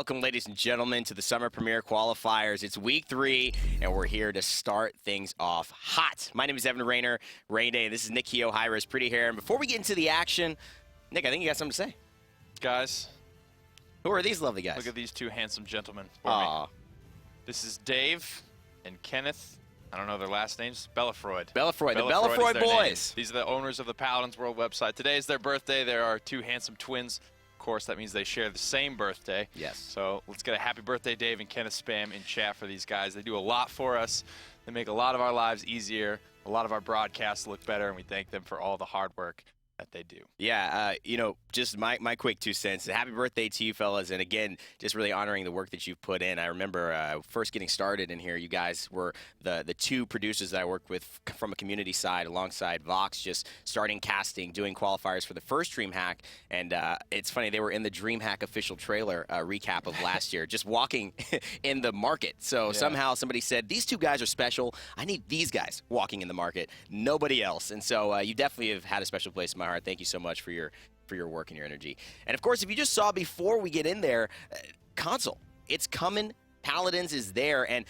Welcome, ladies and gentlemen, to the Summer Premier Qualifiers. It's week 3, and we're here to start things off hot. My name is Evan Rayner, Rain Day, and this is Nick Keogh, High-Res Pretty Hair. And before we get into the action, Nick, I think you got something to say. Guys, Who are these lovely guys? Look at these two handsome gentlemen for me. This is Dave and Kenneth. I don't know their last names. Bellafroid. The Bellafroid boys. Name. These are the owners of the Paladins World website. Today is their birthday. There are two handsome twins. Of course, that means they share the same birthday. Yes. So let's get a happy birthday, Dave and Kenneth spam in chat for these guys. They do a lot for us. They make a lot of our lives easier. A lot of our broadcasts look better, and we thank them for all the hard work that they do. Yeah, just my quick 2 cents. Happy birthday to you fellas, and again, just really honoring the work that you've put in. I remember first getting started in here, you guys were the two producers that I worked with from a community side alongside Vox, just starting casting, doing qualifiers for the first DreamHack, and it's funny, they were in the DreamHack official trailer recap of last year, just walking in the market. So somehow somebody said, these two guys are special. I need these guys walking in the market, nobody else. And so you definitely have had a special place in my heart. Thank you so much for your work and your energy. And of course, if you just saw before we get in there, console, it's coming. Paladins is there, and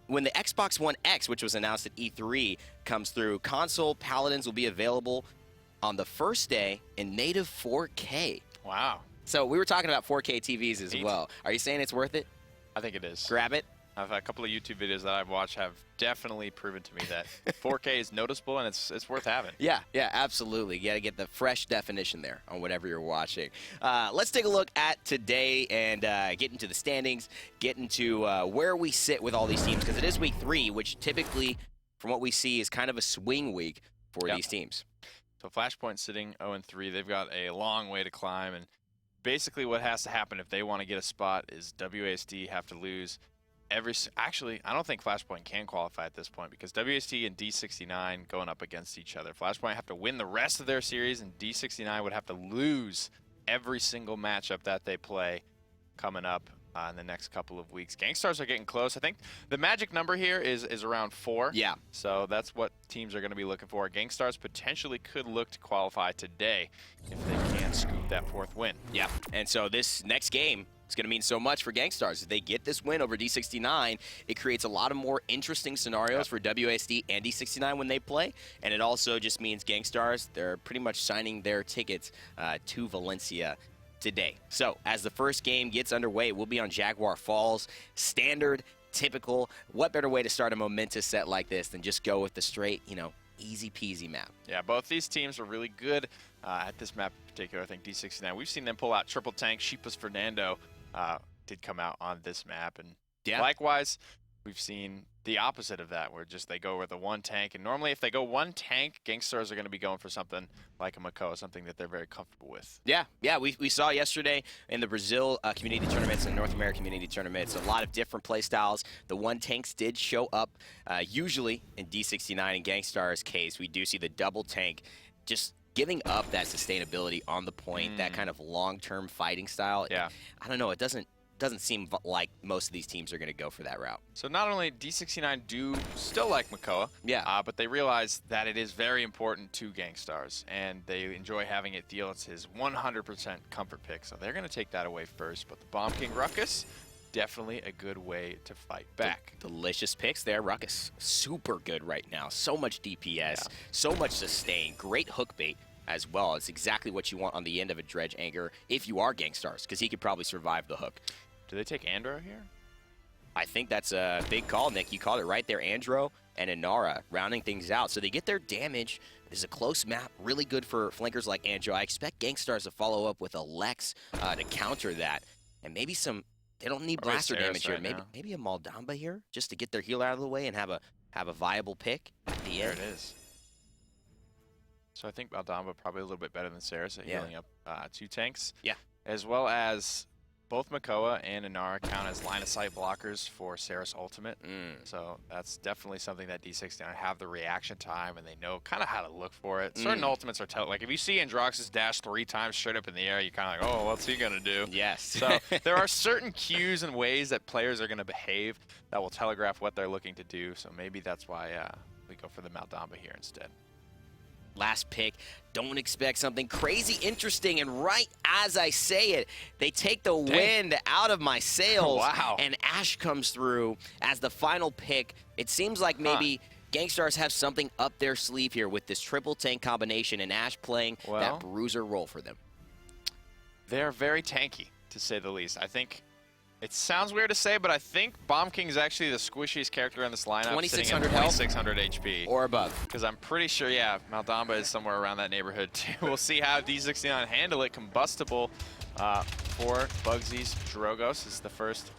when the Xbox One X, which was announced at E3, comes through, console Paladins will be available on the first day in native 4K. Wow. So we were talking about 4K TVs as well. Are you saying it's worth it? I think it is. Grab it. A couple of YouTube videos that I've watched have definitely proven to me that 4K is noticeable and it's worth having. Yeah, absolutely. You got to get the fresh definition there on whatever you're watching. Let's take a look at today and get into the standings, get into where we sit with all these teams, because it is week 3, which typically, from what we see, is kind of a swing week for these teams. So Flashpoint sitting 0-3. They've got a long way to climb, and basically what has to happen if they want to get a spot is WASD have to lose actually, I don't think Flashpoint can qualify at this point, because WST and D69 going up against each other. Flashpoint have to win the rest of their series, and D69 would have to lose every single matchup that they play coming up in the next couple of weeks. Gangstars are getting close. I think the magic number here is around 4. Yeah. So that's what teams are going to be looking for. Gangstars potentially could look to qualify today if they can scoop that 4th win. Yeah. And so this next game, it's going to mean so much for Gangstars. If they get this win over D69, it creates a lot of more interesting scenarios for WASD and D69 when they play. And it also just means Gangstars, they're pretty much signing their tickets to Valencia today. So as the first game gets underway, we'll be on Jaguar Falls. Standard, typical. What better way to start a momentous set like this than just go with the straight, easy peasy map? Yeah, both these teams are really good at this map in particular. I think D69, we've seen them pull out triple tank. Sheepas Fernando did come out on this map, and likewise we've seen the opposite of that, where just they go with a 1 tank, and normally if they go 1 tank, Gangstars are going to be going for something like a Makoa, something that they're very comfortable with. Yeah, we saw yesterday in the Brazil community tournaments and North American community tournaments a lot of different play styles. The 1 tanks did show up. Usually in D69 and Gangstars case, we do see the double tank just giving up that sustainability on the point, that kind of long-term fighting style. Yeah. I don't know, it doesn't seem like most of these teams are going to go for that route. So not only D69 do still like Makoa, but they realize that it is very important to Gangstars, and they enjoy having it feel it's his 100% comfort pick. So they're going to take that away first. But the Bomb King Ruckus, definitely a good way to fight back. Delicious picks there. Ruckus, super good right now. So much DPS, so much sustain, great hook bait as well. It's exactly what you want on the end of a Dredge Anger if you are Gangstars, because he could probably survive the hook. Do they take Andro here? I think that's a big call, Nick. You called it right there. Andro and Inara rounding things out. So they get their damage. This is a close map, really good for flankers like Andro. I expect Gangstars to follow up with a Lex to counter that. And maybe some, they don't need blaster damage here. Maybe a Maldamba here just to get their heal out of the way and have a viable pick at the end. There it is. So I think Maldamba probably a little bit better than Saris at healing up 2 tanks. Yeah. As well as both Makoa and Inara count as line-of-sight blockers for Saris Ultimate. So that's definitely something that D69 have the reaction time, and they know kind of how to look for it. Certain ultimates are like if you see Androx's dash 3 times straight up in the air, you're kind of like, oh, what's he going to do? Yes. So there are certain cues and ways that players are going to behave that will telegraph what they're looking to do. So maybe that's why we go for the Maldamba here instead. Last pick, don't expect something crazy interesting, and right as I say it, they take the wind out of my sails. Wow. And Ash comes through as the final pick. It seems like maybe Gangstars have something up their sleeve here with this triple tank combination, and Ash playing that bruiser role for them. They're very tanky. to say the least. I think it sounds weird to say, but I think Bomb King is actually the squishiest character in this lineup. 2,600 2,600 HP. Or above. Because I'm pretty sure, yeah, Maldamba is somewhere around that neighborhood too. We'll see how D69 handle it. Combustible for Bugsy's Drogos is the first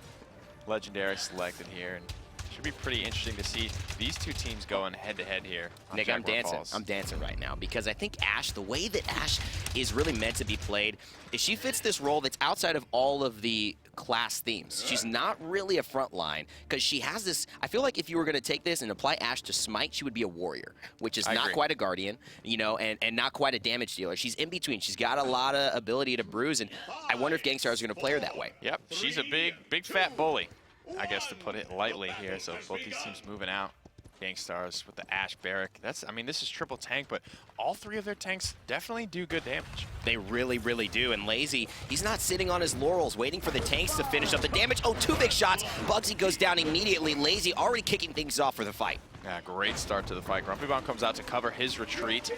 legendary selected here. And should be pretty interesting to see these two teams going head-to-head here. Nick, I'm dancing. I'm dancing right now because I think Ashe, the way that Ashe is really meant to be played, is she fits this role that's outside of all of the class themes. She's not really a front line because she has this. I feel like if you were going to take this and apply Ashe to Smite, she would be a warrior, which is not quite a guardian, you know, and not quite a damage dealer. She's in between. She's got a lot of ability to bruise, and I wonder if Gangstar is going to play her that way. Yep, she's a big fat bully, I guess, to put it lightly here. So both these teams moving out. Gangstars with the Ashe Barrack. I mean, this is triple tank, but all three of their tanks definitely do good damage. They really, really do. And Lazy, he's not sitting on his laurels waiting for the tanks to finish up the damage. Oh, 2 big shots. Bugsy goes down immediately. Lazy already kicking things off for the fight. Yeah, great start to the fight. Grumpy Bomb comes out to cover his retreat.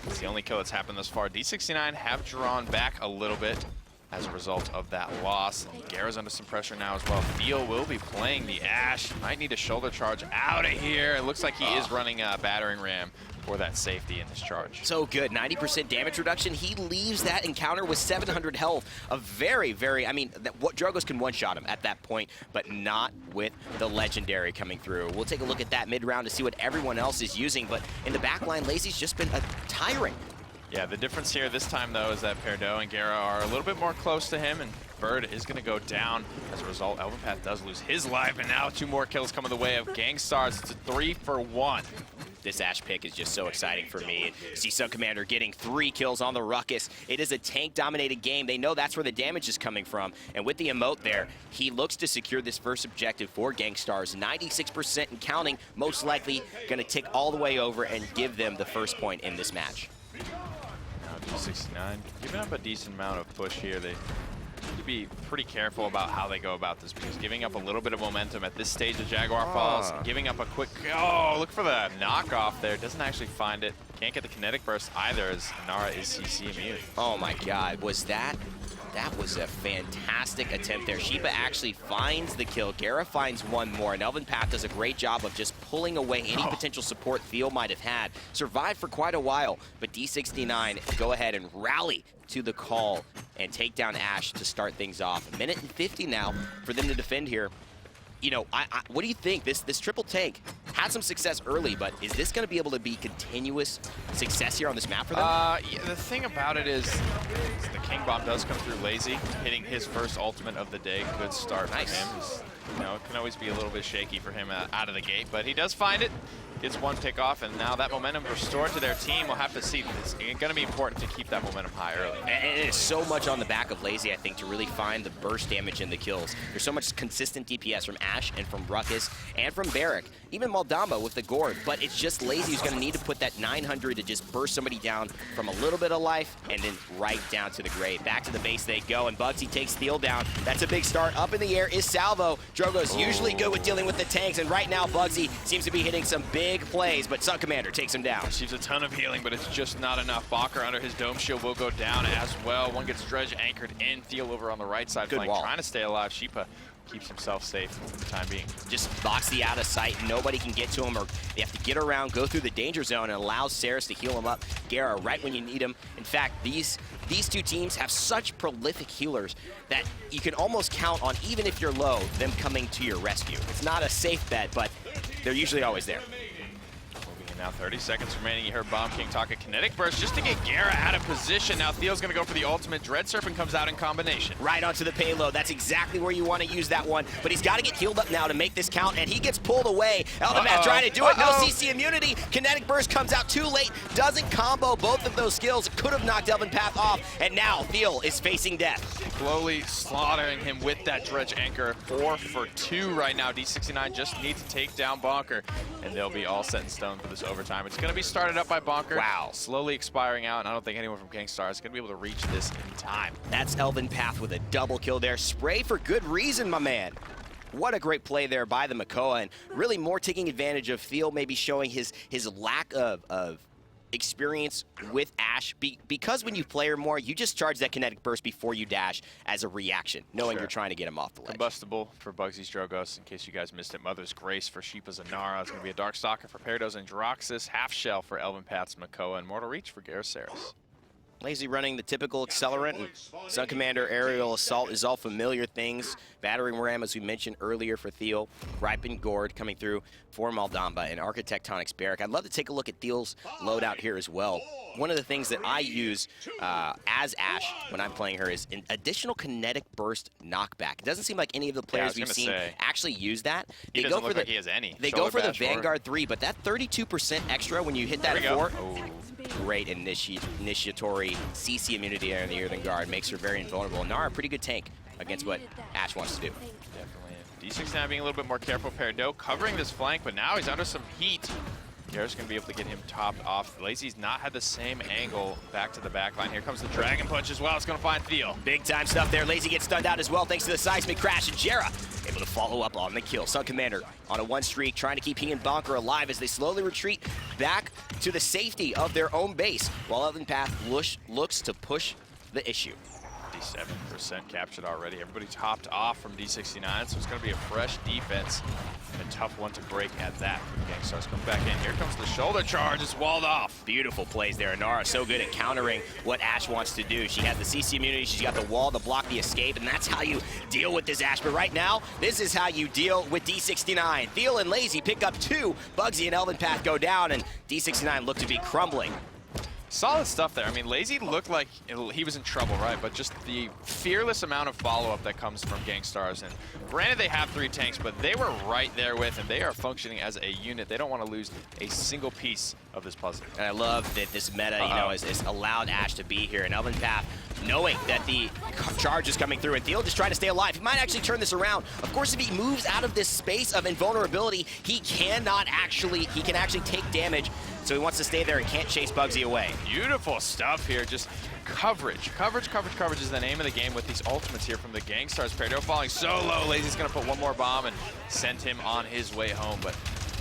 It's the only kill that's happened thus far. D69 have drawn back a little bit as a result of that loss. Gara's under some pressure now as well. Theo will be playing the Ashe. Might need a shoulder charge out of here. It looks like he is running a battering ram for that safety in his charge. So good, 90% damage reduction. He leaves that encounter with 700 health. A very, I mean, Drogos can one-shot him at that point, but not with the Legendary coming through. We'll take a look at that mid-round to see what everyone else is using, but in the backline, Lazy's just been a tyrant. Yeah, the difference here this time, though, is that Perdo and Gara are a little bit more close to him, and Bird is going to go down. As a result, Elvenpath does lose his life, and now 2 more kills coming the way of Gangstars. It's a 3-for-1. This Ashe pick is just so exciting for me. See Sun Commander getting 3 kills on the Ruckus. It is a tank-dominated game. They know that's where the damage is coming from. And with the emote there, he looks to secure this first objective for Gangstars. 96% and counting, most likely going to tick all the way over and give them the first point in this match. Now D69 giving up a decent amount of push here. They need to be pretty careful about how they go about this, because giving up a little bit of momentum at this stage of Jaguar Falls, giving up a quick, oh, look for the knockoff there. Doesn't actually find it. Can't get the kinetic burst either, as Nara is CC immune. Oh my God, that was a fantastic attempt there. Sheepa actually finds the kill. Gara finds one more, and Elvenpath does a great job of just pulling away any potential support Theo might have had. Survived for quite a while, but D69 go ahead and rally to the call and take down Ashe to start things off. 1:50 now for them to defend here. You know, what do you think? This triple tank had some success early, but is this going to be able to be continuous success here on this map for them? Yeah, the thing about it is the King Bomb does come through Lazy, hitting his first ultimate of the day. Good start for him. You know, it can always be a little bit shaky for him out of the gate, but he does find it. Gets 1 pick off, and now that momentum restored to their team. We'll have to see. It's going to be important to keep that momentum high early. And it is so much on the back of Lazy, I think, to really find the burst damage in the kills. There's so much consistent DPS from Ashe and from Ruckus and from Barrack, even Maldamba with the Gourd, but it's just Lazy who's going to need to put that 900 to just burst somebody down from a little bit of life and then right down to the grave. Back to the base they go, and Bugsy takes Theo down. That's a big start. Up in the air is Salvo. Drogo's usually good with dealing with the tanks, and right now Bugsy seems to be hitting some big plays, but Sun Commander takes him down. Receives a ton of healing, but it's just not enough. Balker under his Dome Shield will go down as well. One gets Dredge anchored in. Theo over on the right side, trying to stay alive. Sheepa keeps himself safe for the time being. Just box the out of sight. Nobody can get to him, or they have to get around, go through the danger zone, and allows Saris to heal him up. Gara right when you need him. In fact, these two teams have such prolific healers that you can almost count on, even if you're low, them coming to your rescue. It's not a safe bet, but they're usually always there. Now 30 seconds remaining. You heard Bomb King talk a kinetic burst just to get Gara out of position. Now Theo's going to go for the ultimate. Dread Serpent comes out in combination. Right onto the payload. That's exactly where you want to use that one. But he's got to get healed up now to make this count, and he gets pulled away. Elvenpath trying to do it. No CC immunity. Kinetic burst comes out too late. Doesn't combo both of those skills. Could have knocked Elvenpath off, and now Theo is facing death. Slowly slaughtering him with that Dredge Anchor. 4 for 2 right now. D69 just needs to take down Bonker, and they'll be all set in stone for this overtime. It's going to be started up by Bonker. Wow. Slowly expiring out, and I don't think anyone from Gangstar is going to be able to reach this in time. That's Elvenpath with a double kill there. Spray for good reason, my man. What a great play there by the Makoa, and really more taking advantage of Theo maybe showing his lack of experience with Ashe because when you play her more, you just charge that kinetic burst before you dash as a reaction, knowing you're trying to get him off the ledge. Combustible for Bugsy's Drogos, in case you guys missed it. Mother's Grace for Sheepa's Anara. It's going to be a Darkstalker for Parados and Droxus. Half Shell for Elven Path's Makoa, and Mortal Reach for Garaceris. Lazy running the typical accelerant, and Sun Commander Aerial Assault is all familiar things. Battering Ram, as we mentioned earlier, for Theo. Ripen Gourd coming through for Maldamba, and Architectonics Barrack. I'd love to take a look at Theo's loadout here as well. One of the things that I use as Ashe when I'm playing her is an additional kinetic burst knockback. It doesn't seem like any of the players we've seen actually use that. He doesn't look like he has any. They go for the Vanguard 3, but that 32% extra when you hit that 4, great initiatory CC immunity there in the Earthen Guard makes her very invulnerable. Nara, pretty good tank against what Ashe wants to do. Definitely. D6 being a little bit more careful. Peridot covering this flank, but now he's under some heat. Garrett's going to be able to get him topped off. Lazy's not had the same angle back to the back line. Here comes the Dragon Punch as well. It's going to find Theo. Big time stuff there. Lazy gets stunned out as well thanks to the seismic crash. And Jera able to follow up on the kill. Sun Commander on a 1 streak, trying to keep he and Bonker alive as they slowly retreat back to the safety of their own base, while Elven Path looks to push the issue. 57% captured already. Everybody topped off from D69, so it's going to be a fresh defense. A tough one to break at that. Gangstars come back in. Here comes the shoulder charge. It's walled off. Beautiful plays there. Nara so good at countering what Ashe wants to do. She has the CC immunity. She's got the wall to block the escape, and that's how you deal with this Ashe. But right now, this is how you deal with D69. Theo and Lazy pick up 2. Bugsy and Elven Path go down, and D69 look to be crumbling. Solid stuff there. I mean, Lazy looked like he was in trouble, right? But just the fearless amount of follow-up that comes from Gangstars. And granted, they have 3 tanks, but they were right there with, and they are functioning as a unit. They don't want to lose a single piece of this puzzle. And I love that this meta, you know, has allowed Ashe to be here. And Elven Path, knowing that the charge is coming through, and Theo just trying to stay alive. He might actually turn this around. Of course, if he moves out of this space of invulnerability, he can actually take damage. So he wants to stay there and can't chase Bugsy away. Beautiful stuff here. Just coverage. Coverage is the name of the game with these ultimates here from the Gangstars. Peridot falling so low. Lazy's going to put one more bomb and send him on his way home. But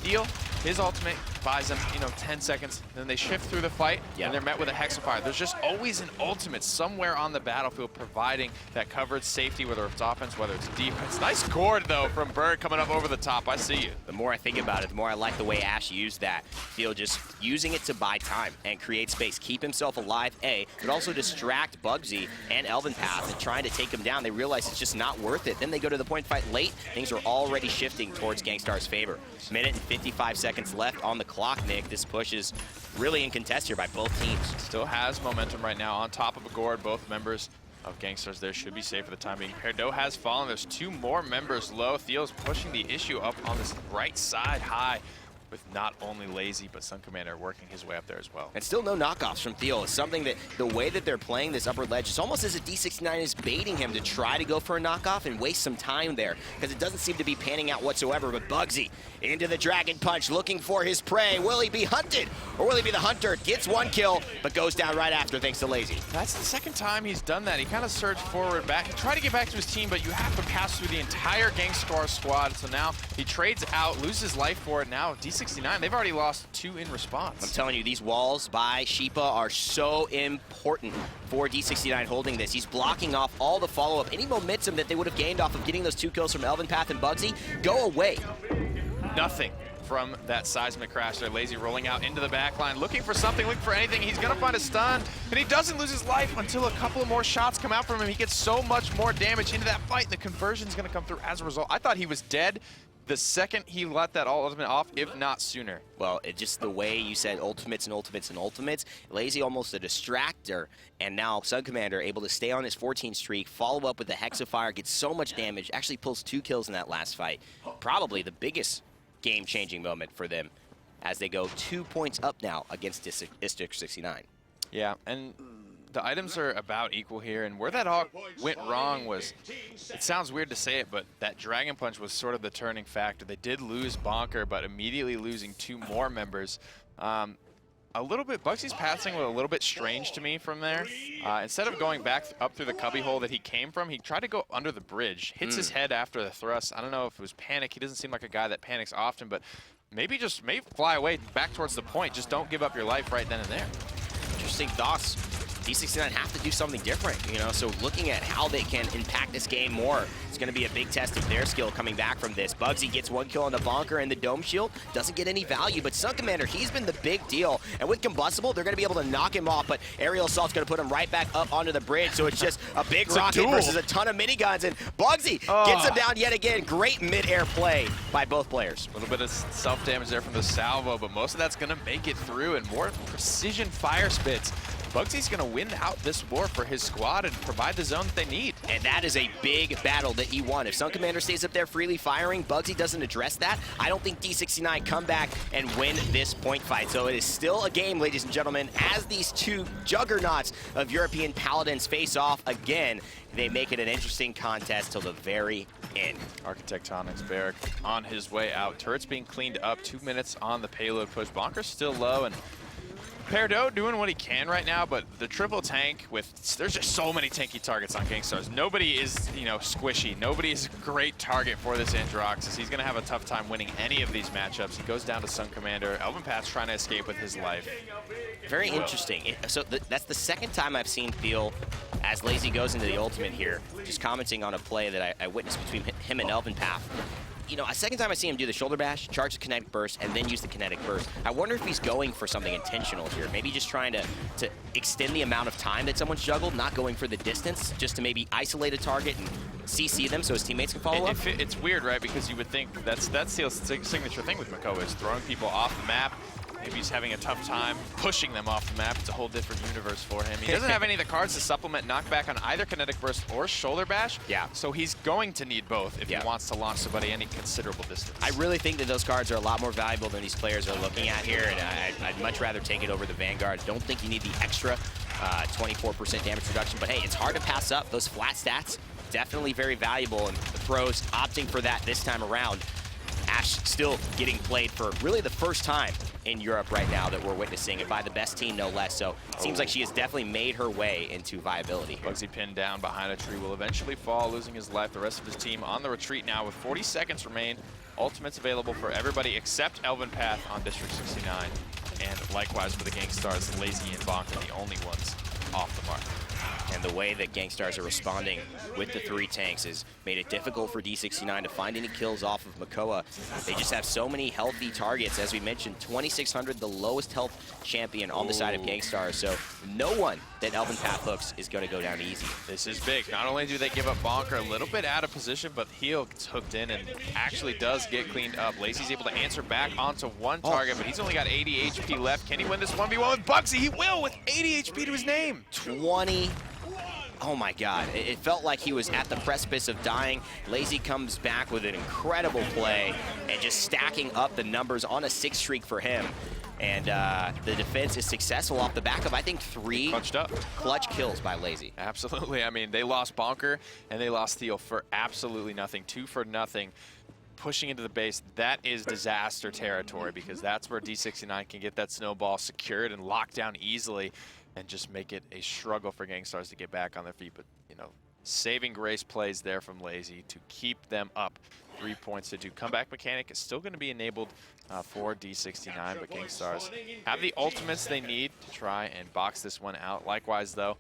Theo, his ultimate buys them, 10 seconds. Then they shift through the fight, and they're met with a Hexafire. There's just always an ultimate somewhere on the battlefield providing that coverage safety, whether it's offense, whether it's defense. Nice gourd, though, from Bird coming up over the top. I see you. The more I think about it, the more I like the way Ashe used that. Theo just using it to buy time and create space, keep himself alive, but also distract Bugsy and Elven Path and trying to take him down. They realize it's just not worth it. Then they go to the point fight late. Things are already shifting towards Gangstar's favor. Minute and 55 seconds left on the clock, Nick. This push is really in contest here by both teams. Still has momentum right now on top of a gourd. Both members of Gangstars there should be safe for the time being. Peridot has fallen. There's 2 more members low. Theo's pushing the issue up on this right side high, with not only Lazy, but Sun Commander working his way up there as well. And still no knockoffs from Theo. It's something that the way that they're playing this upper ledge, it's almost as if D69 is baiting him to try to go for a knockoff and waste some time there, because it doesn't seem to be panning out whatsoever. But Bugsy into the Dragon Punch, looking for his prey. Will he be hunted, or will he be the hunter? Gets 1 kill, but goes down right after thanks to Lazy. That's the second time he's done that. He kind of surged forward back. He tried to get back to his team, but you have to pass through the entire Gangstar squad. So now he trades out, loses life for it. Now D69, they've already lost 2 in response. I'm telling you, these walls by Sheepa are so important for D69 holding this. He's blocking off all the follow-up. Any momentum that they would have gained off of getting those 2 kills from Elven Path and Bugsy, go away. Nothing from that seismic crash there. Lazy rolling out into the back line, looking for something, looking for anything. He's going to find a stun, and he doesn't lose his life until a couple of more shots come out from him. He gets so much more damage into that fight, and the conversion is going to come through as a result. I thought he was dead the second he let that ultimate off, if not sooner. Well, it just the way you said ultimates and ultimates and ultimates, Lazy almost a distractor, and now Sun Commander able to stay on his 14 streak, follow up with the Hexafire, gets so much damage, actually pulls 2 kills in that last fight. Probably the biggest game-changing moment for them as they go 2 points up now against District 69. Yeah, and the items are about equal here, and where that all went wrong was, it sounds weird to say it, but that Dragon Punch was sort of the turning factor. They did lose Bonker, but immediately losing 2 more members. A little bit, Bugsy's passing was a little bit strange to me from there. Instead of going back up through the cubbyhole that he came from, he tried to go under the bridge. Hits his head after the thrust. I don't know if it was panic. He doesn't seem like a guy that panics often, but maybe fly away back towards the point. Just don't give up your life right then and there. Interesting thoughts. D69 have to do something different, you know, so looking at how they can impact this game more, it's going to be a big test of their skill coming back from this. Bugsy gets 1 kill on the Bonker and the Dome Shield, doesn't get any value, but Sun Commander, he's been the big deal, and with Combustible, they're going to be able to knock him off, but Aerial Assault's going to put him right back up onto the bridge, so it's just a big rocket versus a ton of miniguns, and Bugsy gets him down yet again. Great mid-air play by both players. A little bit of self-damage there from the salvo, but most of that's going to make it through, and more precision fire spits. Bugsy's going to win out this war for his squad and provide the zone that they need. And that is a big battle that he won. If Sun Commander stays up there freely firing, Bugsy doesn't address that, I don't think D69 come back and win this point fight. So it is still a game, ladies and gentlemen, as these two juggernauts of European Paladins face off again. They make it an interesting contest till the very end. Architectonics Barrack on his way out. Turrets being cleaned up, 2 minutes on the payload push. Bonker's still low, and Perdo doing what he can right now, but the triple tank there's just so many tanky targets on Gangstars. Nobody is, you know, squishy. Nobody is a great target for this Androxus. He's gonna have a tough time winning any of these matchups. He goes down to Sun Commander. Elvin Path's trying to escape with his life. Very interesting. So that's the second time I've seen Feel as Lazy goes into the ultimate here, just commenting on a play that I witnessed between him and Elvin Path. You know, a second time I see him do the shoulder bash, charge the kinetic burst, and then use the kinetic burst. I wonder if he's going for something intentional here. Maybe just trying to extend the amount of time that someone's juggled, not going for the distance, just to maybe isolate a target and CC them so his teammates can follow up. It's weird, right? Because you would think that's the signature thing with Makoa is throwing people off the map. Maybe he's having a tough time pushing them off the map. It's a whole different universe for him. He doesn't have any of the cards to supplement knockback on either Kinetic Burst or Shoulder Bash. Yeah. So he's going to need both if he wants to launch somebody any considerable distance. I really think that those cards are a lot more valuable than these players are looking at here, and I'd much rather take it over the Vanguard. Don't think you need the extra 24% damage reduction, but hey, it's hard to pass up. Those flat stats, definitely very valuable, and the pros opting for that this time around. Ash still getting played for really the first time in Europe right now that we're witnessing, and by the best team, no less. So it seems like she has definitely made her way into viability here. Bugsy pinned down behind a tree will eventually fall, losing his life. The rest of his team on the retreat now with 40 seconds remain. Ultimates available for everybody except Elvin Path on District 69. And likewise for the Gangstars, Lazy and Bonker, the only ones off the mark. And the way that Gangstars are responding with the 3 tanks has made it difficult for D69 to find any kills off of Makoa. They just have so many healthy targets. As we mentioned, 2,600, the lowest health champion on the side of Gangstars. So no one that Elvin Path hooks is going to go down easy. This is big. Not only do they give up Bonker a little bit out of position, but Heel gets hooked in and actually does get cleaned up. Lazy's able to answer back onto one target, but he's only got 80 HP left. Can he win this 1v1 with Bugsy? He will with 80 HP to his name. 20. Oh my God, it felt like he was at the precipice of dying. Lazy comes back with an incredible play and just stacking up the numbers on a 6 streak for him. And the defense is successful off the back of, I think, 3 clutch kills by Lazy. Absolutely. I mean, they lost Bonker and they lost Theo for absolutely nothing. 2 for nothing. Pushing into the base, that is disaster territory because that's where D69 can get that snowball secured and locked down easily and just make it a struggle for Gangstars to get back on their feet. But, you know, saving grace plays there from Lazy to keep them up. 3 points to do. Comeback mechanic is still going to be enabled for D69, but Gangstars have the ultimates they need to try and box this one out. Likewise, though,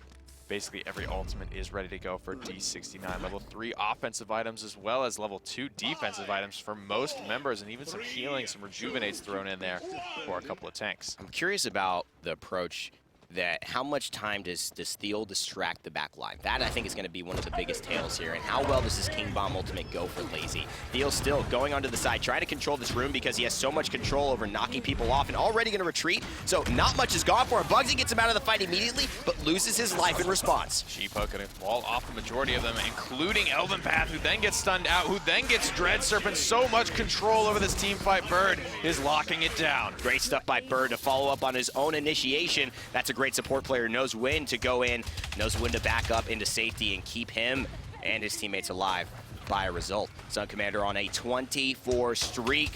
basically every ultimate is ready to go for D69. Level 3 offensive items as well as level 2 defensive items for most members, and even some healing, some rejuvenates thrown in there for a couple of tanks. I'm curious about the approach that how much time does Theo distract the back line? That, I think, is going to be one of the biggest tales here. And how well does this King Bomb ultimate go for Lazy? Theo's still going onto the side, trying to control this room because he has so much control over knocking people off and already going to retreat. So not much is gone for him. Bugsy gets him out of the fight immediately, but loses his life in response. Sheepa going to wall off the majority of them, including Elvin Path, who then gets stunned out, who then gets Dread Serpent. So much control over this team fight. Bird is locking it down. Great stuff by Bird to follow up on his own initiation. That's a great support player, knows when to go in, knows when to back up into safety and keep him and his teammates alive by a result. Sun Commander on a 24 streak.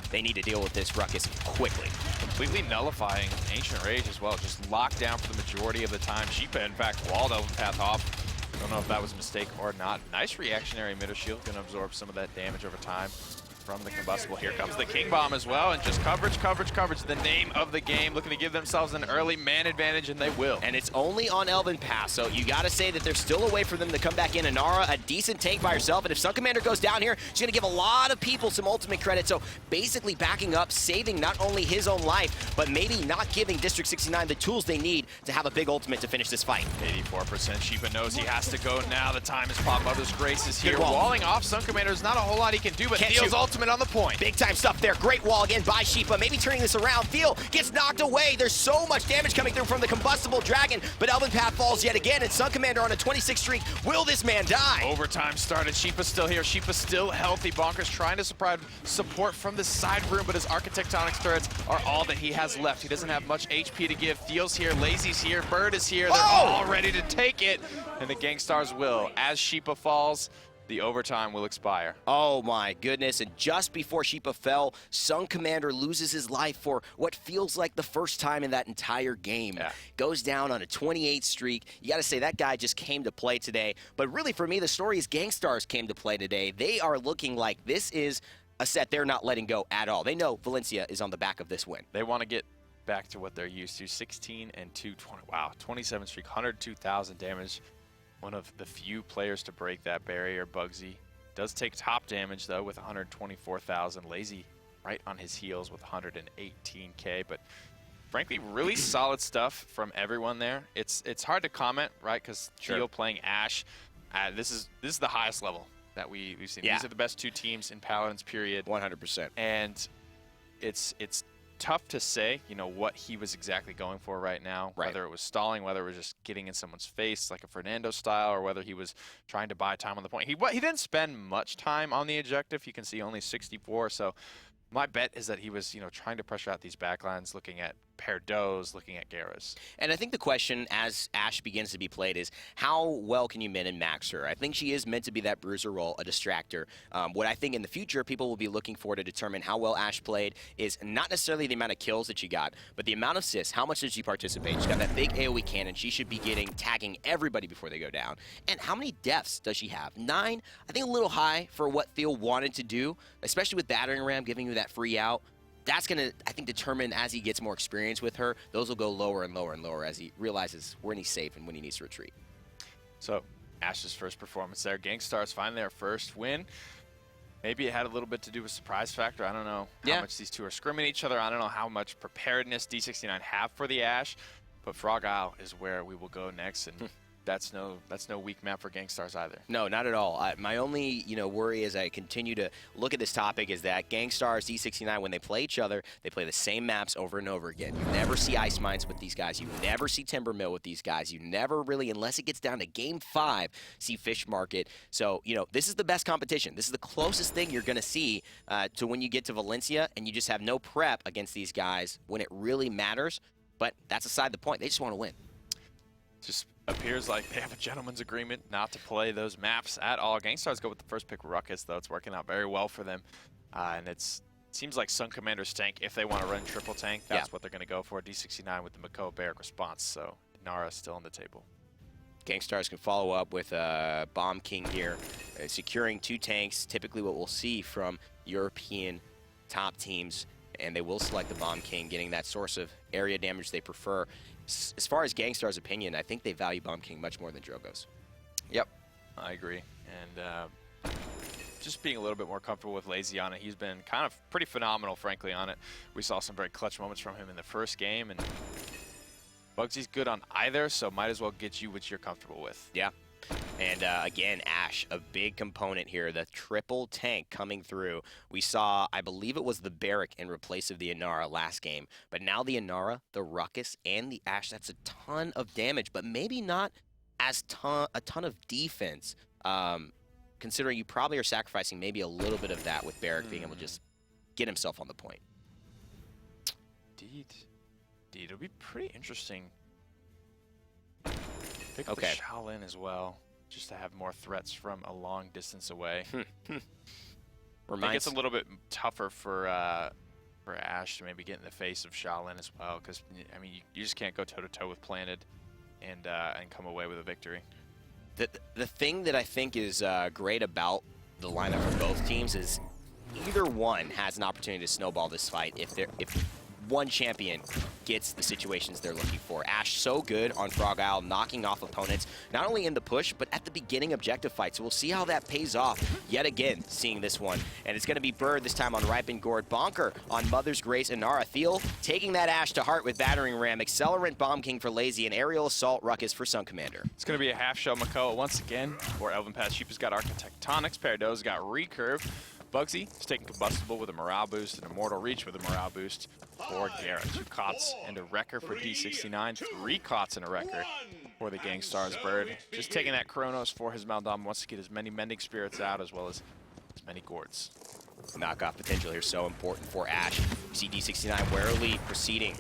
They need to deal with this ruckus quickly. Completely nullifying Ancient Rage as well, just locked down for the majority of the time. Sheepa, in fact, walled Elvin Path off. Don't know if that was a mistake or not. Nice reactionary middle shield, gonna absorb some of that damage over time. from the combustible. Here comes the King Bomb as well, and just coverage, coverage, coverage. The name of the game, looking to give themselves an early man advantage, and they will. And it's only on Elven Pass, so you got to say that there's still a way for them to come back in. Inara, a decent tank by herself, and if Sun Commander goes down here, she's going to give a lot of people some ultimate credit. So basically backing up, saving not only his own life, but maybe not giving District 69 the tools they need to have a big ultimate to finish this fight. 84%. Sheepa knows he has to go now. The time is Pop Mother's Grace is here. Wall. Walling off Sun Commander is not a whole lot he can do, but Theo's ultimate on the point. Big time stuff there. Great wall again by Sheepa. Maybe turning this around. Theo gets knocked away. There's so much damage coming through from the combustible dragon, but Elven Path falls yet again, and Sun Commander on a 26 streak. Will this man die? Overtime started. Sheepa's still here. Sheepa's still healthy. Bonkers trying to provide support from the side room, but his Architectonics turrets are all that he has left. He doesn't have much HP to give. Theo's here. Lazy's here. Bird is here. They're all ready to take it, and the Gangstars will. As Sheepa falls, the overtime will expire. Oh my goodness, and just before Sheepa fell, Sun Commander loses his life for what feels like the first time in that entire game. Yeah. Goes down on a 28 streak. You gotta say, that guy just came to play today. But really for me, the story is Gangstars came to play today. They are looking like this is a set they're not letting go at all. They know Valencia is on the back of this win. They want to get back to what they're used to. 16 and 220. Wow, 27 streak, 102,000 damage. One of the few players to break that barrier. Bugsy does take top damage, though, with 124,000. Lazy right on his heels with 118K. But frankly, really solid stuff from everyone there. It's hard to comment, right? Because Theo playing Ashe, this is the highest level that we've seen. Yeah. These are the best two teams in Paladins, period. 100%. And it's tough to say, you know, what he was exactly going for right now, whether it was stalling, whether it was just getting in someone's face like a Fernando style, or whether he was trying to buy time on the point. He didn't spend much time on the objective. You can see only 64. So my bet is that he was, you know, trying to pressure out these backlines, looking at Perdos, looking at Garrus. And I think the question as Ashe begins to be played is, how well can you min and max her? I think she is meant to be that bruiser role, a distractor. What I think in the future people will be looking for to determine how well Ashe played is not necessarily the amount of kills that she got, but the amount of assists. How much did she participate? She's got that big AoE cannon. She should be tagging everybody before they go down. And how many deaths does she have? 9? I think a little high for what Theo wanted to do, especially with Battering Ram giving you that free out. That's going to, I think, determine as he gets more experience with her, those will go lower and lower and lower as he realizes when he's safe and when he needs to retreat. So, Ashe's first performance there. Gangstars find their first win. Maybe it had a little bit to do with surprise factor. I don't know how much these two are scrimming each other. I don't know how much preparedness D69 have for the Ashe, but Frog Isle is where we will go next, and that's no weak map for Gangstars either. No, not at all. My only worry as I continue to look at this topic is that Gangstars, D69, when they play each other, they play the same maps over and over again. You never see Ice Mines with these guys. You never see Timber Mill with these guys. You never really, unless it gets down to Game 5, see Fish Market. So, this is the best competition. This is the closest thing you're going to see to when you get to Valencia and you just have no prep against these guys when it really matters. But that's aside the point. They just want to win. Just appears like they have a gentleman's agreement not to play those maps at all. Gangstars go with the first pick, Ruckus, though. It's working out very well for them. And it seems like Sun Commander's tank, if they want to run triple tank, that's what they're going to go for. D69 with the Mako Barrack response. So Nara still on the table. Gangstars can follow up with Bomb King here, securing 2 tanks, typically what we'll see from European top teams, and they will select the Bomb King, getting that source of area damage they prefer. As far as Gangstars' opinion, I think they value Bomb King much more than Drogo's. Yep, I agree. And just being a little bit more comfortable with Lazy on it. He's been kind of pretty phenomenal, frankly, on it. We saw some very clutch moments from him in the first game, and Bugsy's good on either, so might as well get you what you're comfortable with. Yeah. And again, Ashe, a big component here, the triple tank coming through. We saw, I believe it was the Barrack in replace of the Inara last game, but now the Inara, the Ruckus, and the Ashe, that's a ton of damage, but maybe not as a ton of defense, considering you probably are sacrificing maybe a little bit of that with Barrack being able to just get himself on the point. Indeed. It'll be pretty interesting. Pick up the Shaolin as well, just to have more threats from a long distance away. I think it's a little bit tougher for Ashe to maybe get in the face of Shaolin as well, because I mean you just can't go toe-to-toe with Planted and come away with a victory. The thing that I think is great about the lineup for both teams is either one has an opportunity to snowball this fight if one champion gets the situations they're looking for. Ash so good on Frog Isle, knocking off opponents, not only in the push, but at the beginning objective fight. So we'll see how that pays off yet again, seeing this one. And it's going to be Bird this time on Ripened Gourd, Bonker on Mother's Grace, and Nara. Thiel taking that Ash to heart with Battering Ram, Accelerant Bomb King for Lazy, and Aerial Assault Ruckus for Sun Commander. It's going to be a half shell Makoa once again, where Elven Path Sheepa's got Architectonics, Parado's got Recurve. Bugsy is taking Combustible with a Morale Boost and Immortal Reach with a Morale Boost for Garrett. 2 Cots and a Wrecker for D69, 3 Cots and a Wrecker for the Gangstars Bird. Just taking that Chronos for his Maldom, wants to get as many Mending Spirits out as well as many Gourds. Knockoff potential here so important for Ash. You see D69 warily proceeding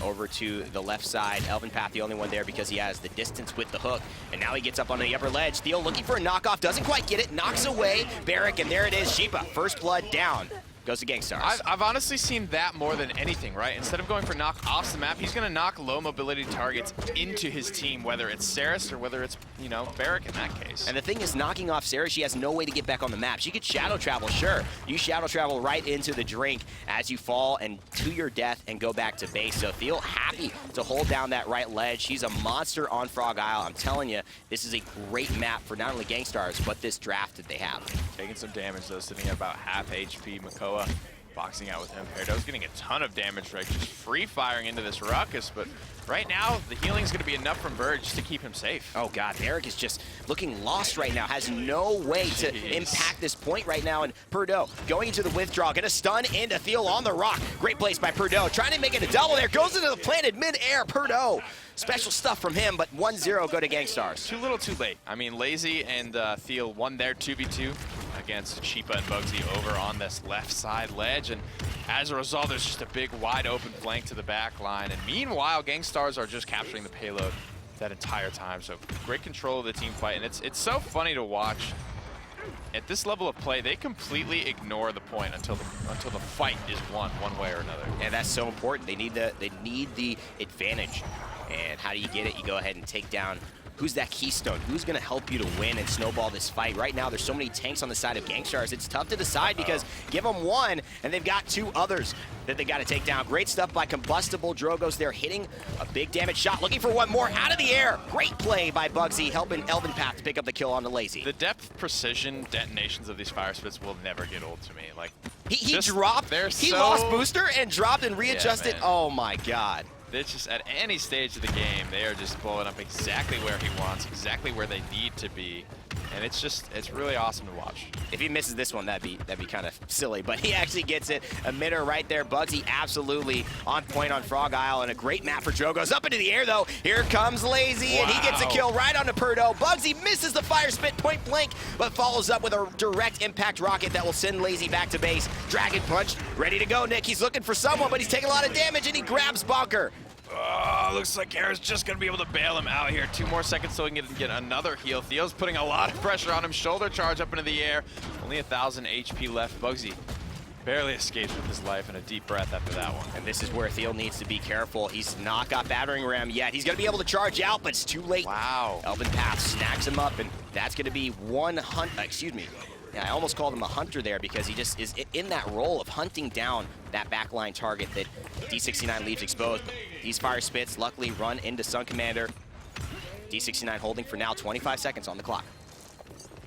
over to the left side. Elven Path the only one there because he has the distance with the hook. And now he gets up on the upper ledge. Thiel looking for a knockoff, doesn't quite get it, knocks away Barrack, and there it is, Sheepa. First blood down. Goes to Gangstars. I've honestly seen that more than anything, right? Instead of going for knock off the map, he's going to knock low mobility targets into his team, whether it's Saris or whether it's, you know, Barrack in that case. And the thing is, knocking off Saris, she has no way to get back on the map. She could shadow travel, sure. You shadow travel right into the drink as you fall and to your death and go back to base. So Thiel happy to hold down that right ledge. She's a monster on Frog Isle. I'm telling you, this is a great map for not only Gangstars, but this draft that they have. Taking some damage though, sitting at about half HP. Makoa boxing out with him. Parado's getting a ton of damage, right? Just free firing into this ruckus, but right now the healing's going to be enough from Bird just to keep him safe. Oh god, Barrack is just looking lost right now, has no way to impact this point right now, and Purdue going into the withdrawal, gonna stun into Thiel on the rock. Great place by Purdue, trying to make it a double there, goes into the planted mid-air. Purdue, special stuff from him, but 1-0 go to Gangstars. Too little too late. I mean, Lazy and Thiel won their 2v2 against Sheepa and Bugsy over on this left side ledge, and as a result there's just a big wide open flank to the back line, and meanwhile Gangstars are just capturing the payload that entire time. So great control of the team fight, and it's so funny to watch. At this level of play, they completely ignore the point until the fight is won one way or another. And that's so important. They need the advantage. And how do you get it? You go ahead and take down who's that keystone? Who's going to help you to win and snowball this fight? Right now, there's so many tanks on the side of Gangstars. It's tough to decide because give them one, and they've got 2 others that they got to take down. Great stuff by Combustible. Drogo's there hitting a big damage shot, looking for one more out of the air. Great play by Bugsy, helping Elven Path to pick up the kill on the Lazy. The depth precision detonations of these fire spits will never get old to me. Like he dropped, he lost booster and dropped and readjusted. Yeah, oh my god. It's just at any stage of the game, they are just blowing up exactly where he wants, exactly where they need to be. And it's really awesome to watch. If he misses this one, that'd be kind of silly, but he actually gets it. Emitter right there. Bugsy absolutely on point on Frog Isle, and a great map for Drogo's up into the air though. Here comes Lazy, and he gets a kill right onto Purdue. Bugsy misses the fire spit point blank, but follows up with a direct impact rocket that will send Lazy back to base. Dragon Punch, ready to go, Nick. He's looking for someone, but he's taking a lot of damage, and he grabs Bonker. Oh, looks like Garrett's just going to be able to bail him out here. 2 more seconds so he can get another heal. Theo's putting a lot of pressure on him. Shoulder charge up into the air. Only 1,000 HP left. Bugsy barely escapes with his life and a deep breath after that one. And this is where Thiel needs to be careful. He's not got Battering Ram yet. He's going to be able to charge out, but it's too late. Wow. Elven Path snacks him up, and that's going to be yeah, I almost called him a hunter there because he just is in that role of hunting down that backline target that D69 leaves exposed. These fire spits luckily run into Sun Commander. D69 holding for now, 25 seconds on the clock.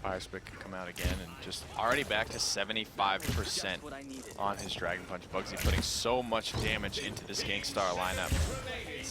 Fire spit can come out again and just already back to 75% on his Dragon Punch. Bugsy putting so much damage into this Gangstar lineup.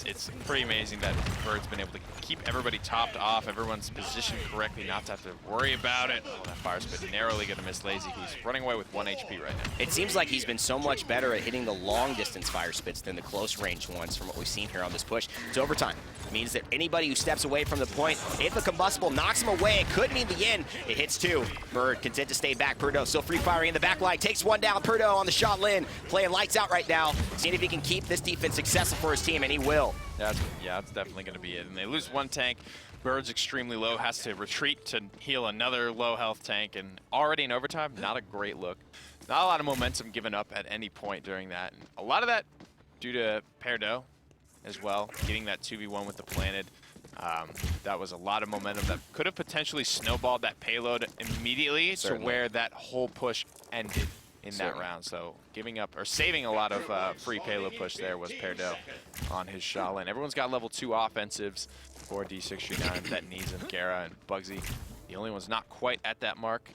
It's pretty amazing that Bird's been able to keep everybody topped off, everyone's positioned correctly, not to have to worry about it. Oh, that fire spit narrowly going to miss Lazy, who's running away with 1 HP right now. It seems like he's been so much better at hitting the long distance fire spits than the close range ones from what we've seen here on this push. It's overtime. It means that anybody who steps away from the point, if the Combustible knocks him away, it could mean the end. It hits 2. Bird content to stay back. Purdue still free firing in the back line. Takes 1 down. Purdue on the shot Lin. Playing lights out right now. Seeing if he can keep this defense successful for his team, and he will. Yeah, that's definitely going to be it. And they lose 1 tank. Bird's extremely low, has to retreat to heal another low health tank. And already in overtime, not a great look. Not a lot of momentum given up at any point during that. And a lot of that due to Perdue as well, getting that 2v1 with the planted. That was a lot of momentum that could have potentially snowballed that payload immediately to where that whole push ended in that round. So giving up or saving a lot of free payload push there was Perdo on his Shaolin. Everyone's got level 2 offensives for D69, Betaniz and Gara and Bugsy. The only one's not quite at that mark,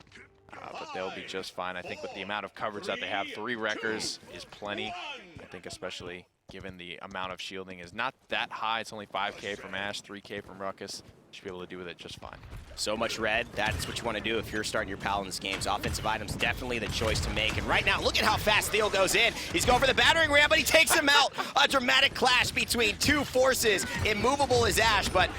but they'll be just fine. I think with the amount of coverage that they have, 3 wreckers is plenty. I think especially given the amount of shielding is not that high. It's only 5K from Ash, 3K from Ruckus. Should be able to do with it just fine. So much red, that's what you want to do if you're starting your Paladins games. Offensive items, definitely the choice to make. And right now, look at how fast Theo goes in. He's going for the battering ram, but he takes him out. A dramatic clash between 2 forces. Immovable is Ash, but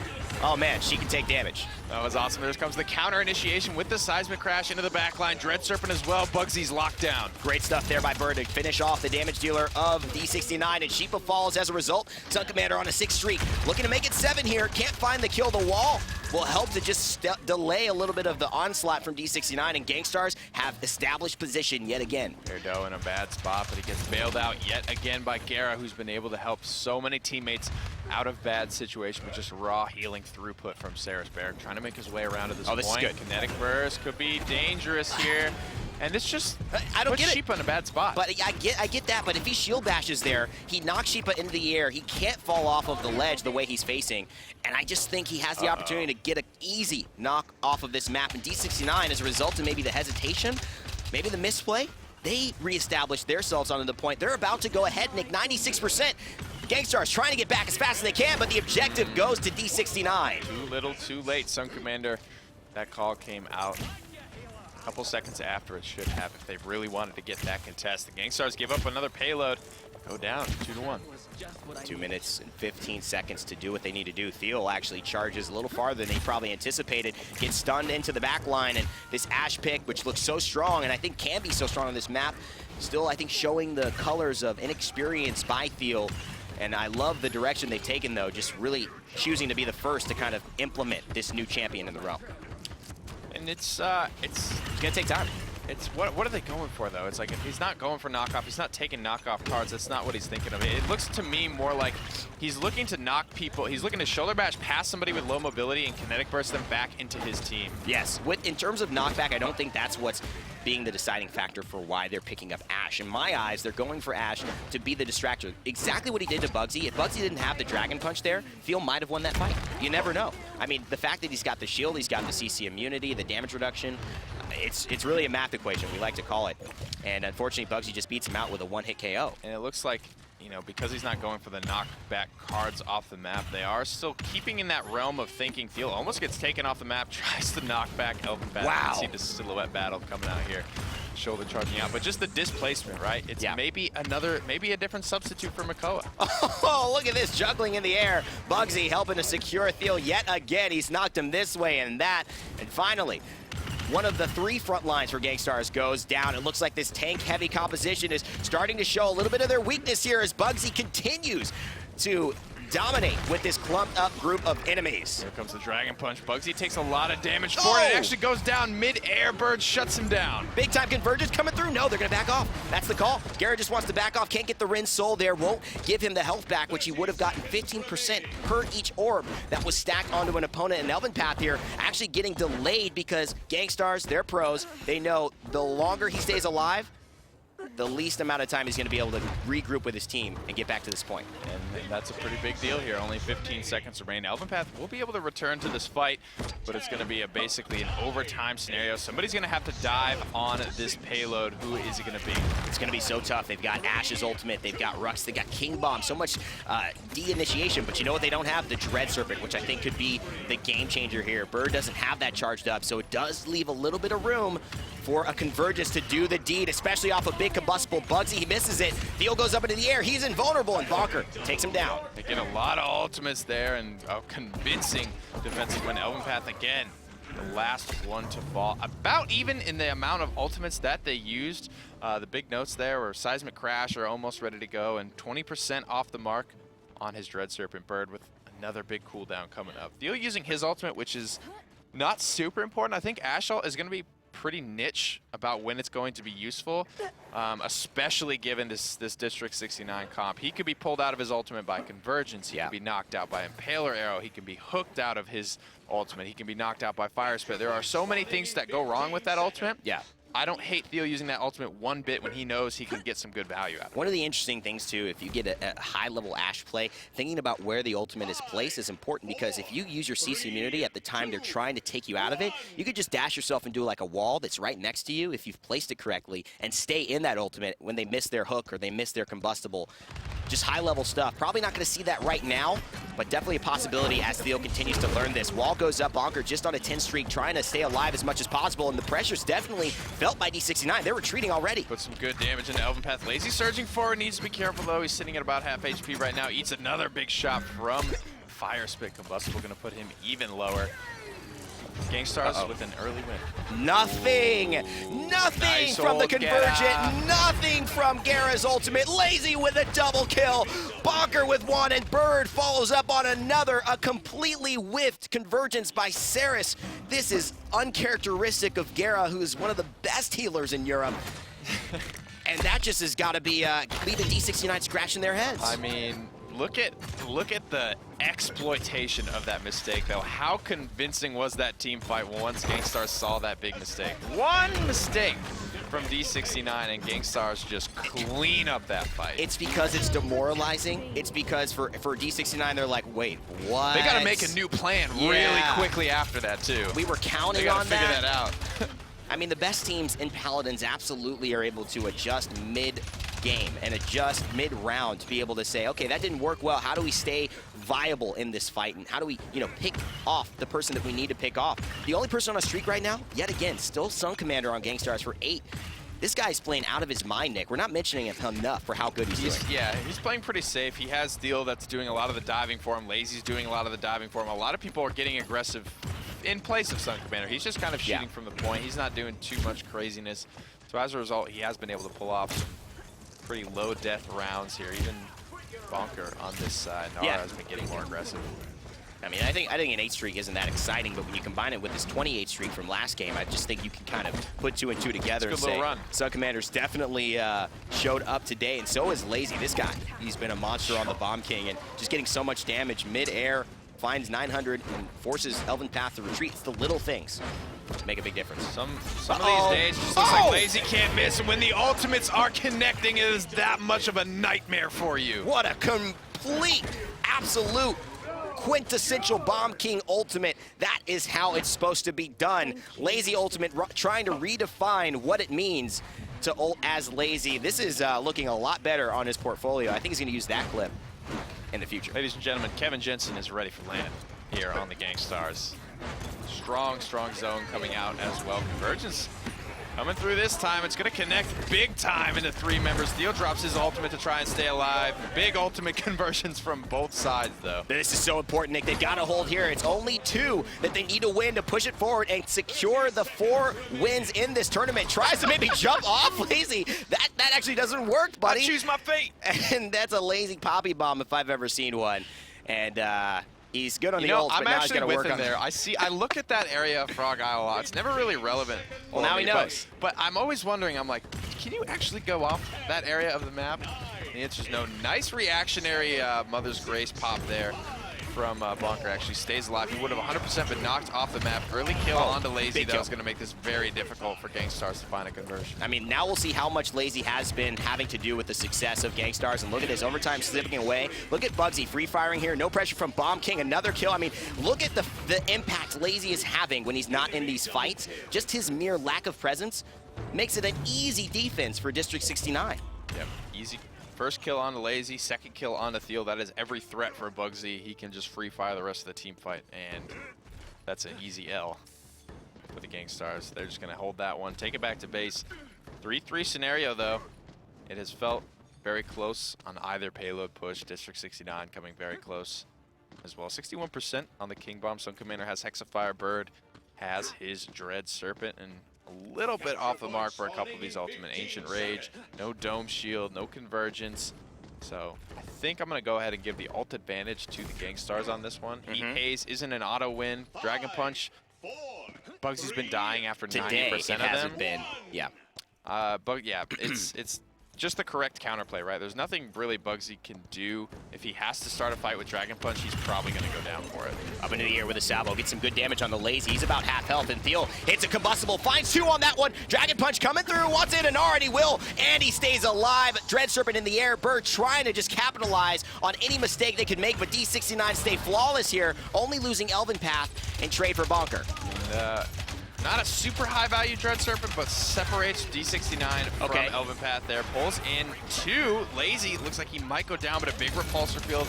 oh man, she can take damage. That was awesome. There comes the counter initiation with the seismic crash into the backline. Dread Serpent as well. Bugsy's locked down. Great stuff there by Bird to finish off the damage dealer of D69, and Sheepa falls as a result. Sun Commander on a 6 streak, looking to make it 7 here. Can't find the kill. The wall will help to just delay a little bit of the onslaught from D69, and Gangstars have established position yet again. Perdo in a bad spot, but he gets bailed out yet again by Gara, who's been able to help so many teammates out of bad situation with just raw healing throughput from Saris Berg, trying to make his way around to this point. This is good. Kinetic Burst could be dangerous here. And this just I don't puts get it. Sheepa in a bad spot. But I get that, but if he shield bashes there, he knocks Sheepa into the air. He can't fall off of the ledge the way he's facing. And I just think he has the opportunity to get an easy knock off of this map. And D69, as a result of maybe the hesitation, maybe the misplay, they reestablished themselves onto the point. They're about to go ahead, Nick, 96%. Gangstars trying to get back as fast as they can, but the objective goes to D69. Too little, too late. Sun Commander, that call came out a couple seconds after it should have if they really wanted to get that contest. The Gangstars give up another payload, go down 2-1. 2 minutes and 15 seconds to do what they need to do. Theo actually charges a little farther than he probably anticipated, gets stunned into the back line, and this Ash pick, which looks so strong, and I think can be so strong on this map, still I think showing the colors of inexperience by Theo. And I love the direction they've taken, though, just really choosing to be the first to kind of implement this new champion in the realm. And it's gonna take time. It's what are they going for, though? It's like if he's not going for knockoff, he's not taking knockoff cards. That's not what he's thinking of. It looks to me more like he's looking to knock people. He's looking to shoulder bash past somebody with low mobility and kinetic burst them back into his team. Yes, in terms of knockback, I don't think that's what's being the deciding factor for why they're picking up Ash. In my eyes, they're going for Ash to be the distractor. Exactly what he did to Bugsy. If Bugsy didn't have the Dragon Punch there, Theo might have won that fight. You never know. I mean, the fact that he's got the shield, he's got the CC immunity, the damage reduction, it's really a math equation, we like to call it. And unfortunately, Bugsy just beats him out with a one-hit KO. And it looks like, you know, because he's not going for the knockback cards off the map, they are still keeping in that realm of thinking. Theo almost gets taken off the map, tries to knock back Elven Path. Wow. You can see the silhouette battle coming out here. Shoulder charging out, but just the displacement, right? It's maybe a different substitute for Makoa. Oh, look at this juggling in the air. Bugsy helping to secure Theo yet again. He's knocked him this way and that. And finally, one of the 3 front lines for Gangstars goes down. It looks like this tank-heavy composition is starting to show a little bit of their weakness here as Bugsy continues to dominate with this clumped up group of enemies. Here comes the Dragon Punch. Bugsy takes a lot of damage for it. It actually goes down mid-air. Bird shuts him down. Big time convergence coming through. No, they're going to back off. That's the call. Garrett just wants to back off. Can't get the Rin Soul there. Won't give him the health back, which he would have gotten 15% per each orb that was stacked onto an opponent. And Elven Path here actually getting delayed because Gangstars, they're pros. They know the longer he stays alive, the least amount of time he's going to be able to regroup with his team and get back to this point. And that's a pretty big deal here. Only 15 seconds remain. Elven Path will be able to return to this fight, but it's going to be basically an overtime scenario. Somebody's going to have to dive on this payload. Who is it going to be? It's going to be so tough. They've got Ash's ultimate. They've got Rux. They've got King Bomb. So much de-initiation, but you know what they don't have? The Dread Serpent, which I think could be the game changer here. Bird doesn't have that charged up, so it does leave a little bit of room for a convergence to do the deed, especially off a big combustible Bugsy. He misses it. Theo goes up into the air. He's invulnerable, and Bonker takes him down. They get a lot of ultimates there, and a convincing defensive win. Elven Path again, the last one to fall. About even in the amount of ultimates that they used. The big notes there were Seismic Crash are almost ready to go, and 20% off the mark on his Dread Serpent. Bird with another big cooldown coming up. Theo using his ultimate, which is not super important. I think Ash ult is going to be pretty niche about when it's going to be useful, especially given this District 69 comp. He could be pulled out of his ultimate by Convergence. He could be knocked out by Impaler Arrow. He can be hooked out of his ultimate. He can be knocked out by Fire Spit. There are so many things that go wrong with that ultimate. I don't hate Theo using that ultimate one bit when he knows he can get some good value out of it. One of the interesting things, too, if you get a high-level Ashe play, thinking about where the ultimate is placed is important, because if you use your CC immunity at the time they're trying to take you out of it, you could just dash yourself and do like a wall that's right next to you if you've placed it correctly and stay in that ultimate when they miss their hook or they miss their combustible. Just high-level stuff. Probably not going to see that right now, but definitely a possibility as Theo continues to learn this. Wall goes up, Bonker just on a 10 streak, trying to stay alive as much as possible, and the pressure's definitely felt by D69. They're retreating already. Put some good damage into Elven Path. Lazy surging forward, needs to be careful though. He's sitting at about half HP right now. Eats another big shot from Fire Spit. Combustible gonna put him even lower. Gangstars with an early win. Nothing Nice from the old Convergent, Gera. nothing from Gera's ultimate. Lazy with a double kill, Bonker with one, and Bird follows up on another, a completely whiffed Convergence by Saris. This is uncharacteristic of Gera, who is one of the best healers in Europe. And that just has got to be leaving D69 scratching their heads. I mean, look at the exploitation of that mistake, though. How convincing was that team fight once Gangstars saw that big mistake? One mistake from D69, and Gangstars just clean up that fight. It's because it's demoralizing. It's because for D69, they're like, wait, what? They got to make a new plan really quickly after that, too. We were counting on that. They got to figure that out. I mean, the best teams in Paladins absolutely are able to adjust mid-game and adjust mid-round to be able to say, okay, that didn't work well. How do we stay viable in this fight? And how do we, pick off the person that we need to pick off? The only person on a streak right now, yet again, still Sun Commander on Gangstars for 8. This guy's playing out of his mind, Nick. We're not mentioning him enough for how good he's doing. Yeah, he's playing pretty safe. He has Deal that's doing a lot of the diving for him. Lazy's doing a lot of the diving for him. A lot of people are getting aggressive in place of Sun Commander. He's just kind of shooting from the point. He's not doing too much craziness. So as a result, he has been able to pull off some pretty low death rounds here. Even Bonker on this side. Nara has been getting more aggressive. I mean, I think an 8 streak isn't that exciting, but when you combine it with this 28 streak from last game, I just think you can kind of put 2 and 2 together and say Sun Commander's definitely showed up today, and so is Lazy. This guy, he's been a monster on the Bomb King and just getting so much damage mid-air, finds 900 and forces Elven Path to retreat. It's the little things that make a big difference. Some of these days, it just looks like Lazy can't miss, and when the ultimates are connecting, it is that much of a nightmare for you. What a complete, absolute, quintessential Bomb King ultimate. That is how it's supposed to be done. Lazy ultimate trying to redefine what it means to ult as Lazy. This is looking a lot better on his portfolio. I think he's going to use that clip in the future. Ladies and gentlemen, Kevin Jensen is ready for land here on the Gangstars. Strong zone coming out as well. Convergence coming through this time. It's going to connect big time into 3 members. Theo drops his ultimate to try and stay alive. Big ultimate conversions from both sides, though. This is so important, Nick. They've got to hold here. It's only 2 that they need to win to push it forward and secure the 4 wins in this tournament. Tries to maybe jump off Lazy. That actually doesn't work, buddy. I choose my fate. And that's a Lazy Poppy Bomb if I've ever seen one. And he's good on the ult, but now he's got to work on there. I look at that area of Frog Isle a lot. It's never really relevant. Well, now he knows. But I'm always wondering, I'm like, can you actually go off that area of the map? And the answer's no. Nice reactionary Mother's Grace pop there from Bonker. Actually stays alive. He would have 100% been knocked off the map. Early kill onto Lazy. That was going to make this very difficult for Gangstars to find a conversion. I mean, now we'll see how much Lazy has been having to do with the success of Gangstars. And look at this, overtime slipping away. Look at Bugsy free firing here. No pressure from Bomb King. Another kill. I mean, look at the impact Lazy is having when he's not in these fights. Just his mere lack of presence makes it an easy defense for District 69. Yep, easy. First kill on the Lazy, second kill on the Theo. That is every threat for Bugsy. He can just free fire the rest of the team fight, and that's an easy L for the Gangstars. They're just going to hold that one, take it back to base. 3-3 scenario, though. It has felt very close on either payload push. District 69 coming very close as well. 61% on the King Bomb. Sun Commander has Hexafire. Bird has his Dread Serpent, and a little bit off the mark for a couple of these ultimate. Ancient Rage, no Dome Shield, no Convergence. So I think I'm going to go ahead and give the ult advantage to the Gangstars on this one. Heat Haze isn't an auto win. Dragon Punch, Bugsy's been dying after 90% of them. Today it hasn't been, yeah. But yeah, it's just the correct counterplay, right? There's nothing really Bugsy can do. If he has to start a fight with Dragon Punch, he's probably going to go down for it. Up into the air with a salvo, gets some good damage on the Lazy. He's about half health, and Theo hits a combustible, finds 2 on that one. Dragon Punch coming through, wants in an R, and he will, and he stays alive. Dread Serpent in the air, Bird trying to just capitalize on any mistake they could make, but D69 stay flawless here, only losing Elven Path and trade for Bonker. Not a super high value Dread Serpent, but separates D69 from Elven Path there. Pulls in 2. Lazy looks like he might go down, but a big repulsor field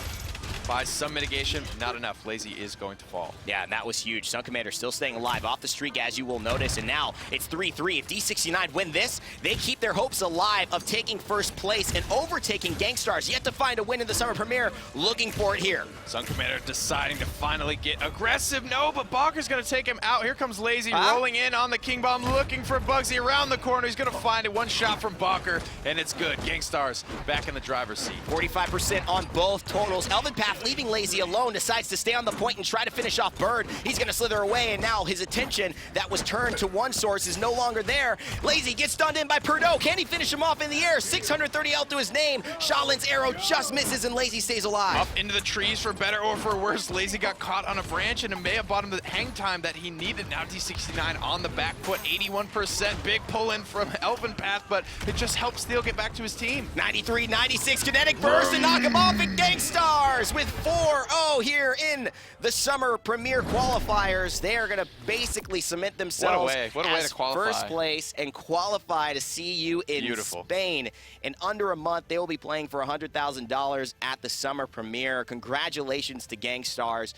buys some mitigation. Not enough. Lazy is going to fall. Yeah, and that was huge. Sun Commander still staying alive off the streak, as you will notice, and now it's 3-3. If D69 win this, they keep their hopes alive of taking first place and overtaking Gangstars. Yet to find a win in the Summer Premiere, looking for it here. Sun Commander deciding to finally get aggressive. No, but Bonker's going to take him out. Here comes Lazy rolling in on the King Bomb, looking for Bugsy around the corner. He's going to find it. One shot from Bonker, and it's good. Gangstars back in the driver's seat. 45% on both totals. Elven Path leaving Lazy alone, decides to stay on the point and try to finish off Bird. He's going to slither away, and now his attention that was turned to one source is no longer there. Lazy gets stunned in by Perdot. Can he finish him off in the air? 630 health to his name. Shaolin's arrow just misses, and Lazy stays alive. Up into the trees for better or for worse. Lazy got caught on a branch, and it may have bought him the hang time that he needed. Now D69 on the back foot, 81%. Big pull in from Elven Path, but it just helps Steel get back to his team. 93-96 kinetic burst and knock him off, and Gangstars with 4-0 here in the Summer Premier qualifiers. They are going to basically cement themselves what a way to qualify. First place and qualify to see you in Spain. In under a month, they will be playing for $100,000 at the Summer Premier. Congratulations to Gangstars.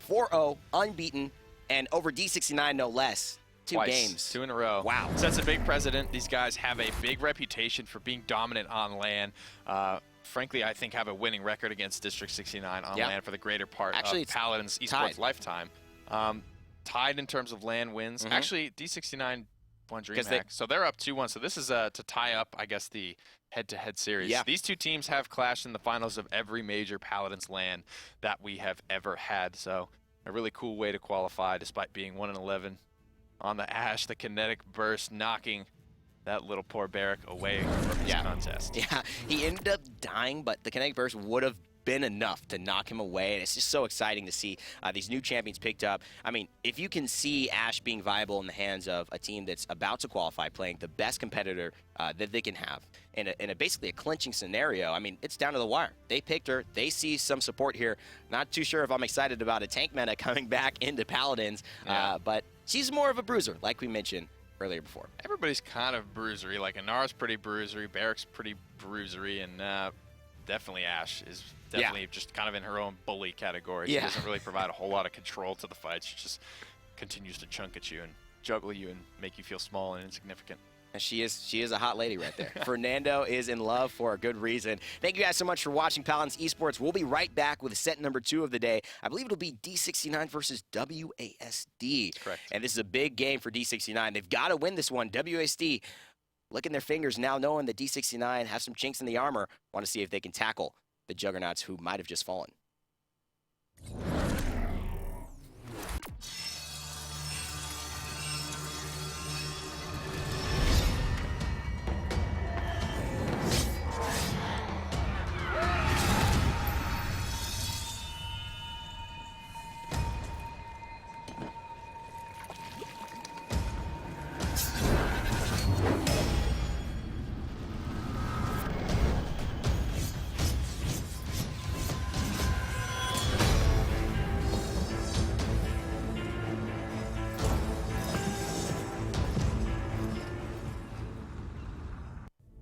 4-0, unbeaten, and over D69 no less. Twice. Games. 2 in a row. Wow. Sets a big precedent. These guys have a big reputation for being dominant on LAN. Frankly, I think have a winning record against District 69 on LAN for the greater part of Paladins esports lifetime. Tied in terms of LAN wins. Actually, D69 won DreamHack, so they're up 2-1. So this is to tie up, I guess, the head-to-head series. These two teams have clashed in the finals of every major Paladins LAN that we have ever had. So a really cool way to qualify, despite being 1-11 on the Ash. The kinetic burst knocking that little poor Barrack away from his contest. Yeah, he ended up dying, but the kinetic burst would have been enough to knock him away, and it's just so exciting to see these new champions picked up. I mean, if you can see Ash being viable in the hands of a team that's about to qualify, playing the best competitor that they can have in a basically a clinching scenario, I mean, it's down to the wire. They picked her. They see some support here. Not too sure if I'm excited about a tank meta coming back into Paladins, but she's more of a bruiser, like we mentioned earlier before. Everybody's kind of bruisery. Like Inara's pretty bruisery, Barrack's pretty bruisery, and definitely Ash is definitely just kind of in her own bully category. She doesn't really provide a whole lot of control to the fight. She just continues to chunk at you and juggle you and make you feel small and insignificant. And she is a hot lady right there. Fernando is in love for a good reason. Thank you guys so much for watching Paladins Esports. We'll be right back with set number 2 of the day. I believe it'll be D69 versus WASD. Correct. And this is a big game for D69. They've got to win this one. WASD licking their fingers now, knowing that D69 has some chinks in the armor. Want to see if they can tackle the juggernauts who might have just fallen.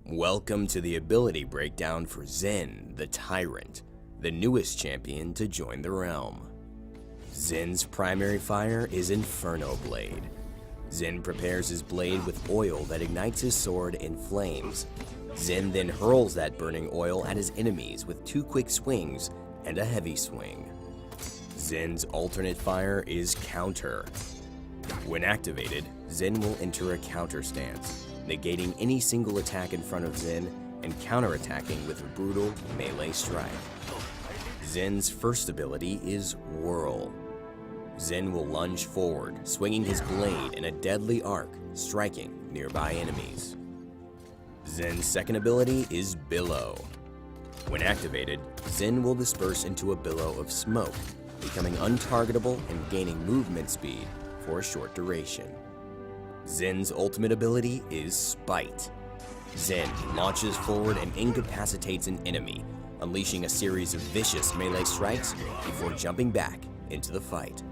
Welcome to the ability breakdown for Zen, the Tyrant, the newest champion to join the realm. Zen's primary fire is Inferno Blade. Zen prepares his blade with oil that ignites his sword in flames. Zen then hurls that burning oil at his enemies with 2 quick swings and a heavy swing. Zen's alternate fire is Counter. When activated, Zen will enter a counter stance, negating any single attack in front of Zen and counterattacking with a brutal melee strike. Zen's first ability is Whirl. Zen will lunge forward, swinging his blade in a deadly arc, striking nearby enemies. Zen's second ability is Billow. When activated, Zen will disperse into a billow of smoke, becoming untargetable and gaining movement speed for a short duration. Zen's ultimate ability is Spite. Zen launches forward and incapacitates an enemy, unleashing a series of vicious melee strikes before jumping back into the fight.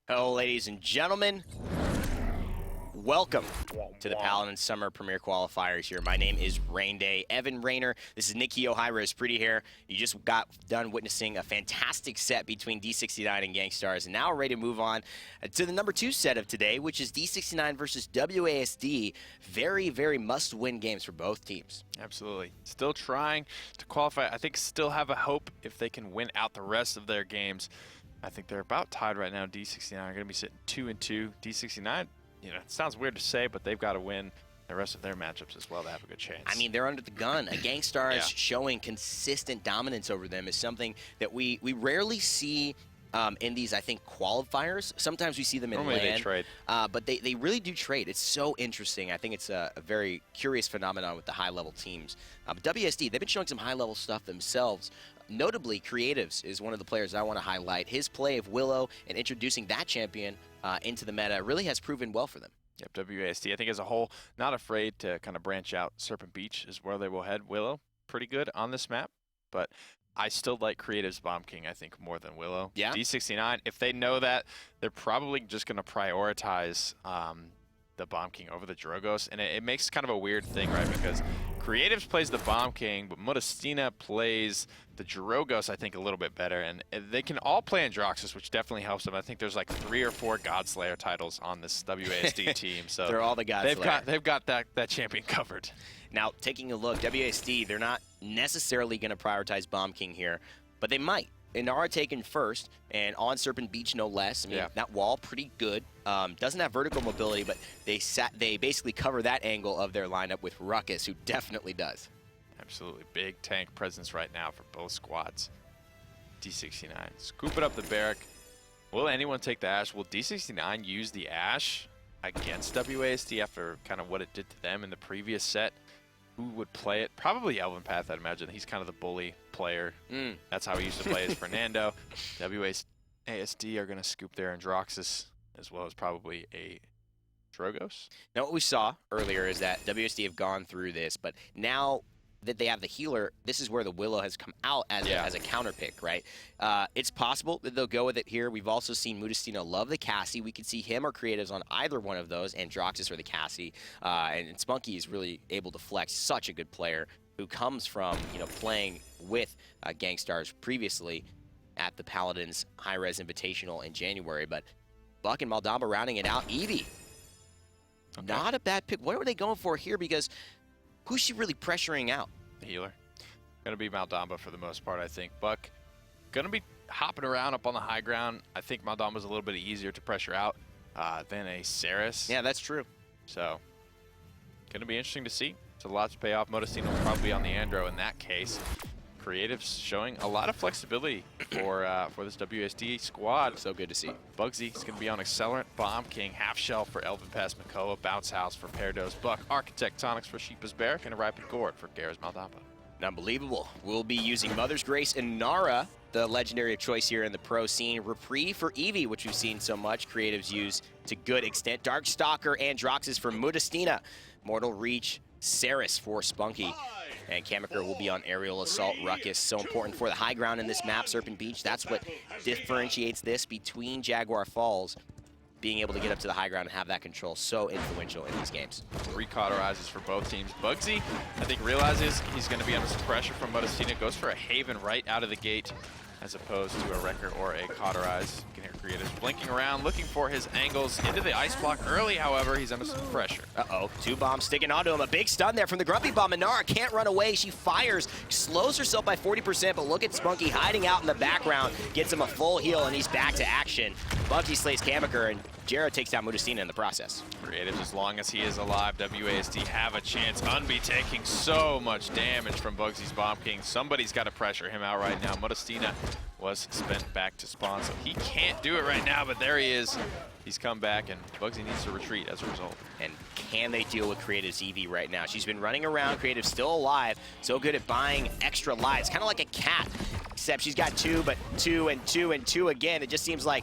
Hello, ladies and gentlemen. Welcome to the Paladins Summer Premier Qualifiers here. My name is Rain Day, Evan Rayner. This is Nikki O'Hira, pretty here. You just got done witnessing a fantastic set between D69 and Gangstars, and now we're ready to move on to the number 2 set of today, which is D69 versus WASD. Very, very must-win games for both teams. Absolutely. Still trying to qualify. I think still have a hope if they can win out the rest of their games. I think they're about tied right now. D69 are going to be sitting 2-2. D69, you know, it sounds weird to say, but they've got to win the rest of their matchups as well to have a good chance. I mean, they're under the gun. A Gangstars showing consistent dominance over them is something that we rarely see in these, I think, qualifiers. Sometimes we see them in Normally LAN, they trade. but they really do trade. It's so interesting. I think it's a very curious phenomenon with the high-level teams. But WSD, they've been showing some high-level stuff themselves. Notably, Creatives is one of the players I want to highlight. His play of Willow and introducing that champion into the meta really has proven well for them. Yep, WASD, I think as a whole, not afraid to kind of branch out. Serpent Beach is where they will head. Willow, pretty good on this map, but I still like Creative's Bomb King, I think, more than Willow. Yeah. D69, if they know that, they're probably just going to prioritize the Bomb King over the Drogos. And it makes kind of a weird thing, right? Because Creatives plays the Bomb King, but Modestina plays the Drogos, I think, a little bit better. And they can all play Androxus, which definitely helps them. I think there's like 3 or 4 Godslayer titles on this WASD team. So they're all the Godslayer. They've got that champion covered. Now, taking a look, WASD, they're not necessarily going to prioritize Bomb King here, but they might. Inara taken first, and on Serpent Beach no less. I mean, that wall, pretty good. Doesn't have vertical mobility, but they basically cover that angle of their lineup with Ruckus, who definitely does. Absolutely. Big tank presence right now for both squads. D69 scooping up the Barrack. Will anyone take the Ashe? Will D69 use the Ashe against WASD after kind of what it did to them in the previous set? Who would play it? Probably Elven Path, I'd imagine. He's kind of the bully player. That's how he used to play as Fernando. WASD are going to scoop their Androxus, as well as probably a Drogos. Now, what we saw earlier is that WASD have gone through this, but now that they have the healer, this is where the Willow has come out as a counter pick, right? It's possible that they'll go with it here. We've also seen Modestina love the Cassie. We could see him or Creatives on either one of those, Androxus or the Cassie. And Spunky is really able to flex. Such a good player who comes from, playing with Gangstars previously at the Paladins High-Res Invitational in January. But Buck and Maldamba rounding it out. Evie, not a bad pick. What are they going for here? Because who's she really pressuring out? The healer. Going to be Maldamba for the most part, I think. Buck going to be hopping around up on the high ground. I think Maldamba's a little bit easier to pressure out than a Saris. Yeah, that's true. So, going to be interesting to see. It's a lot to pay off. Modestina will probably be on the Andro in that case. Creatives showing a lot of flexibility for this WSD squad. So good to see. Bugsy is going to be on Accelerant, Bomb King, Half Shell for Elven Pass Makoa, Bounce House for Parados, Buck, Architectonics for Sheepa's Barrack, and a Rapid Gourd for Gara's Maldamba. Unbelievable. We'll be using Mother's Grace and Nara, the legendary of choice here in the pro scene. Reprieve for Eevee, which we've seen so much. Creatives use to good extent. Darkstalker, Androxus for Modestina. Mortal Reach, Saris for Spunky. And Kamiker will be on Aerial Assault. Ruckus, so important for the high ground in this map, Serpent Beach. That's what differentiates this between Jaguar Falls. Being able to get up to the high ground and have that control, so influential in these games. 3 cauterizes for both teams. Bugsy, I think, realizes he's going to be under some pressure from Modestina. Goes for a Haven right out of the gate, as opposed to a Wrecker or a Cauterize. You can hear Creatives blinking around, looking for his angles into the ice block early. However, he's under some pressure. Uh-oh, 2 bombs sticking onto him. A big stun there from the Grumpy Bomb. Nara can't run away. She fires, slows herself by 40%, but look at Spunky hiding out in the background. Gets him a full heal, and he's back to action. Bugsy slays Kamiker, and Jared takes down Modestina in the process. Creatives, as long as he is alive, WASD have a chance. Unbe taking so much damage from Bugsy's Bomb King. Somebody's got to pressure him out right now. Modestina was spent back to spawn, so he can't do it right now, but there he is. He's come back, and Bugsy needs to retreat as a result. And can they deal with Creative's Eevee right now? She's been running around. Creative's still alive. So good at buying extra lives. Kind of like a cat, except she's got 2, but 2 and 2 and 2 again. It just seems like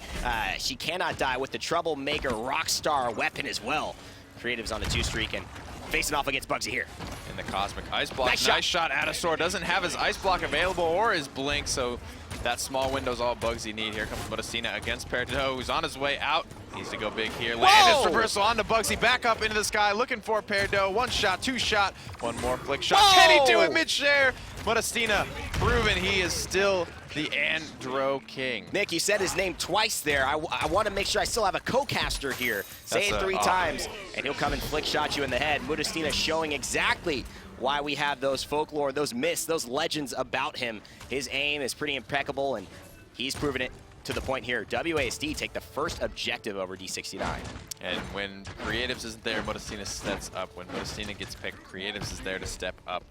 she cannot die with the Troublemaker Rockstar weapon as well. Creative's on the 2 streak and facing off against Bugsy here. In the Cosmic Ice Block. Nice shot. Adasaur doesn't have his Ice Block available or his Blink, so that small window's all Bugsy need. Here comes Modestina against Peridot, who's on his way out. Needs to go big here. Landis reversal onto Bugsy, back up into the sky, looking for Peridot. 1 shot, 2 shot, 1 more flick shot. Whoa! Can he do it mid-share? Modestina proven he is still the Andro King. Nick, you said his name twice there. I want to make sure I still have a co-caster here. Say it 3 times, and he'll come and flick shot you in the head. Modestina showing exactly why we have those folklore, those myths, those legends about him. His aim is pretty impeccable, and he's proven it to the point here. WASD take the first objective over D69. And when Creatives isn't there, Modestina steps up. When Modestina gets picked, Creatives is there to step up.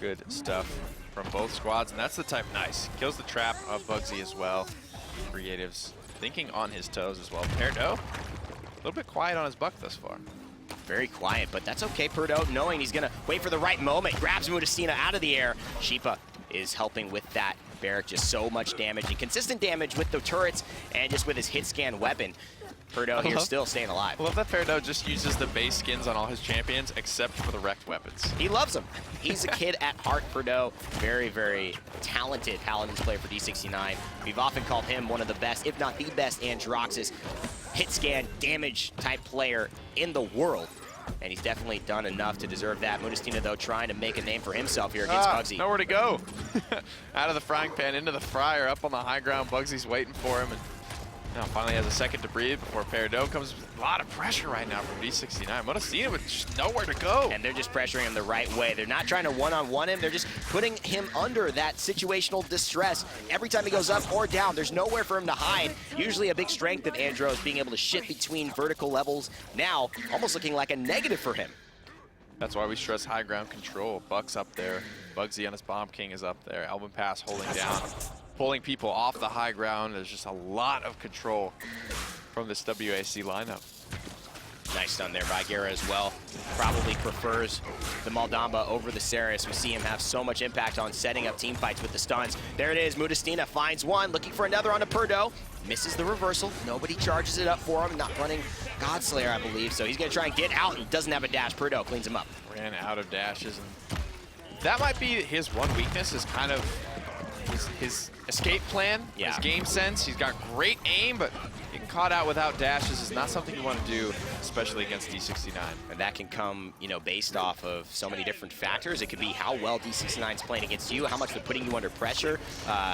Good stuff from both squads, and that's the type. Nice. Kills the trap of Bugsy as well. Creatives thinking on his toes as well. Peridot, a little bit quiet on his buck thus far. Very quiet, but that's okay. Peridot, knowing he's going to wait for the right moment, grabs Modestina out of the air. Sheepa is helping with that. Barrack just so much damage and consistent damage with the turrets and just with his hit scan weapon. Perdo here still staying alive. I love that Perdo just uses the base skins on all his champions except for the wrecked weapons. He loves them. He's a kid at heart, Perdo. Very, very talented Paladins player for D69. We've often called him one of the best, if not the best, Androxus hit scan damage type player in the world. And he's definitely done enough to deserve that. Modestina, though, trying to make a name for himself here against Bugsy. Nowhere to go. Out of the frying pan into the fryer, up on the high ground. Bugsy's waiting for him. And now finally has a second to breathe before Perdo comes with a lot of pressure right now from D69. Modestina with just nowhere to go. And they're just pressuring him the right way. They're not trying to one-on-one him. They're just putting him under that situational distress. Every time he goes up or down, there's nowhere for him to hide. Usually a big strength of Andro is being able to shift between vertical levels. Now, almost looking like a negative for him. That's why we stress high ground control. Buck's up there. Bugsy on his Bomb King is up there. Elvin Pass holding down, pulling people off the high ground. There's just a lot of control from this WAC lineup. Nice stun there by Guerra as well. Probably prefers the Maldamba over the Ceres. We see him have so much impact on setting up team fights with the stuns. There it is. Modestina finds one, looking for another on a Perdo. Misses the reversal. Nobody charges it up for him. Not running Godslayer, I believe. So he's going to try and get out and doesn't have a dash. Perdo cleans him up. Ran out of dashes. And that might be his one weakness, is kind of his escape plan, his game sense. He's got great aim, but getting caught out without dashes is not something you want to do, especially against D69. And that can come, you know, based off of so many different factors. It could be how well D69 is playing against you, how much they're putting you under pressure,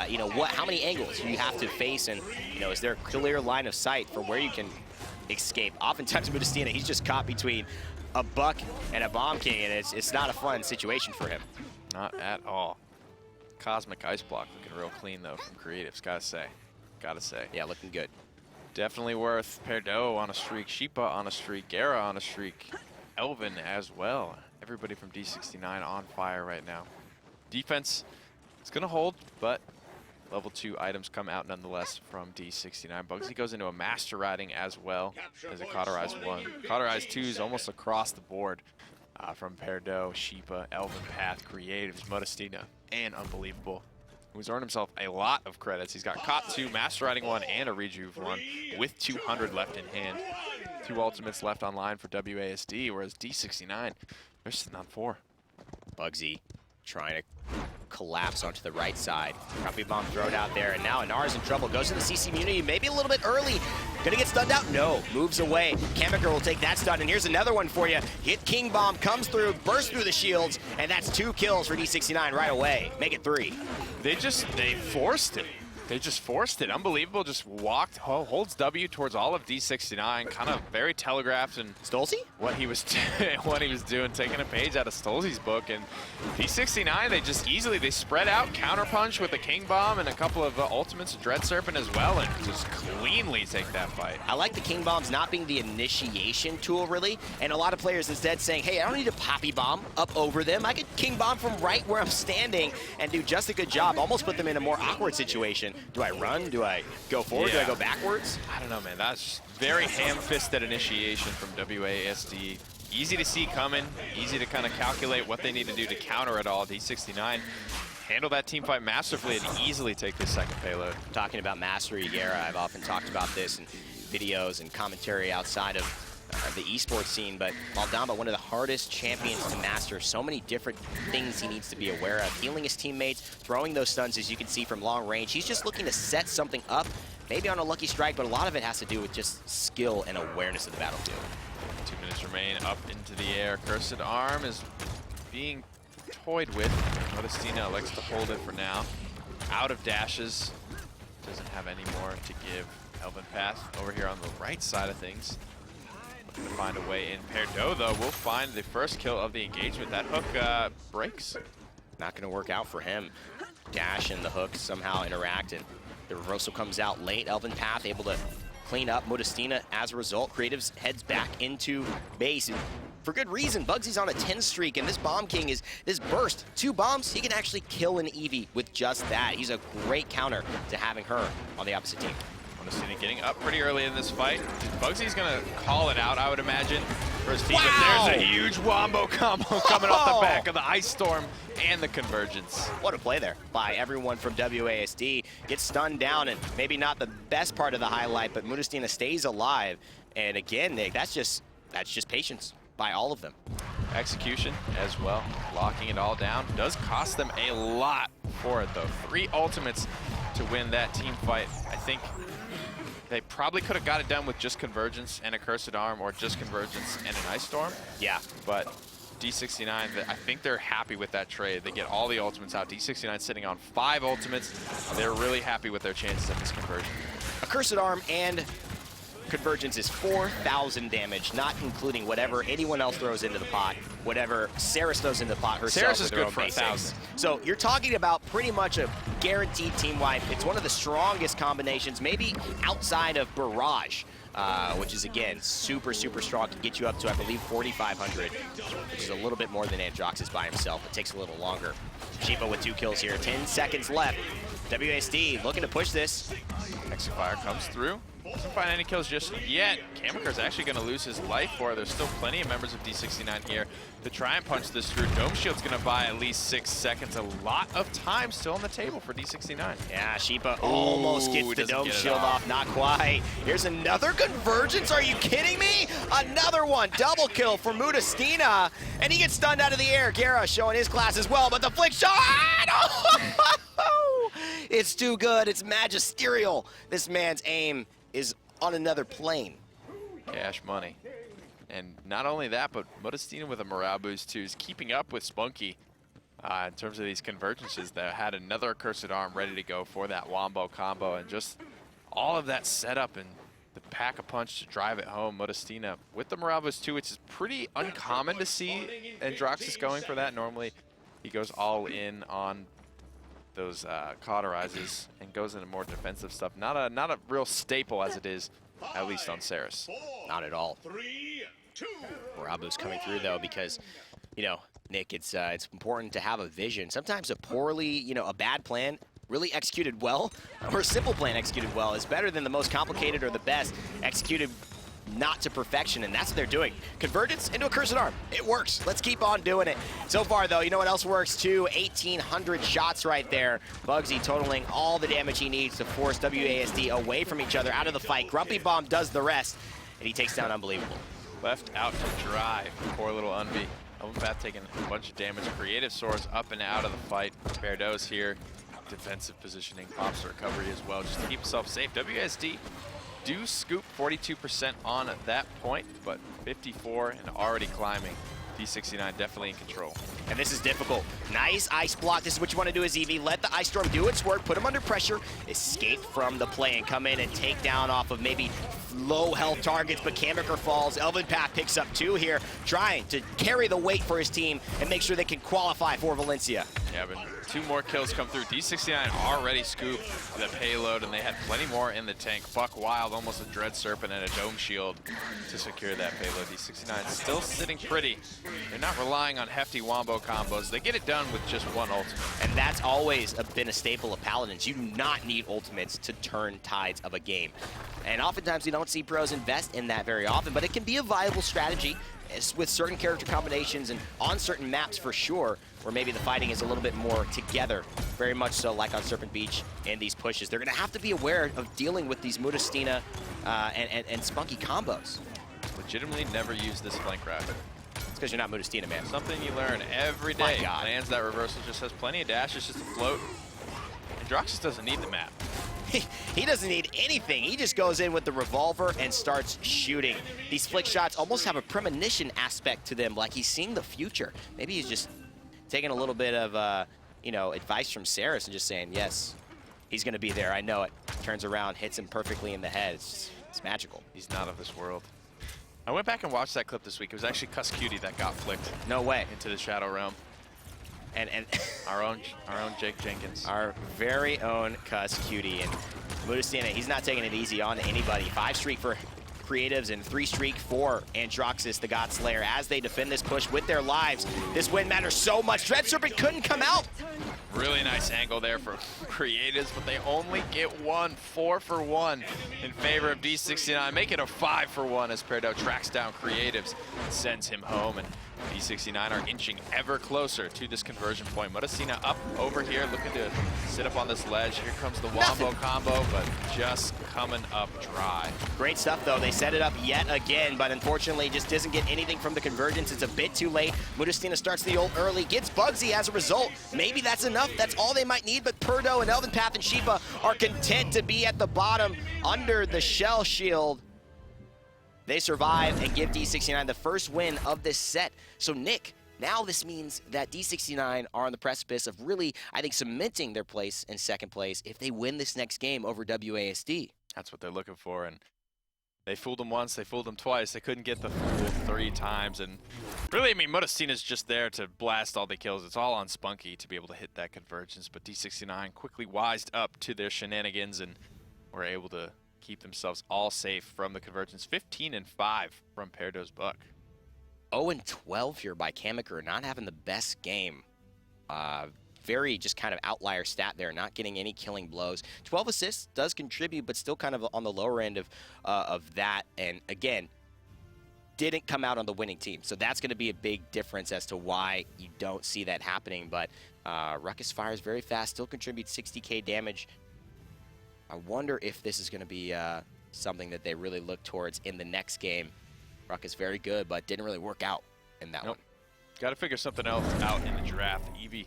you know, how many angles you have to face, and, you know, is there a clear line of sight for where you can escape? Oftentimes, Modestina, he's just caught between a Buck and a Bomb King, and it's not a fun situation for him. Not at all. Cosmic Ice Block looking real clean, though, from Creatives, gotta say. Gotta say. Yeah, looking good. Definitely worth. Perdo on a streak, Sheepa on a streak, Guerra on a streak, Elvin as well. Everybody from D69 on fire right now. Defense is going to hold, but level 2 items come out nonetheless from D69. Bugsy goes into a Master Riding as well as a Cauterize 1. Cauterize 2 is almost across the board from Perdo, Sheepa, Elvin Path, Creatives, Modestina, and Unbelievable, who's earned himself a lot of credits. He's got Caught 2, Master Riding 1, and a Rejuve 1 with 200 left in hand. 2 ultimates left online for WASD, whereas D69, they're sitting on 4. Bugsy trying to collapse onto the right side. Copy bomb thrown out there, and now Anar's in trouble. Goes to the CC immunity, maybe a little bit early. Gonna get stunned out? No. Moves away. Kamiker will take that stun, and here's another one for you. Hit King Bomb, comes through, bursts through the shields, and that's 2 kills for D69 right away. Make it 3. They forced it. They just forced it. Unbelievable. Just walked, holds W towards all of D69. Kind of very telegraphed and Stolzy? what he was doing, taking a page out of Stolzy's book. And D69, they just easily, they spread out, counterpunch with the King Bomb and a couple of ultimates, Dread Serpent as well, and just cleanly take that fight. I like the King Bombs not being the initiation tool, really, and a lot of players instead saying, hey, I don't need to Poppy Bomb up over them. I could King Bomb from right where I'm standing and do just a good job, almost put them in a more awkward situation. Do I run? Do I go forward? Do I go backwards? I don't know, man. That's very ham-fisted initiation from WASD. Easy to see coming, easy to kind of calculate what they need to do to counter it all. D69 handle that team fight masterfully and easily take this second payload. Talking about mastery, Guerra, I've often talked about this in videos and commentary outside of the esports scene, but Maldamba, one of the hardest champions to master. So many different things he needs to be aware of. Healing his teammates, throwing those stuns, as you can see from long range. He's just looking to set something up, maybe on a lucky strike, but a lot of it has to do with just skill and awareness of the battlefield. 2 minutes remain, up into the air. Cursed Arm is being toyed with. Modestina elects to hold it for now. Out of dashes. Doesn't have any more to give. Elvin Path over here on the right side of things. To find a way in. Perdo, though, will find the first kill of the engagement. That hook breaks. Not going to work out for him. Dash and the hook somehow interact, and the reversal comes out late. Elvin Path able to clean up Modestina as a result. Creatives heads back into base. And for good reason, Bugsy's on a 10 streak, and this Bomb King is this burst. 2 bombs, he can actually kill an Eevee with just that. He's a great counter to having her on the opposite team. Messina getting up pretty early in this fight. Bugsy's gonna call it out, I would imagine, for his team. Wow! But there's a huge wombo combo coming off the back of the Ice Storm and the Convergence. What a play there by everyone from WASD. Gets stunned down, and maybe not the best part of the highlight, but Mudastina stays alive. And again, Nick, that's just patience by all of them. Execution as well, locking it all down. Does cost them a lot for it, though. 3 ultimates to win that team fight. I think they probably could have got it done with just Convergence and a Cursed Arm, or just Convergence and an Ice Storm. Yeah. But D69, I think they're happy with that trade. They get all the ultimates out. D69 sitting on 5 ultimates. They're really happy with their chances at this conversion. A Cursed Arm and Convergence is 4,000 damage, not including whatever anyone else throws into the pot, whatever Saris throws into the pot herself. Saris is good for 1,000. So you're talking about pretty much a guaranteed team wipe. It's one of the strongest combinations, maybe outside of Barrage, which is, again, super, super strong. Can get you up to, I believe, 4,500, which is a little bit more than Androxus by himself. It takes a little longer. Sheepa with 2 kills here. 10 seconds left. WASD looking to push this. Exifire comes through. Doesn't find any kills just yet. Kamikar's actually going to lose his life for it. There's still plenty of members of D69 here to try and punch this through. Dome Shield's going to buy at least 6 seconds. A lot of time still on the table for D69. Yeah, Sheepa almost gets the Dome Shield off. Not quite. Here's another Convergence. Are you kidding me? Another one. Double kill for Mudastina. And he gets stunned out of the air. Gera showing his class as well, but the flick shot! Oh! It's too good. It's magisterial. This man's aim is on another plane. Cash money. And not only that, but Mudastina with a morale boost too is keeping up with Spunky in terms of these convergences. That had another Cursed Arm ready to go for that wombo combo, and just all of that setup and the pack-a-punch to drive it home. Mudastina with the morale boost too, which is pretty uncommon to see Androxus going for that. Normally he goes all in on those cauterizes and goes into more defensive stuff. Not a real staple as it is, at least on Saris. Not at all. Rabu's coming through though, because, you know, Nick, it's important to have a vision. Sometimes a poorly, you know, a bad plan really executed well, or a simple plan executed well is better than the most complicated or the best executed not to perfection, and that's what they're doing. Convergence into a Cursed Arm. It works. Let's keep on doing it. So far, though, you know what else works, too? 1,800 shots right there. Bugsy totaling all the damage he needs to force WASD away from each other, out of the fight. Grumpy Bomb does the rest, and he takes down Unbelievable. Left out to dry. Poor little Unbe. Elvenpath taking a bunch of damage. Creative Source up and out of the fight. Beardo's here. Defensive positioning. Pops recovery as well, just to keep himself safe. WASD do scoop 42% on that point, but 54 and already climbing. D69 definitely in control. And this is difficult. Nice ice block. This is what you want to do as EV. Let the Ice Storm do its work, put him under pressure, escape from the play, and come in and take down off of maybe low health targets, but Kamikar falls. Elvenpath picks up 2 here, trying to carry the weight for his team and make sure they can qualify for Valencia. Yeah, but 2 more kills come through. D69 already scooped the payload, and they had plenty more in the tank. Buck Wild, almost a Dread Serpent and a Dome Shield to secure that payload. D69 still sitting pretty. They're not relying on hefty wombo combos. They get it done with just 1 ultimate. And that's always been a staple of Paladins. You do not need ultimates to turn tides of a game. And oftentimes you don't see pros invest in that very often, but it can be a viable strategy with certain character combinations and on certain maps for sure, where maybe the fighting is a little bit more together, very much so like on Serpent Beach and these pushes. They're going to have to be aware of dealing with these Mudastina and Spunky combos. Legitimately never use this flank route. It's because you're not Mudastina, man. Something you learn every day. My God. Lands that reversal, just has plenty of dashes just to float. And Droxus doesn't need the map. He doesn't need anything. He just goes in with the revolver and starts shooting. These flick shots almost have a premonition aspect to them, like he's seeing the future. Maybe he's just taking a little bit of, you know, advice from Saris and just saying, yes, he's going to be there. I know it. Turns around, hits him perfectly in the head. It's magical. He's not of this world. I went back and watched that clip this week. It was actually Cuss Cutie that got flicked. No way. Into the Shadow Realm. And our own Jake Jenkins. Our very own Cuss Cutie. And Mudastina, he's not taking it easy on anybody. 5 streak for Creatives and 3 streak for Androxus, the God Slayer, as they defend this push with their lives. This win matters so much. Dread Serpent couldn't come out. Really nice angle there for Creatives, but they only get one. 4 for 1 in favor of D69. Make it a 5 for 1 as Perdo tracks down Creatives and sends him home. And D69 are inching ever closer to this conversion point. Modestina up over here, looking to sit up on this ledge. Here comes the Wombo combo, but just coming up dry. Great stuff, though. They set it up yet again, but unfortunately just doesn't get anything from the convergence. It's a bit too late. Modestina starts the ult early, gets Bugsy as a result. Maybe that's enough. That's all they might need, but Perdo and Elven Path and Sheepa are content to be at the bottom under the shell shield. They survive and give D69 the first win of this set. So Nick, now this means that D69 are on the precipice of really, I think, cementing their place in second place if they win this next game over WASD. That's what they're looking for, and they fooled them once, they fooled them twice. They couldn't get the fool 3 times, and really, I mean, Modestina's just there to blast all the kills. It's all on Spunky to be able to hit that convergence, but D69 quickly wised up to their shenanigans and were able to keep themselves all safe from the convergence. 15-5 from Perdo's Buck. 0-12 here by Kamiker, not having the best game. Very just kind of outlier stat there, not getting any killing blows. 12 assists does contribute, but still kind of on the lower end of that. And again, didn't come out on the winning team. So that's going to be a big difference as to why you don't see that happening. But Ruckus fires very fast, still contributes 60k damage. I wonder if this is going to be something that they really look towards in the next game. Ruckus very good, but didn't really work out in that one. Got to figure something else out in the draft. Eevee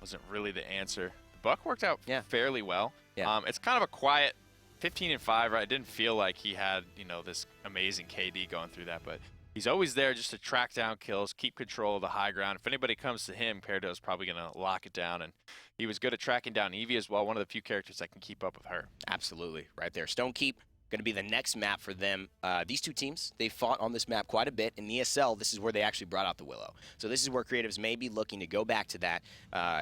wasn't really the answer. The Buck worked out fairly well. Yeah. It's kind of a quiet 15-5, right? I didn't feel like he had, you know, this amazing KD going through that, but he's always there just to track down kills, keep control of the high ground. If anybody comes to him, Perdo's probably going to lock it down, and he was good at tracking down Eevee as well, one of the few characters that can keep up with her. Absolutely, right there. Stonekeep going to be the next map for them. These two teams, they fought on this map quite a bit. In ESL, this is where they actually brought out the Willow. So this is where Creatives may be looking to go back to that.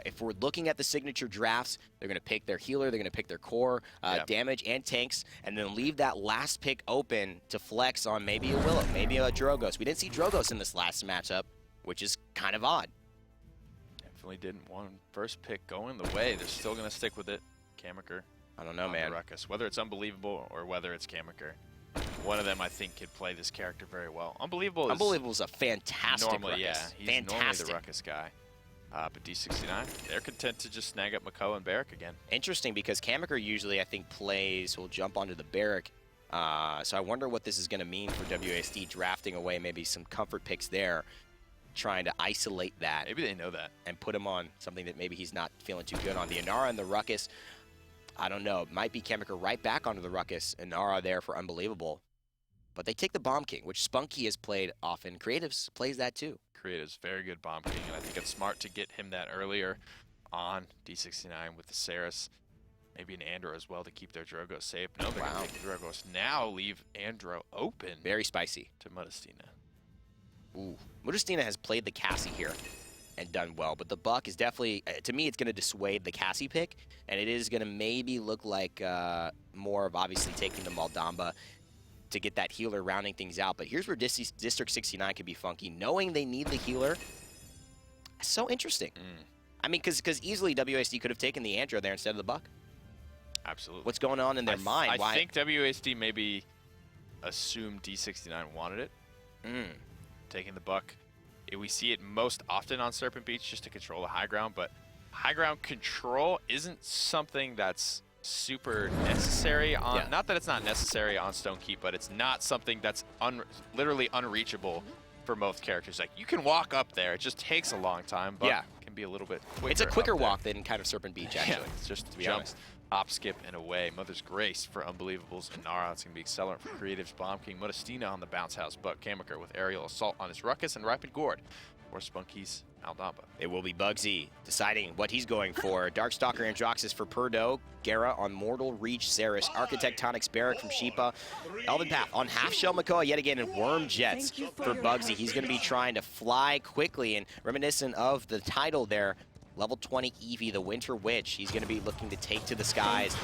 If we're looking at the signature drafts, they're going to pick their healer, they're going to pick their core, damage, and tanks, and then leave that last pick open to flex on maybe a Willow, maybe a Drogos. We didn't see Drogos in this last matchup, which is kind of odd. Definitely didn't want first pick going the way. They're still going to stick with it. Kamiker. I don't know, man. Ruckus. Whether it's Unbelievable or whether it's Kamiker, one of them I think could play this character very well. Unbelievable is a fantastic normally, Ruckus. He's normally the Ruckus guy. But D69, they're content to just snag up Mako and Barrack again. Interesting, because Kamiker usually, I think, will jump onto the Barrack. So I wonder what this is going to mean for WASD, drafting away maybe some comfort picks there, trying to isolate that. Maybe they know that. And put him on something that maybe he's not feeling too good on. The Inara and the Ruckus, I don't know. It might be Kamiker right back onto the Ruckus. Inara there for Unbelievable. But they take the Bomb King, which Spunky has played often. Creatives plays that too. Creatives, very good Bomb King, and I think it's smart to get him that earlier on D69 with the Saris. Maybe an Andro as well to keep their Drogo safe. No, they're going to take the Drogos now, leave Andro open. Very spicy. To Modestina. Ooh. Modestina has played the Cassie here and done well, but the Buck is definitely, to me, it's going to dissuade the Cassie pick, and it is going to maybe look like more of obviously taking the Maldamba to get that healer rounding things out. But here's where District 69 could be funky, knowing they need the healer. So interesting. I mean, because easily WASD could have taken the Andro there instead of the Buck. Absolutely. What's going on in their mind? I think WASD maybe assumed D69 wanted it. Taking the Buck. We see it most often on Serpent Beach just to control the high ground, but high ground control isn't something that's super necessary on, not that it's not necessary on Stonekeep, but it's not something that's literally unreachable for most characters. Like, you can walk up there, it just takes a long time, but it can be a little bit quicker. It's a quicker walk than kind of Serpent Beach, actually. It's just to be honest. Hop, skip, and away. Mother's Grace for Unbelievables. Inara, it's going to be Accelerant for Creatives. Bomb King. Modestina on the Bounce House. Buck Kamiker with Aerial Assault on his Ruckus. And Rapid Gourd for Spunky's Aldamba. It will be Bugsy deciding what he's going for. Darkstalker Androxus for Perdo. Gera on Mortal Reach Saris. Architectonics Barrack from Sheepa. Elven Path on Half Shell Makoa yet again, and Worm Jets for Bugsy. He's going to be trying to fly quickly, and reminiscent of the title there, Level 20 Eevee, the Winter Witch. He's going to be looking to take to the skies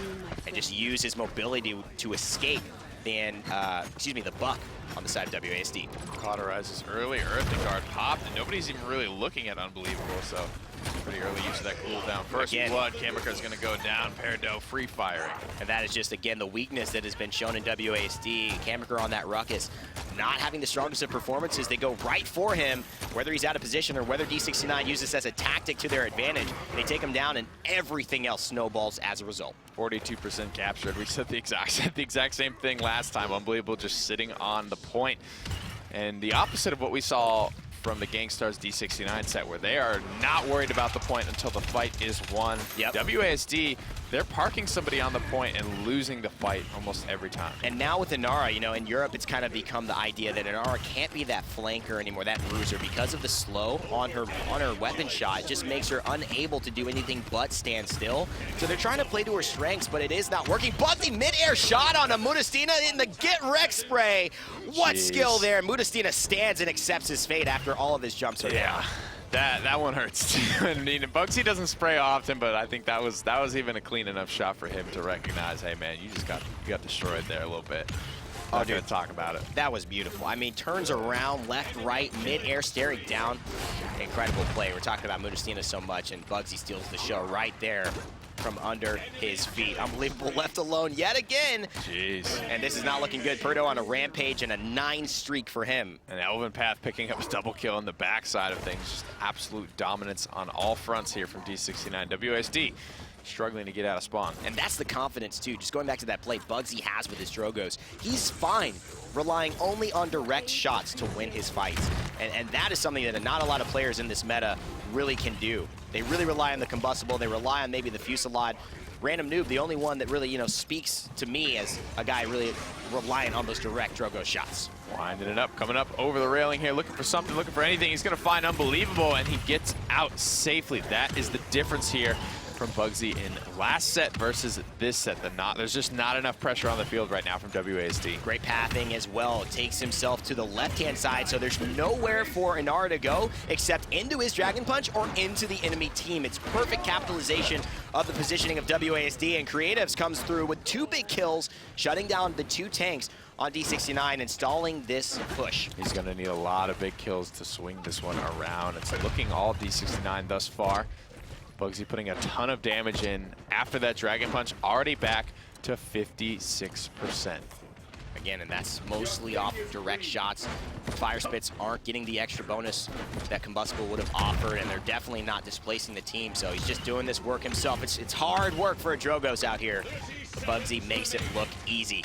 and just use his mobility to escape than, the Buck on the side of WASD. Cauterizes early, Earthing Guard popped, and nobody's even really looking at Unbelievable, so pretty early use of that cooldown. First blood, Kamika's gonna go down, Peridot free firing. And that is just, again, the weakness that has been shown in WASD. Kamika on that Ruckus, not having the strongest of performances. They go right for him, whether he's out of position or whether D69 uses this as a tactic to their advantage. They take him down, and everything else snowballs as a result. 42% captured. We said the exact same thing last time. Unbelievable just sitting on the point. And the opposite of what we saw from the Gangstars D69 set, where they are not worried about the point until the fight is won. Yep. WASD, they're parking somebody on the point and losing the fight almost every time. And now with Inara, you know, in Europe, it's kind of become the idea that Inara can't be that flanker anymore, that bruiser, because of the slow on her weapon shot. It just makes her unable to do anything but stand still. So they're trying to play to her strengths, but it is not working. Bugsy mid-air shot on a Mudastina in the get wreck spray. What skill there? Mudastina stands and accepts his fate after all of his jumps are down. That one hurts too. I mean, Bugsy doesn't spray often, but I think that was even a clean enough shot for him to recognize, hey man, you got destroyed there a little bit. Not gonna talk about it. That was beautiful. I mean, turns around, left, right, mid-air, staring down. Incredible play. We're talking about Mudastina so much, and Bugsy steals the show right there from under his feet. Unbelievable, left alone yet again. Jeez. And this is not looking good. Peridot on a rampage and a 9 streak for him. And Elvin Path picking up his double kill on the backside of things. Just absolute dominance on all fronts here from D69. WASD struggling to get out of spawn. And that's the confidence, too. Just going back to that play Bugsy has with his Drogos. He's fine relying only on direct shots to win his fights. And that is something that not a lot of players in this meta really can do. They really rely on the combustible. They rely on maybe the Fusillade. Random Noob, the only one that really, you know, speaks to me as a guy really reliant on those direct Drogo shots. Winding it up, coming up over the railing here, looking for something, looking for anything. He's going to find Unbelievable, and he gets out safely. That is the difference here from Bugsy in last set versus this set. There's just not enough pressure on the field right now from WASD. Great pathing as well. Takes himself to the left-hand side, so there's nowhere for Inara to go except into his Dragon Punch or into the enemy team. It's perfect capitalization of the positioning of WASD, and Creatives comes through with 2 big kills, shutting down the 2 tanks on D69, installing this push. He's going to need a lot of big kills to swing this one around. It's looking all D69 thus far. Bugsy putting a ton of damage in after that Dragon Punch, already back to 56%. Again, and that's mostly off of direct shots. Fire Spits aren't getting the extra bonus that Combustible would have offered, and they're definitely not displacing the team, so he's just doing this work himself. It's hard work for a Drogos out here. Bugsy makes it look easy.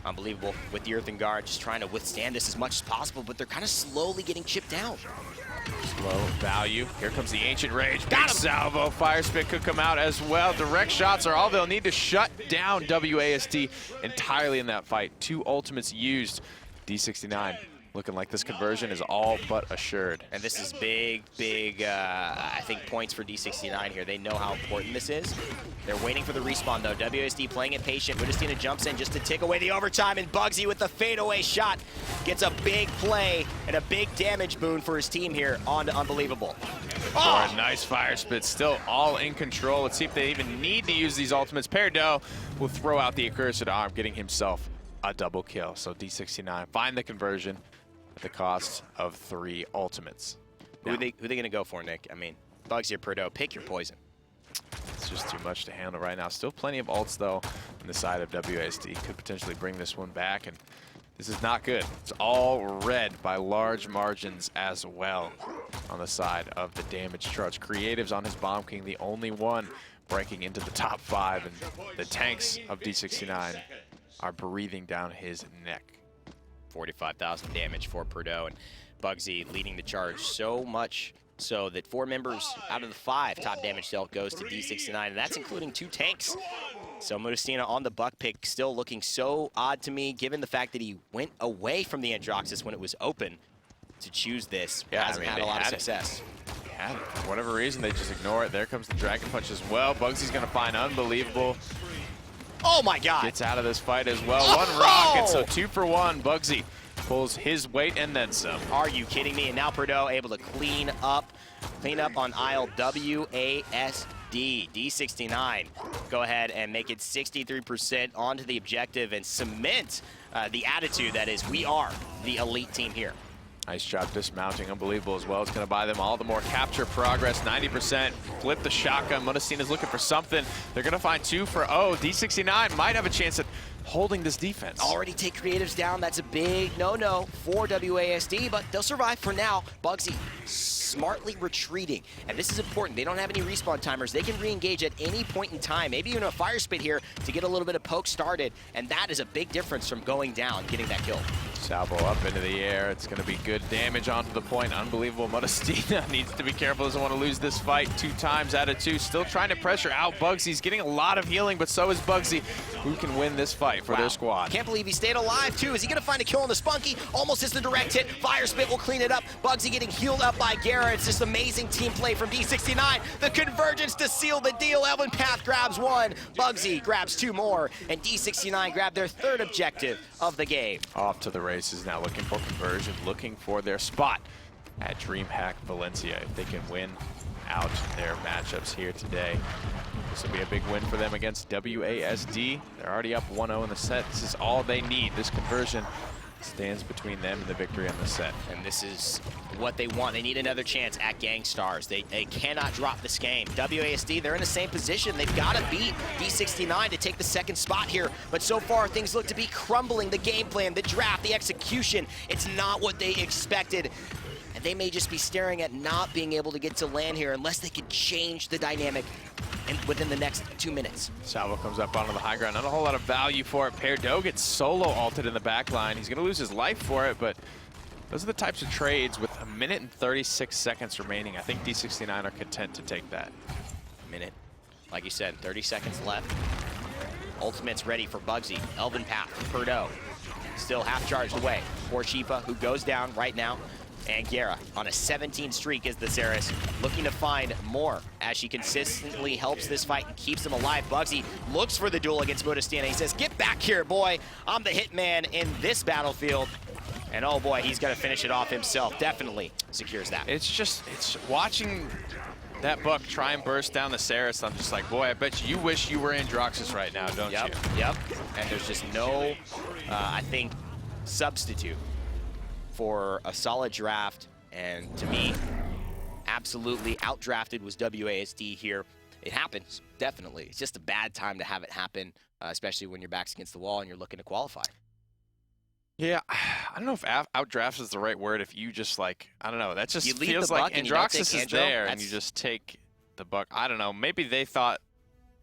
Unbelievable with the Earthen Guard, just trying to withstand this as much as possible, but they're kind of slowly getting chipped down. Slow value. Here comes the Ancient Rage. Big salvo. Fire Spit could come out as well. Direct shots are all they'll need to shut down WASD entirely in that fight. 2 ultimates used. D69 looking like this conversion is all but assured. And this is big, I think, points for D69 here. They know how important this is. They're waiting for the respawn, though. WASD playing it patient. Mudastina jumps in just to tick away the overtime, and Bugsy with the fadeaway shot gets a big play and a big damage boon for his team here on to Unbelievable. Oh, a nice Fire Spit, still all in control. Let's see if they even need to use these ultimates. Peridot will throw out the accursed arm, getting himself a double kill. So D69 find the conversion at the cost of 3 ultimates. Who are they going to go for, Nick? I mean, Bugsy or Peridot, pick your poison. It's just too much to handle right now. Still plenty of ults, though, on the side of WASD. Could potentially bring this one back, and this is not good. It's all red by large margins as well on the side of the damage charge. Creatives on his Bomb King, the only one breaking into the top 5, and the tanks of D69 are breathing down his neck. 45,000 damage for Peridot, and Bugsy leading the charge so much so that 4 members out of the 5 top damage dealt goes to D69, and that's including 2 tanks. So Mudastina on the buck pick, still looking so odd to me, given the fact that he went away from the Androxus when it was open to choose this. Yeah, hasn't had a lot of success. Yeah, for whatever reason, they just ignore it. There comes the Dragon Punch as well. Bugsy's going to find Unbelievable. Oh my God! Gets out of this fight as well. 1 rocket, so 2 for 1. Bugsy pulls his weight and then some. Are you kidding me? And now Peridot able to clean up on aisle WASD. WASD, D69 go ahead and make it 63% onto the objective and cement the attitude that is, we are the elite team here. Nice job dismounting, unbelievable as well. It's going to buy them all the more capture progress, 90%. Flip the shotgun. Modestina's looking for something. They're going to find 2 for O. D69 might have a chance at holding this defense. Already take creatives down. That's a big no-no for WASD, but they'll survive for now. Bugsy smartly retreating, and this is important. They don't have any respawn timers. They can re-engage at any point in time, maybe even a fire spit here to get a little bit of poke started, and that is a big difference from going down, getting that kill. Salvo up into the air. It's going to be good damage onto the point. Unbelievable. Modestina needs to be careful. Doesn't want to lose this fight. 2 times out of 2. Still trying to pressure out Bugsy. He's getting a lot of healing, but so is Bugsy, who can win this fight for their squad. Can't believe he stayed alive, too. Is he going to find a kill on the Spunky? Almost hits the direct hit. Fire Spit will clean it up. Bugsy getting healed up by Gara. It's just amazing team play from D69. The convergence to seal the deal. Elvin Path grabs 1. Bugsy grabs 2 more. And D69 grab their 3rd objective of the game. Off to the races now, looking for conversion, looking for their spot at DreamHack Valencia. If they can win out their matchups here today, this will be a big win for them against WASD. They're already up 1-0 in the set. This is all they need. This conversion stands between them and the victory on the set. And this is what they want. They need another chance at Gangstars. They cannot drop this game. WASD, they're in the same position. They've got to beat D69 to take the 2nd spot here. But so far, things look to be crumbling. The game plan, the draft, the execution, it's not what they expected. And they may just be staring at not being able to get to land here unless they can change the dynamic within the next 2 minutes. Salvo comes up onto the high ground. Not a whole lot of value for it. Perdo gets solo ulted in the back line. He's going to lose his life for it, but those are the types of trades with 1 minute and 36 seconds remaining. I think D69 are content to take that. Minute. Like you said, 30 seconds left. Ultimate's ready for Bugsy. Elvin Path, Perdo, still half charged away. Poor Shifa, who goes down right now. And Gara on a 17 streak is the Ceres, looking to find more as she consistently helps this fight and keeps them alive. Bugsy looks for the duel against Modestina. He says, get back here, boy. I'm the hitman in this battlefield. And oh boy, he's gonna finish it off himself. Definitely secures that. It's watching that Buck try and burst down the Ceres. I'm just like, boy, I bet you wish you were in Droxus right now, don't you? Yep. And there's just no, I think, substitute for a solid draft, and to me, absolutely outdrafted was WASD here. It happens, definitely. It's just a bad time to have it happen, especially when your back's against the wall and you're looking to qualify. Yeah, I don't know if outdrafts is the right word. If you just like, I don't know, that just feels the like buck Androxus is there and you just take the Buck. I don't know, maybe they thought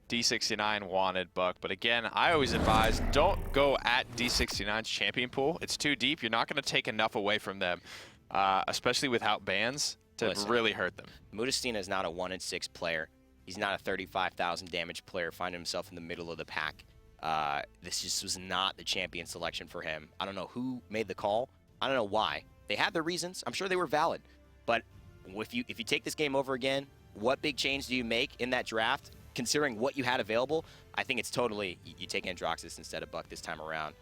D69 wanted Buck, but again, I always advise don't go at D69's champion pool. It's too deep. You're not going to take enough away from them, especially without bans, to really hurt them. Modestina is not a 1-6 player. He's not a 35,000 damage player, finding himself in the middle of the pack. This just was not the champion selection for him. I don't know who made the call. I don't know why. They had their reasons. I'm sure they were valid. But if you take this game over again, what big change do you make in that draft? Considering what you had available, I think it's totally, you take Androxus instead of Buck this time around.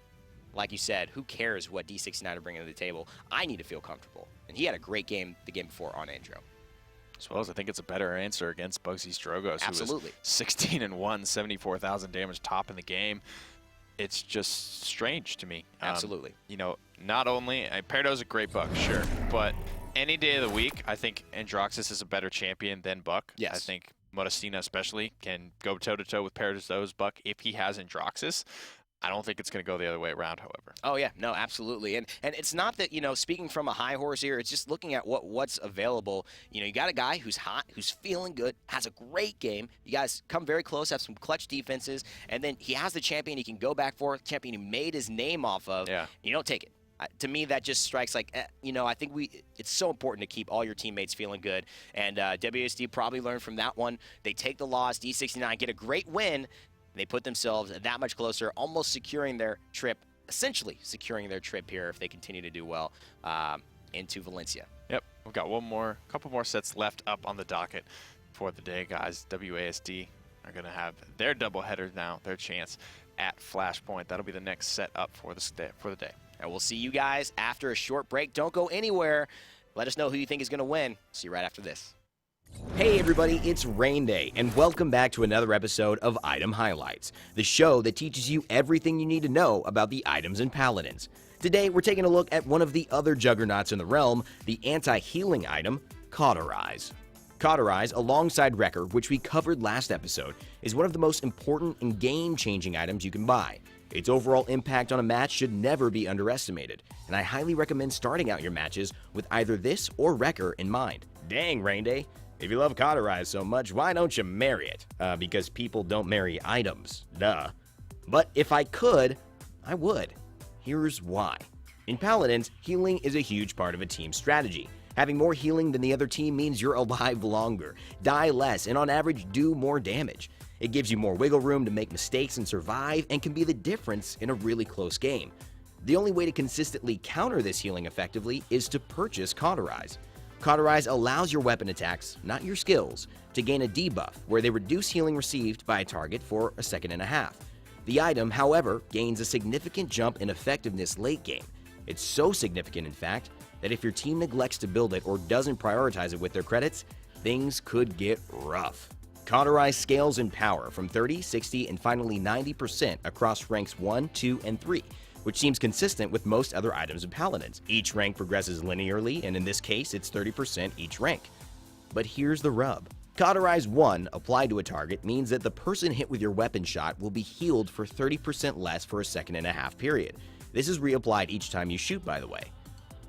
Like you said, who cares what D69 are bringing to the table? I need to feel comfortable. And he had a great game the game before on Andro. As well as I think it's a better answer against Bugsy Strogos, Absolutely. Who was 16-1, 74,000 damage top in the game. It's just strange to me. Absolutely. You know, not only, Perdo's a great Buck, sure, but any day of the week, I think Androxus is a better champion than Buck. Yes. I think Modestina especially can go toe-to-toe with Perdo's Buck if he has Androxus. I don't think it's going to go the other way around, however. Oh, yeah. No, absolutely. And it's not that, you know, speaking from a high horse here, it's just looking at what's available. You know, you got a guy who's hot, who's feeling good, has a great game. You guys come very close, have some clutch defenses, and then he has the champion he can go back for, champion he made his name off of. Yeah. You don't take it. To me, that just strikes like, you know, I think it's so important to keep all your teammates feeling good. And WSD probably learned from that one. They take the loss, D69 get a great win. They put themselves that much closer, almost securing their trip, essentially securing their trip here if they continue to do well into Valencia. Yep, we've got couple more sets left up on the docket for the day, guys. WASD are going to have their doubleheader now, their chance at Flashpoint. That'll be the next set up for the day. And we'll see you guys after a short break. Don't go anywhere. Let us know who you think is going to win. See you right after this. Hey everybody, it's Rain Day, and welcome back to another episode of Item Highlights, the show that teaches you everything you need to know about the items in Paladins. Today, we're taking a look at one of the other juggernauts in the realm, the anti-healing item, Cauterize. Cauterize, alongside Wrecker, which we covered last episode, is one of the most important and game-changing items you can buy. Its overall impact on a match should never be underestimated, and I highly recommend starting out your matches with either this or Wrecker in mind. Dang, Rain Day! If you love Cauterize so much, why don't you marry it? Because people don't marry items. Duh. But if I could, I would. Here's why. In Paladins, healing is a huge part of a team's strategy. Having more healing than the other team means you're alive longer, die less, and on average do more damage. It gives you more wiggle room to make mistakes and survive, and can be the difference in a really close game. The only way to consistently counter this healing effectively is to purchase Cauterize. Cauterize allows your weapon attacks, not your skills, to gain a debuff where they reduce healing received by a target for a second and a half. The item, however, gains a significant jump in effectiveness late game. It's so significant, in fact, that if your team neglects to build it or doesn't prioritize it with their credits, things could get rough. Cauterize scales in power from 30, 60, and finally 90% across ranks 1, 2, and 3, which seems consistent with most other items in Paladins. Each rank progresses linearly, and in this case, it's 30% each rank. But here's the rub. Cauterize 1 applied to a target means that the person hit with your weapon shot will be healed for 30% less for a second and a half period. This is reapplied each time you shoot, by the way.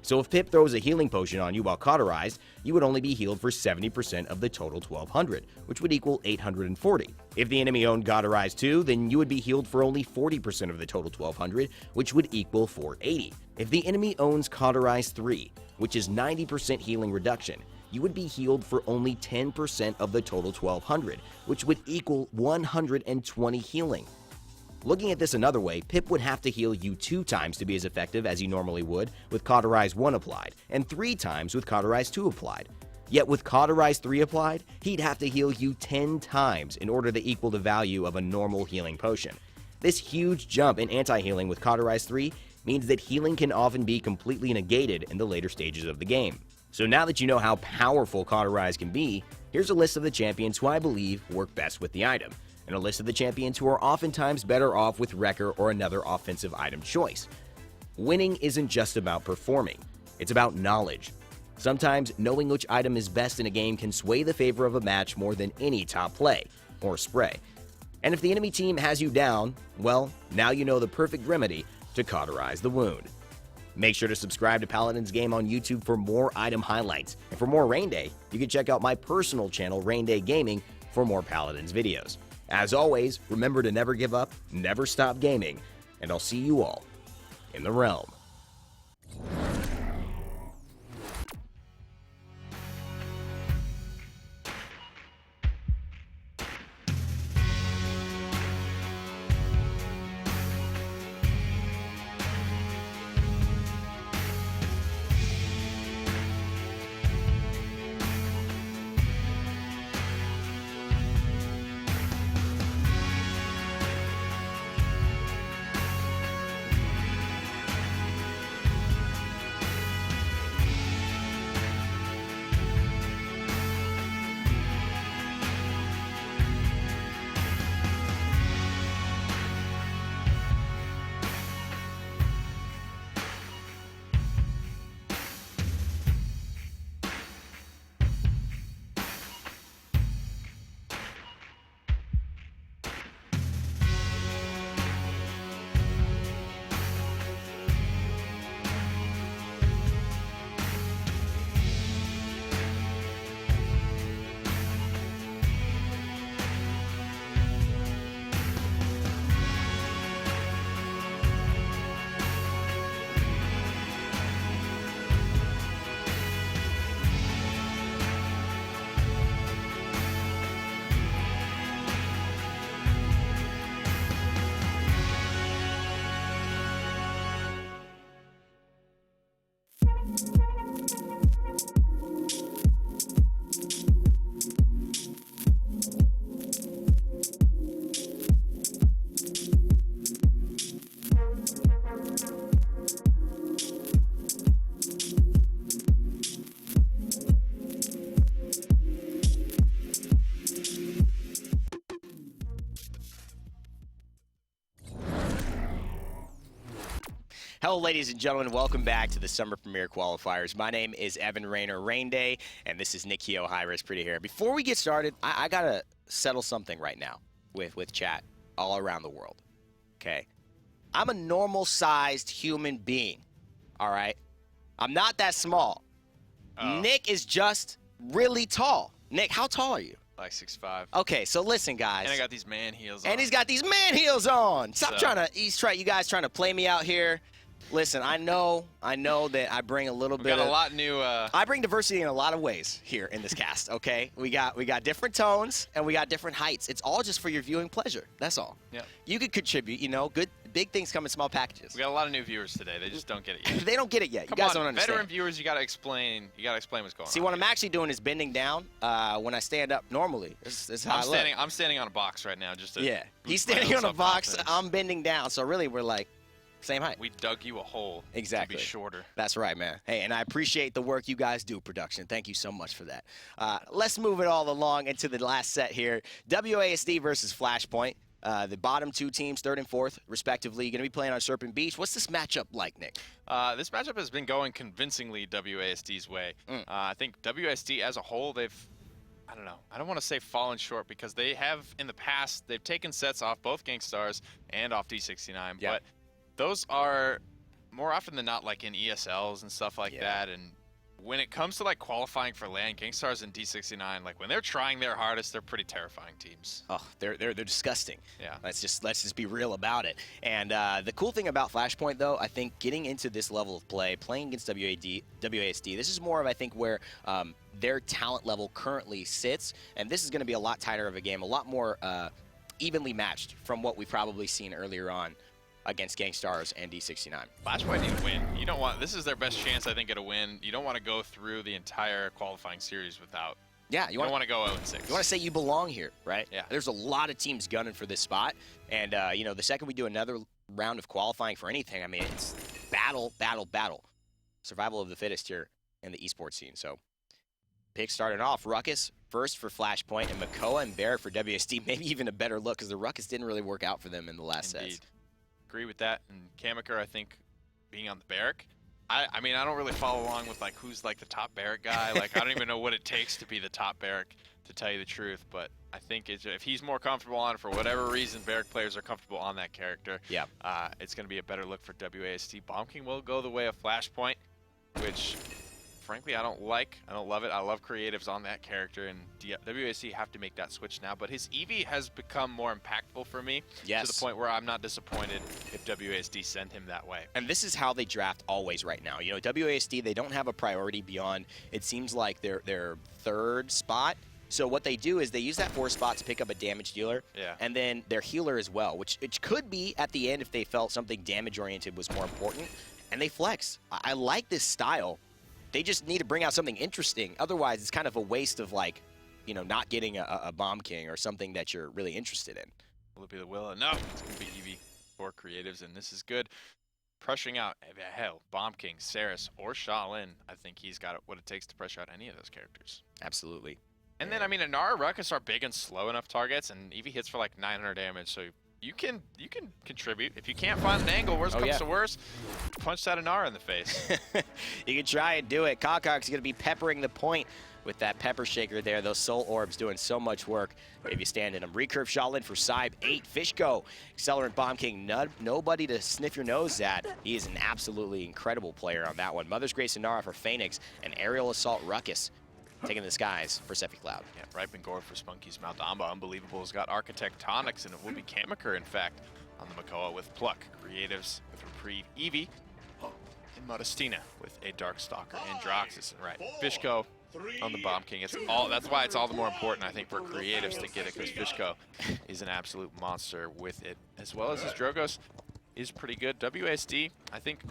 So if Pip throws a healing potion on you while cauterized, you would only be healed for 70% of the total 1200, which would equal 840. If the enemy owned Cauterize 2, then you would be healed for only 40% of the total 1200, which would equal 480. If the enemy owns Cauterize 3, which is 90% healing reduction, you would be healed for only 10% of the total 1200, which would equal 120 healing. Looking at this another way, Pip would have to heal you 2 times to be as effective as he normally would with Cauterize 1 applied, and 3 times with Cauterize 2 applied. Yet with Cauterize 3 applied, he'd have to heal you 10 times in order to equal the value of a normal healing potion. This huge jump in anti-healing with Cauterize 3 means that healing can often be completely negated in the later stages of the game. So now that you know how powerful Cauterize can be, here's a list of the champions who I believe work best with the item, and a list of the champions who are oftentimes better off with Wrecker or another offensive item choice. Winning isn't just about performing, it's about knowledge. Sometimes knowing which item is best in a game can sway the favor of a match more than any top play or spray. And if the enemy team has you down, well, now you know the perfect remedy to cauterize the wound. Make sure to subscribe to Paladins Game on YouTube for more item highlights. And for more Rain Day, you can check out my personal channel, Rain Day Gaming, for more Paladins videos. As always, remember to never give up, never stop gaming, and I'll see you all in the realm. Hello, ladies and gentlemen. Welcome back to the Summer Premier Qualifiers. My name is Evan Rayner, Rain Day, and this is Nick Keogh, High Risk Pretty Hair. Before we get started, I got to settle something right now with chat all around the world, okay? I'm a normal-sized human being, all right? I'm not that small. Oh. Nick is just really tall. Nick, how tall are you? Like 6'5". Okay, so listen, guys. And I got these man heels on. And he's got these man heels on. Stop So- you guys trying to play me out here. Listen, I know that I bring a little We bit got of a lot new. I bring diversity in a lot of ways here in this cast, okay? We got different tones and we got different heights. It's all just for your viewing pleasure. That's all. Yeah. You could contribute, good big things come in small packages. We got a lot of new viewers today. They just don't get it yet. They don't get it yet. Come you guys on, don't understand. veteran viewers, you gotta explain. You gotta explain what's going on. See, what I'm actually doing is bending down when I stand up normally. This is how I look. I'm standing on a box right now, just to Yeah. He's boost my standing own on a box. self-confidence. I'm bending down. So really, we're like same height. We dug you a hole. Exactly. To be shorter. That's right, man. Hey, and I appreciate the work you guys do, production. Thank you so much for that. Let's move it all along into the last set here. WASD versus Flashpoint. The bottom two teams, third and fourth, respectively, going to be playing on Serpent Beach. What's this matchup like, Nick? This matchup has been going convincingly WASD's way. I think WASD as a whole, I don't know. I don't want to say fallen short because they have, in the past, they've taken sets off both Gangstars and off D69. Yeah. But those are more often than not like in ESLs and stuff like that. And when it comes to like qualifying for LAN, Gangstars and D69, like when they're trying their hardest, they're pretty terrifying teams. Oh, they're disgusting. Yeah. Let's just be real about it. And the cool thing about Flashpoint, though, I think getting into this level of play, playing against WASD, this is more of, I think, where their talent level currently sits. And this is going to be a lot tighter of a game, a lot more evenly matched from what we've probably seen earlier on against Gangstars and D69. Flashpoint need to win. You don't want, this is their best chance, I think, at a win. You don't want to go through the entire qualifying series without. Yeah, You don't want to go 0-6. You want to say you belong here, right? Yeah. There's a lot of teams gunning for this spot. And, the second we do another round of qualifying for anything, I mean, it's battle, battle, battle. Survival of the fittest here in the esports scene. So, picks starting off. Ruckus first for Flashpoint, and Makoa and Barrett for WSD. Maybe even a better look because the Ruckus didn't really work out for them in the last Indeed. sets. Agree with that. And Kamaker, I think, being on the barrack. I mean, I don't really follow along with like who's like the top barrack guy. Like, I don't even know what it takes to be the top barrack, to tell you the truth. But I think if he's more comfortable on it, for whatever reason, barrack players are comfortable on that character. Yeah. It's going to be a better look for WASD. Bomb King will go the way of Flashpoint, which, frankly, I don't like. I don't love it. I love creatives on that character, and WASD have to make that switch now. But his EV has become more impactful for me, Yes. to the point where I'm not disappointed if WASD send him that way. And this is how they draft always right now. WASD, they don't have a priority beyond, it seems like, their third spot. So what they do is they use that fourth spot to pick up a damage dealer, Yeah. and then their healer as well, which it could be at the end if they felt something damage-oriented was more important, and they flex. I like this style. They just need to bring out something interesting. Otherwise, it's kind of a waste of, like, not getting a Bomb King or something that you're really interested in. Will it be the will? No, it's going to be EV for creatives, and this is good. Pressuring out, hell, Bomb King, Saris, or Shaolin. I think he's got what it takes to pressure out any of those characters. Absolutely. And then, I mean, Inara, Ruckus are big and slow enough targets, and EV hits for like 900 damage, so you can contribute. If you can't find an angle, worst comes to worst, punch that Inara in the face. You can try and do it. Kakak's going to be peppering the point with that pepper shaker there. Those soul orbs doing so much work if you stand in them. Recurve Shaolin for Saib. 8. Fishko. Accelerant Bomb King. Nobody to sniff your nose at. He is an absolutely incredible player on that one. Mother's Grace Inara for Phoenix. And Aerial Assault Ruckus taking the skies for Sephi Cloud. Yeah, Ripen Gore for Spunky's Mount Amba. Unbelievable. Has got Architectonics, and it will be Kamaker, in fact, on the Makoa with Pluck. Creatives with Reprieve. Eevee and Modestina with a Darkstalker and Droxus. Right. Fishko on the Bomb King. That's why it's all the more important, I think, for creatives to get it, because Fishko is an absolute monster with it, as well as his Drogos is pretty good. WSD, I think,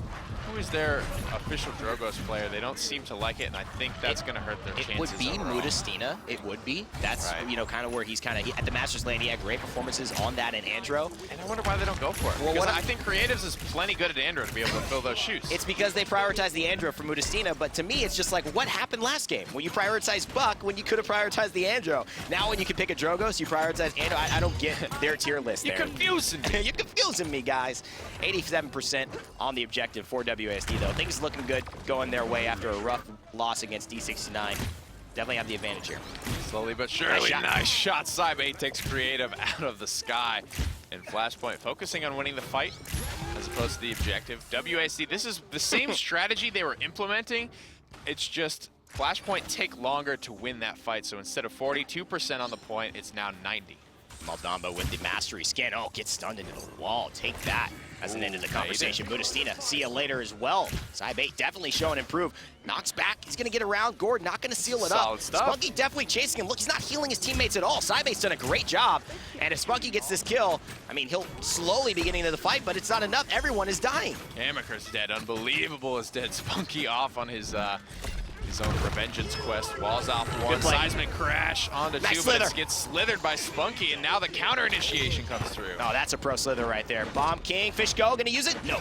who is their official Drogos player? They don't seem to like it, and I think that's going to hurt their chances. It would be overall. Mudastina. It would be. That's, Right. kind of where he's at the Masters lane. He had great performances on that in Andro. And I wonder why they don't go for it. Well, Because what I think creatives is plenty good at Andro to be able to fill those shoes. It's because they prioritize the Andro for Mudastina, but to me, it's just like, what happened last game? When you prioritized Buck, when you could have prioritized the Andro. Now when you can pick a Drogos, you prioritize Andro. I don't get their tier list You're there. confusing me. You're confusing me, guys. 87% on the objective for WASD, though. Things looking good going their way after a rough loss against D69. Definitely have the advantage here. Slowly but surely, nice shot. Cybe takes Creative out of the sky. And Flashpoint focusing on winning the fight as opposed to the objective. WASD, this is the same strategy they were implementing. It's just Flashpoint take longer to win that fight. So instead of 42% on the point, it's now 90. Maldamba with the mastery scan. Oh, gets stunned into the wall. Take that as an end of the conversation. Mudastina, see you later as well. Cybe definitely showing improve. Knocks back. He's going to get around. Gord not going to seal it Solid up. stuff. Spunky definitely chasing him. Look, he's not healing his teammates at all. Cybe's done a great job. And if Spunky gets this kill, I mean, he'll slowly be getting into the fight, but it's not enough. Everyone is dying. Kamaker's dead. Unbelievable is dead. Spunky off on his own revengeance quest. Walls off one. Seismic crash onto nice two, but slither. it gets slithered by Spunky, and now the counter initiation comes through. Oh, that's a pro slither right there. Bomb King, Fish Go, gonna use it? No,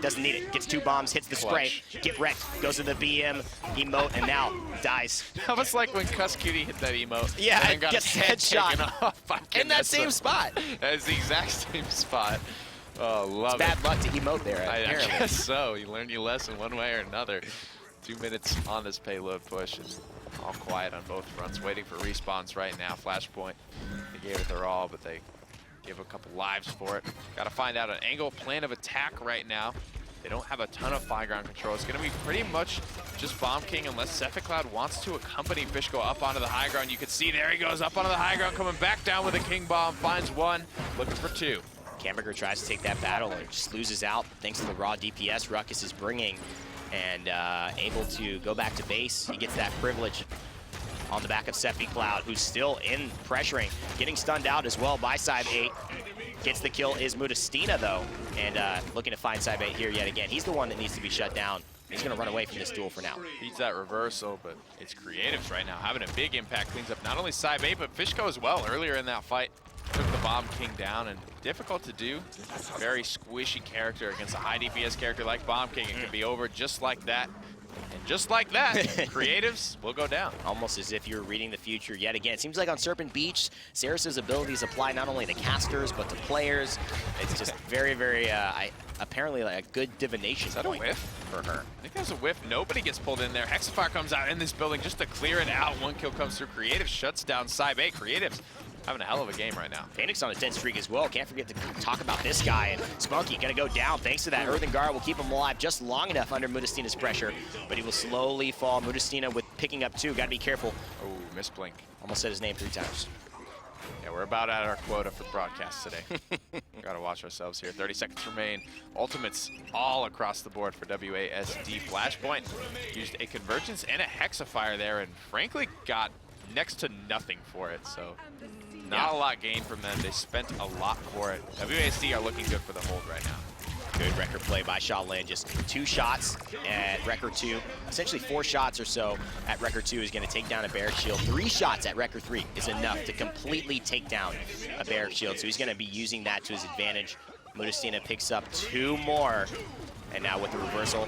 doesn't need it. Gets 2 bombs, hits the Clutch. spray, get wrecked, goes to the BM, emote, and now dies. That was like when Cuss Cutie hit that emote. Yeah, and then it got gets his head headshot. taken off by In that Canessa. same spot. That is the exact same spot. Oh, love it. Bad luck to emote there, I apparently. guess so. You learned your lesson one way or another. 2 minutes on this payload push, and all quiet on both fronts, waiting for respawns right now. Flashpoint, they gave it their all, but they give a couple lives for it. Got to find out an angle plan of attack right now. They don't have a ton of high ground control. It's going to be pretty much just Bomb King unless Cephicloud wants to accompany Fishko up onto the high ground. You can see there he goes up onto the high ground, coming back down with a King Bomb, finds 1, looking for 2. Kamberger tries to take that battle and just loses out thanks to the raw DPS Ruckus is bringing, and able to go back to base. He gets that privilege on the back of Cephicloud, who's still in pressuring, getting stunned out as well by Cybe8. Gets the kill is Mudastina though, and looking to find Cybe8 here yet again. He's the one that needs to be shut down. He's gonna run away from this duel for now. Needs that reversal, but it's Creatives right now having a big impact. Cleans up not only Cybe8, but Fishko as well earlier in that fight. Took the Bomb King down, and difficult to do. Very squishy character against a high DPS character like Bomb King. It can be over just like that. And just like that, Creatives will go down. Almost as if you're reading the future yet again. It seems like on Serpent Beach, Ceres's abilities apply not only to casters, but to players. It's just very, very, apparently like a good divination Is that point a whiff? for her. I think that's a whiff. Nobody gets pulled in there. Hexafire comes out in this building just to clear it out. 1 kill comes through. Creatives shuts down Cybe8. Creatives having a hell of a game right now. Phoenix on a 10 streak as well. Can't forget to talk about this guy. And Spunky gonna go down thanks to that Earthen Guard. Will keep him alive just long enough under Mudastina's pressure, but he will slowly fall. Mudastina with picking up 2. Gotta be careful. Oh, misblink. Almost said his name 3 times. Yeah, we're about at our quota for broadcast today. Gotta watch ourselves here. 30 seconds remain. Ultimates all across the board for WASD. Flashpoint used a Convergence and a Hexafire there, and frankly got next to nothing for it. So not a lot gained from them. They spent a lot for it. WASD are looking good for the hold right now. Good record play by Shaolin. Just 2 shots at record 2. Essentially 4 shots or so at record 2 is going to take down a Barrack Shield. 3 shots at record 3 is enough to completely take down a Barrack Shield. So he's going to be using that to his advantage. Mudastina picks up 2 more. And now with the reversal,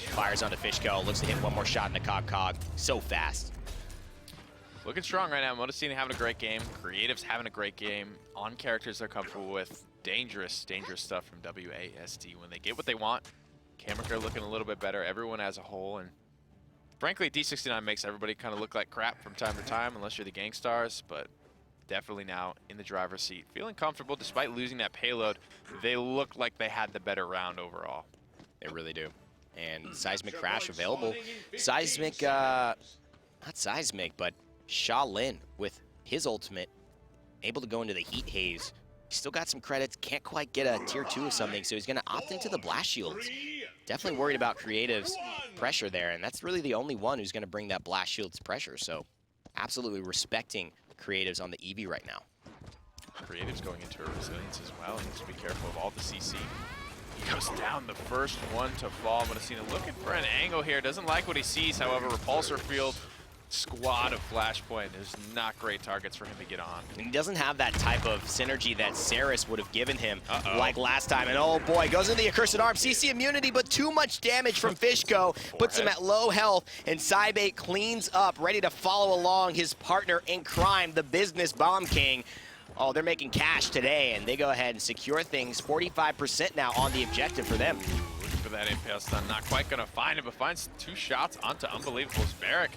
fires onto Fishko. Looks to hit 1 more shot in the cog. So fast. Looking strong right now. Mudastina having a great game. Creatives having a great game. On characters they're comfortable with. Dangerous, dangerous stuff from WASD. When they get what they want, Kamaker looking a little bit better. Everyone as a whole. And frankly, D69 makes everybody kind of look like crap from time to time, unless you're the Gangstars. But definitely now in the driver's seat. Feeling comfortable despite losing that payload. They look like they had the better round overall. They really do. And Seismic Crash available. Seismic, not Seismic, but Shaolin with his ultimate, able to go into the Heat Haze. Still got some credits, can't quite get a tier 2 of something, so he's gonna opt into the Blast Shields. Definitely worried about Creative's pressure there, and that's really the only one who's gonna bring that Blast Shield's pressure, so absolutely respecting Creatives on the EV right now. Creatives going into a resilience as well. He needs to be careful of all the CC. He goes down the first one to fall. Mudastina looking for an angle here. Doesn't like what he sees, however, Repulsor Field. Squad of Flashpoint. There's not great targets for him to get on. And he doesn't have that type of synergy that Ceres would have given him like last time. And oh boy, goes into the Accursed Arm. CC immunity, but too much damage from Fishko. Puts him at low health, and Cybe8 cleans up, ready to follow along his partner in crime, the business Bomb King. Oh, they're making cash today, and they go ahead and secure things. 45% now on the objective for them. Looking for that impale stun. Not quite gonna find him, but finds 2 shots onto Unbelievable's Barrick,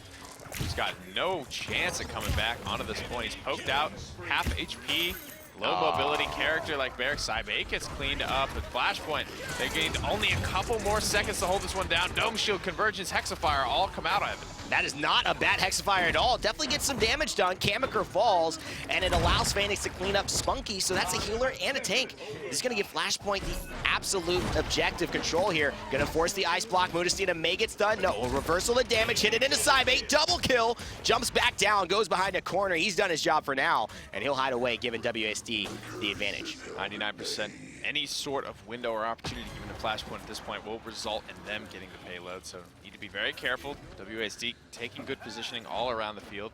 who's got no chance at coming back onto this point. He's poked out, half HP, low mobility character like Barrick. Cybe gets cleaned up with Flashpoint. They gained only a couple more seconds to hold this one down. Dome Shield, Convergence, Hexafire all come out of it. That is not a bad Hexafire at all. Definitely gets some damage done. Kamiker falls, and it allows Phoenix to clean up Spunky, so that's a healer and a tank. This is going to give Flashpoint the absolute objective control here. Going to force the ice block. Mudastina may get stunned. No, reversal the damage. Hit it into Cybe. Double kill. Jumps back down. Goes behind a corner. He's done his job for now, and he'll hide away, giving WSD the advantage. 99%. Any sort of window or opportunity given to Flashpoint at this point will result in them getting the payload, so need to be very careful. WSD taking good positioning all around the field.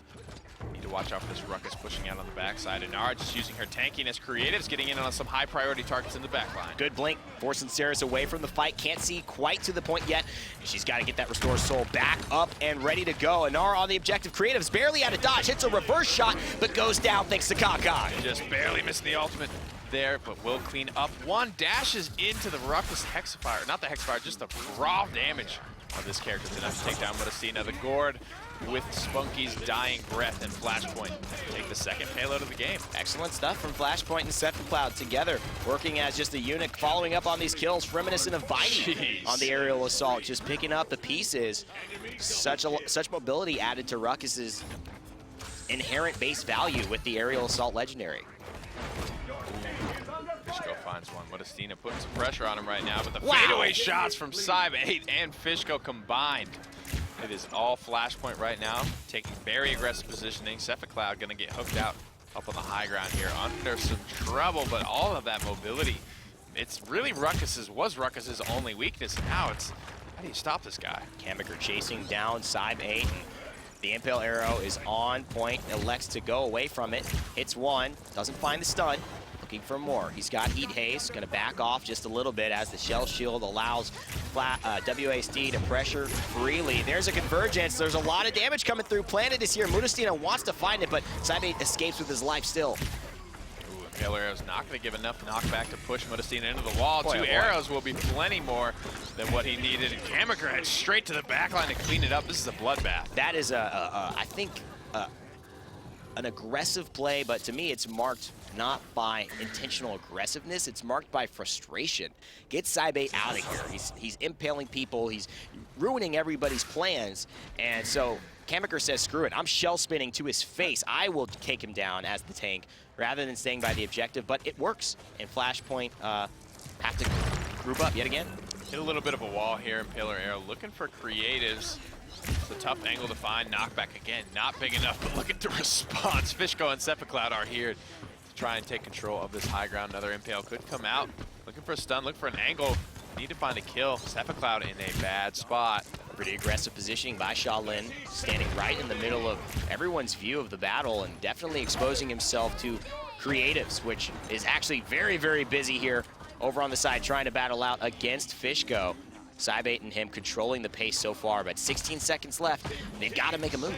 Need to watch out for this Ruckus pushing out on the backside. And Nara just using her tankiness. Creatives getting in on some high priority targets in the backline. Good blink, forcing Saris away from the fight. Can't see quite to the point yet. She's got to get that Restore Soul back up and ready to go. Nara on the objective. Creatives barely out of dodge. Hits a reverse shot, but goes down thanks to Kakai. Just barely missing the ultimate there, but will clean up one. Dashes into the Ruckus Hexafire. Not the Hexafire, just the raw damage of this character. Enough to take down Mudastina. The Gourd with Spunky's dying breath and Flashpoint take the second payload of the game. Excellent stuff from Flashpoint and Sephiroth together, working as just a unit, following up on these kills, reminiscent of Viny on the aerial assault, just picking up the pieces. Such mobility added to Ruckus's inherent base value with the aerial assault legendary. Fishko finds one. Mudastina putting some pressure on him right now, but the fadeaway shots from Cybe and Fishko combined. It is all Flashpoint right now, taking very aggressive positioning. Cephicloud gonna get hooked out up on the high ground here, under some trouble, but all of that mobility, it's really was Ruckus's only weakness. Now it's, how do you stop this guy? Kamiker chasing down Cybe. The Impale Arrow is on point, elects to go away from it, hits one, doesn't find the stun. Looking for more. He's got Heat Haste, gonna back off just a little bit as the Shell Shield allows WASD to pressure freely. There's a Convergence. There's a lot of damage coming through. Planet is here. Mudastina wants to find it, but Cybe escapes with his life still. Ooh, Impale Arrow's not gonna give enough knockback to push Mudastina into the wall. Two arrows will be plenty more than what he needed. And Kamiker heads straight to the backline to clean it up. This is a bloodbath. That is I think, an aggressive play, but to me it's marked not by intentional aggressiveness, it's marked by frustration. Get Cybe out of here. He's impaling people, he's ruining everybody's plans, and so Kamiker says, screw it, I'm shell spinning to his face. I will take him down as the tank, rather than staying by the objective, but it works. And Flashpoint have to group up yet again. Hit a little bit of a wall here. Impale Arrow looking for creatives. It's a tough angle to find. Knockback again, not big enough, but look at the response. Fishko and Cephicloud are here to try and take control of this high ground. Another Impale could come out. Looking for a stun, look for an angle. Need to find a kill. Cephicloud in a bad spot. Pretty aggressive positioning by Shaolin, standing right in the middle of everyone's view of the battle and definitely exposing himself to creatives, which is actually very, very busy here over on the side, trying to battle out against Fishko. Cybe and him controlling the pace so far, but 16 seconds left. They've got to make a move.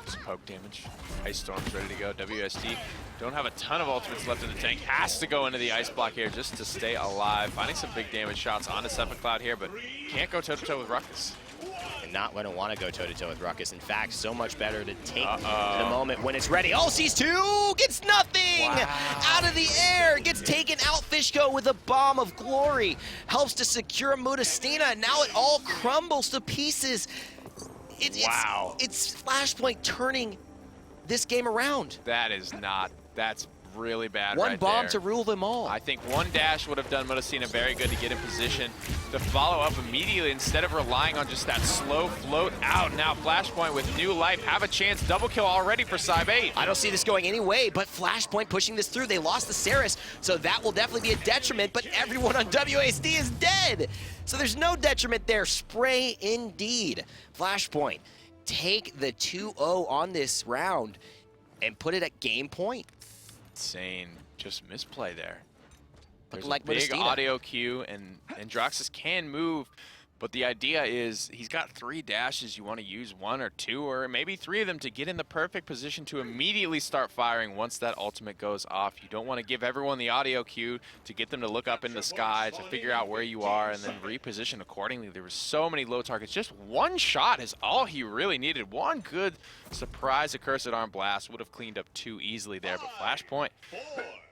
Some poke damage. Ice Storm's ready to go. WSD don't have a ton of ultimates left in the tank. Has to go into the ice block here just to stay alive. Finding some big damage shots onto Cephicloud here, but can't go toe-to-toe with Ruckus. And not going to want to go toe-to-toe with Ruckus. In fact, so much better to take the moment when it's ready. Oh, sees two! Gets nothing! Wow. Out of the air! Gets taken out Fishko with a bomb of glory. Helps to secure Mudastina. Now it all crumbles to pieces. It's Flashpoint turning this game around. That's really bad One right bomb there. to rule them all. I think one dash would have done Mudastina very good to get in position to follow up immediately instead of relying on just that slow float out. Now Flashpoint with new life have a chance. Double kill already for Cybe. I don't see this going any way, but Flashpoint pushing this through. They lost the Saris, so that will definitely be a detriment, but everyone on WASD is dead. So there's no detriment there. Spray indeed. Flashpoint, take the 2-0 on this round and put it at game point. Insane, just misplay there. There's Like a big Mudastina. audio cue, and Androxus can move But the idea is he's got 3 dashes. You want to use 1 or 2 or maybe 3 of them to get in the perfect position to immediately start firing once that ultimate goes off. You don't want to give everyone the audio cue to get them to look up in the sky to figure out where you are and then reposition accordingly. There were so many low targets. Just 1 shot is all he really needed. 1 good surprise accursed arm blast would have cleaned up 2 easily there. But Flashpoint,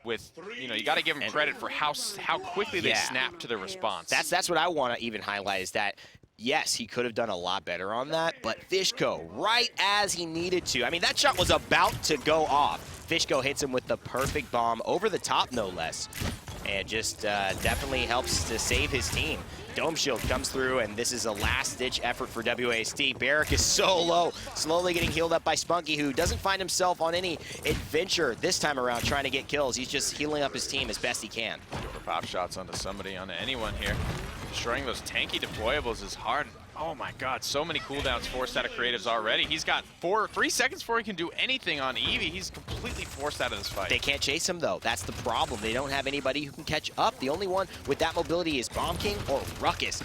with, you know, you got to give them credit for how quickly they snap to the response. That's what I want to even highlight is that, yes, he could have done a lot better on that, but Fishko, right as he needed to. I mean, that shot was about to go off. Fishko hits him with the perfect bomb over the top, no less, and just definitely helps to save his team. Dome Shield comes through, and this is a last-ditch effort for WASD. Barrick is so low, slowly getting healed up by Spunky, who doesn't find himself on any adventure this time around trying to get kills. He's just healing up his team as best he can. For pop shots onto somebody, onto anyone here. Destroying those tanky deployables is hard. Oh my god, so many cooldowns forced out of creatives already. He's got 3 seconds before he can do anything on Eevee. He's completely forced out of this fight. They can't chase him, though. That's the problem. They don't have anybody who can catch up. The only one with that mobility is Bomb King or Ruckus.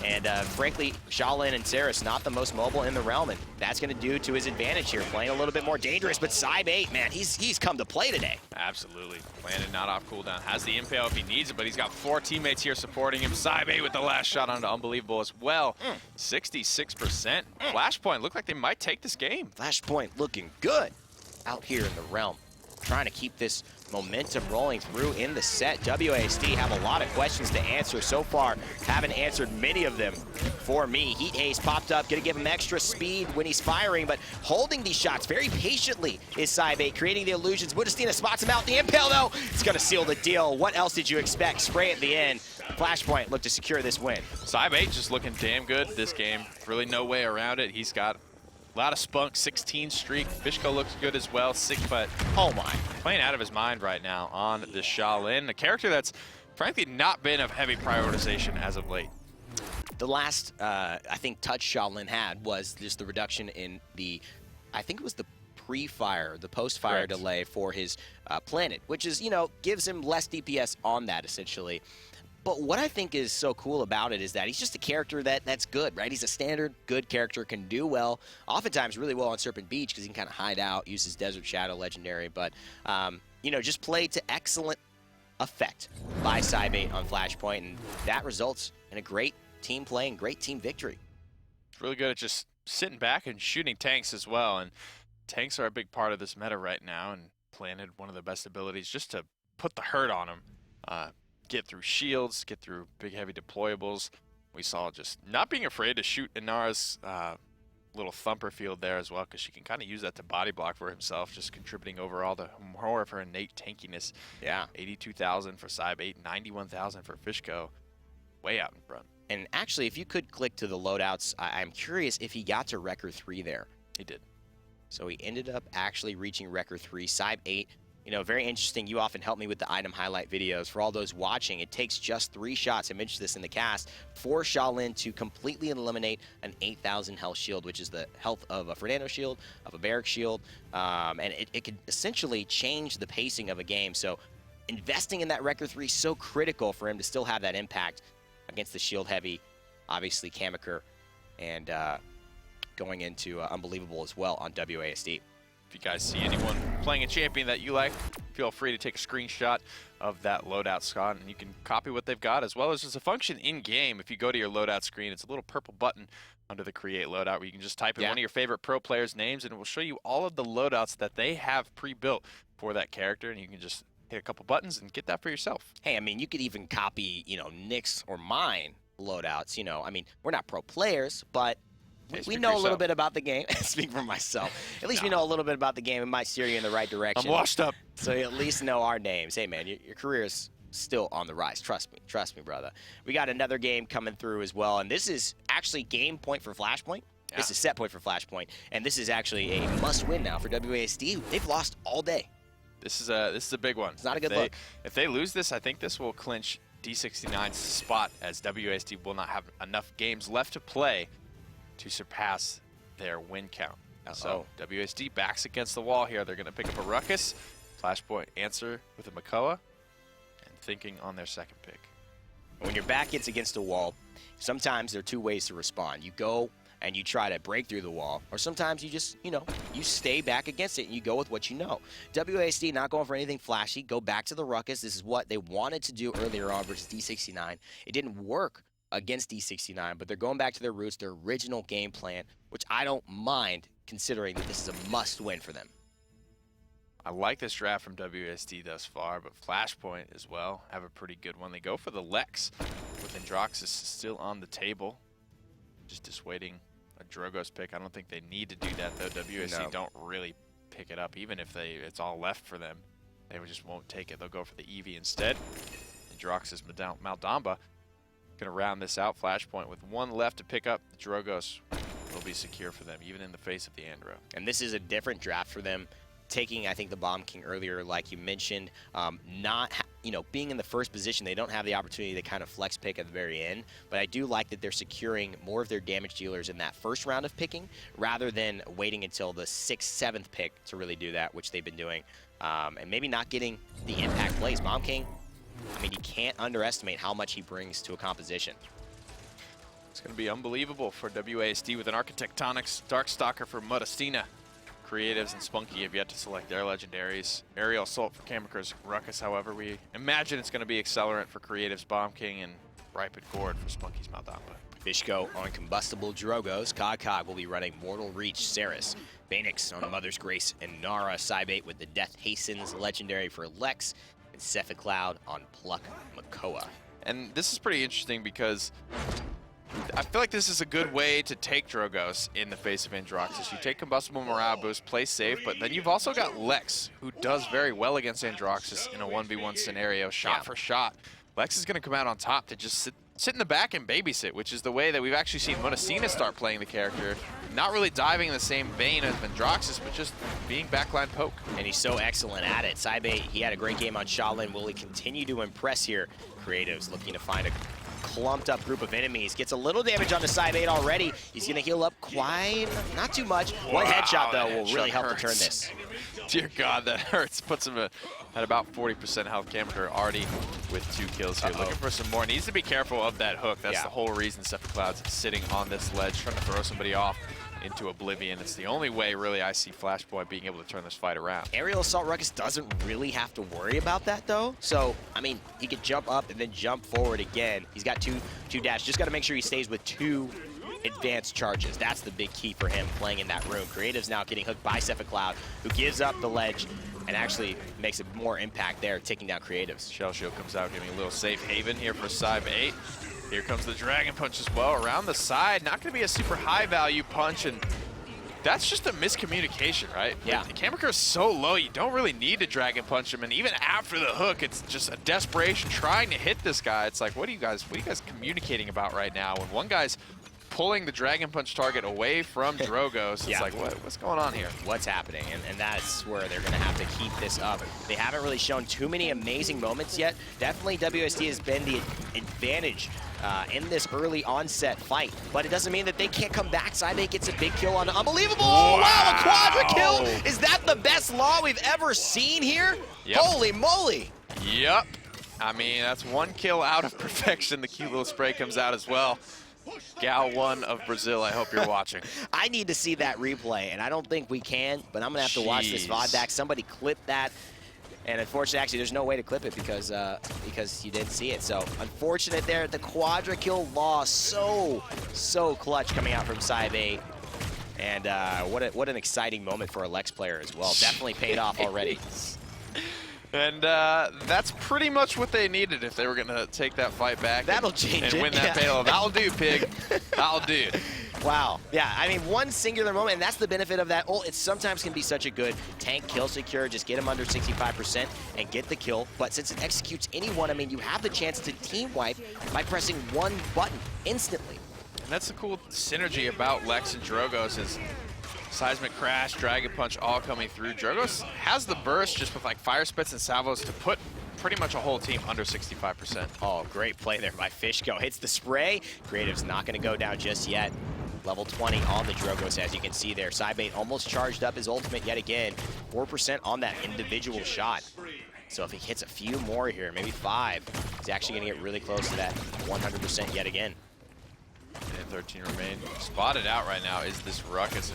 And frankly, Shaolin and Saris not the most mobile in the realm, and that's going to do to his advantage here, playing a little bit more dangerous. But Cybe8, man, he's come to play today. Absolutely. Planted not off cooldown. Has the impale if he needs it, but he's got 4 teammates here supporting him. Cybe8 with the last shot onto Unbelievable as well. 66%. Flashpoint look like they might take this game. Flashpoint looking good out here in the realm, trying to keep this momentum rolling through in the set. WASD have a lot of questions to answer so far. Haven't answered many of them for me. Heat Haze popped up, gonna give him extra speed when he's firing, but holding these shots very patiently is Cybe8, creating the illusions. Budistina spots him out. The impale, though, it's gonna seal the deal. What else did you expect? Spray at the end. Flashpoint looked to secure this win. Cybe8 just looking damn good this game. Really no way around it. He's got a lot of spunk, 16 streak. Fishko looks good as well, 6, but oh my, playing out of his mind right now on the Shaolin, a character that's frankly not been of heavy prioritization as of late. The last, I think, touch Shaolin had was just the reduction in the, I think it was the pre-fire, the post-fire delay for his planet, which is, you know, gives him less DPS on that, essentially. But what I think is so cool about it is that he's just a character that's good, right? He's a standard good character, can do well, oftentimes really well on Serpent Beach because he can kind of hide out, uses Desert Shadow Legendary, but, you know, just played to excellent effect by Cybe8 on Flashpoint, and that results in a great team play and great team victory. It's really good at just sitting back and shooting tanks as well, and tanks are a big part of this meta right now, and planted one of the best abilities just to put the hurt on him. Get through shields, get through big heavy deployables. We saw just not being afraid to shoot Inara's little thumper field there as well, because she can kind of use that to body block for himself, just contributing overall to more of her innate tankiness. Yeah. 82,000 for Cybe8, 91,000 for Fishko. Way out in front. And actually, if you could click to the loadouts, I'm curious if he got to Record 3 there. He did. So he ended up actually reaching Record 3. Cybe8, you know, very interesting. You often help me with the item highlight videos. For all those watching, it takes just 3 shots, I mentioned this in the cast, for Shaolin to completely eliminate an 8,000 health shield, which is the health of a Fernando shield, of a Barrack shield, and it could essentially change the pacing of a game. So investing in that Record 3 is so critical for him to still have that impact against the shield heavy, obviously Kamaker, and going into Unbelievable as well on WASD. If you guys see anyone playing a champion that you like, feel free to take a screenshot of that loadout, Scott, and you can copy what they've got, as well as there's a function in-game. If you go to your loadout screen, it's a little purple button under the Create Loadout where you can just type in one of your favorite pro players' names, and it will show you all of the loadouts that they have pre-built for that character, and you can just hit a couple buttons and get that for yourself. Hey, I mean, you could even copy, you know, Nick's or mine loadouts. You know, I mean, we're not pro players, but we know a little bit about the game. Speak for myself. At least we know a little bit about the game. It might steer you in the right direction. I'm washed up. So you at least know our names. Hey, man, your career is still on the rise. Trust me, brother. We got another game coming through as well, and this is actually game point for Flashpoint. Yeah. This is set point for Flashpoint, and this is actually a must-win now for WASD. They've lost all day. This is a big one. It's not a good look. If they lose this, I think this will clinch D69's spot, as WASD will not have enough games left to play to surpass their win count. So WASD backs against the wall here. They're going to pick up a Ruckus. Flashpoint answer with a Makoa, and thinking on their second pick. When your back gets against a wall, sometimes there are two ways to respond. You go and you try to break through the wall, or sometimes you just, you stay back against it and you go with what you know. WASD not going for anything flashy, go back to the ruckus. This is what they wanted to do earlier on versus D69. It didn't work against D69, but they're going back to their roots, their original game plan, which I don't mind considering that this is a must-win for them. I like this draft from WSD thus far, but Flashpoint as well have a pretty good one. They go for the Lex with Androxus still on the table. Just dissuading a Drogo's pick. I don't think they need to do that, though. WSD don't really pick it up, even if it's all left for them. They just won't take it. They'll go for the Eevee instead. Androxus Maldamba going to round this out. Flashpoint with one left to pick up. The Drogos will be secure for them, even in the face of the Andro. And this is a different draft for them. Taking, I think, the Bomb King earlier, like you mentioned, being in the first position, they don't have the opportunity to kind of flex pick at the very end. But I do like that they're securing more of their damage dealers in that first round of picking, rather than waiting until the 6th, 7th pick to really do that, which they've been doing, and maybe not getting the impact plays. Bomb King, I mean, you can't underestimate how much he brings to a composition. It's going to be unbelievable for WASD with an Architectonics Darkstalker for Modestina. Creatives and Spunky have yet to select their legendaries. Aerial Assault for Kamika's Ruckus, however, we imagine it's going to be Accelerant for Creative's Bomb King and Ripen Gourd for Spunky's Maldamba. Fishko on Combustible Drogos. Cog will be running Mortal Reach Ceres. Banix on Mother's Grace and Nara. Cybate with the Death Hastens legendary for Lex. And Cephicloud on Pluck Makoa. And this is pretty interesting because I feel like this is a good way to take Drogos in the face of Androxus. You take Combustible Morale Boost, play safe, but then you've also got Lex, who does very well against Androxus in a 1v1 scenario, shot for shot. Lex is going to come out on top to just sit in the back and babysit, which is the way that we've actually seen Modestina start playing the character. Not really diving in the same vein as Androxus, but just being backline poke. And he's so excellent at it. Cybate, he had a great game on Shaolin. Will he continue to impress here? Creatives looking to find a clumped up group of enemies. Gets a little damage on the Cybate already. He's going to heal up quite, not too much. One headshot, though, will really help to turn this. Dear God, that hurts. Puts him at about 40% health. Kamika's already with 2 kills here. Looking for some more. Needs to be careful of that hook. That's the whole reason Cephicloud's sitting on this ledge, trying to throw somebody off into oblivion. It's the only way, really, I see Flashpoint being able to turn this fight around. Aerial Assault Ruckus doesn't really have to worry about that, though. So, I mean, he could jump up and then jump forward again. He's got two dash. Just got to make sure he stays with 2 advanced charges. That's the big key for him playing in that room. Creative's now getting hooked by Cephicloud, who gives up the ledge and actually makes a more impact there, taking down Creatives. Shell Shield comes out, giving a little safe haven here for Cybate. Here comes the Dragon Punch as well around the side. Not going to be a super high value punch, and that's just a miscommunication, right? Yeah. The Kamika's is so low, you don't really need to Dragon Punch him, and even after the hook, it's just a desperation trying to hit this guy. It's like, what are you guys communicating about right now? When one guy's pulling the Dragon Punch target away from Drogos, it's like, what's going on here? What's happening? And that's where they're going to have to keep this up. They haven't really shown too many amazing moments yet. Definitely WSD has been the advantage in this early onset fight, but it doesn't mean that they can't come back. Cybate gets a big kill on unbelievable. Wow, a quadra kill. Is that the best law we've ever seen here? Yep. Holy moly. Yep. I mean, that's 1 kill out of perfection. The cute little spray comes out as well. Gal 1 of Brazil, I hope you're watching. I need to see that replay, and I don't think we can, but I'm going to have to watch this VOD back. Somebody clip that. And unfortunately, actually, there's no way to clip it because you didn't see it. So unfortunate there. The quadra kill loss, so clutch coming out from Cybate. And what an exciting moment for a Lex player as well. Definitely paid off already. And that's pretty much what they needed if they were going to take that fight back. That'll change and win that payload. That'll do, Pig. That'll do. Wow. Yeah, I mean, one singular moment, and that's the benefit of that ult. It sometimes can be such a good tank kill secure. Just get him under 65% and get the kill. But since it executes anyone, I mean, you have the chance to team wipe by pressing 1 button instantly. And that's the cool synergy about Lex and Drogos is Seismic Crash, Dragon Punch all coming through. Drogos has the burst just with like Fire Spits and Salvos to put pretty much a whole team under 65%. Oh, great play there by Fishko. Hits the spray. Creative's not going to go down just yet. Level 20 on the Drogos, as you can see there. Cybate almost charged up his ultimate yet again. 4% on that individual shot. So if he hits a few more here, maybe 5, He's actually going to get really close to that 100% yet again. And 13 remain. Spotted out right now is this Ruckus.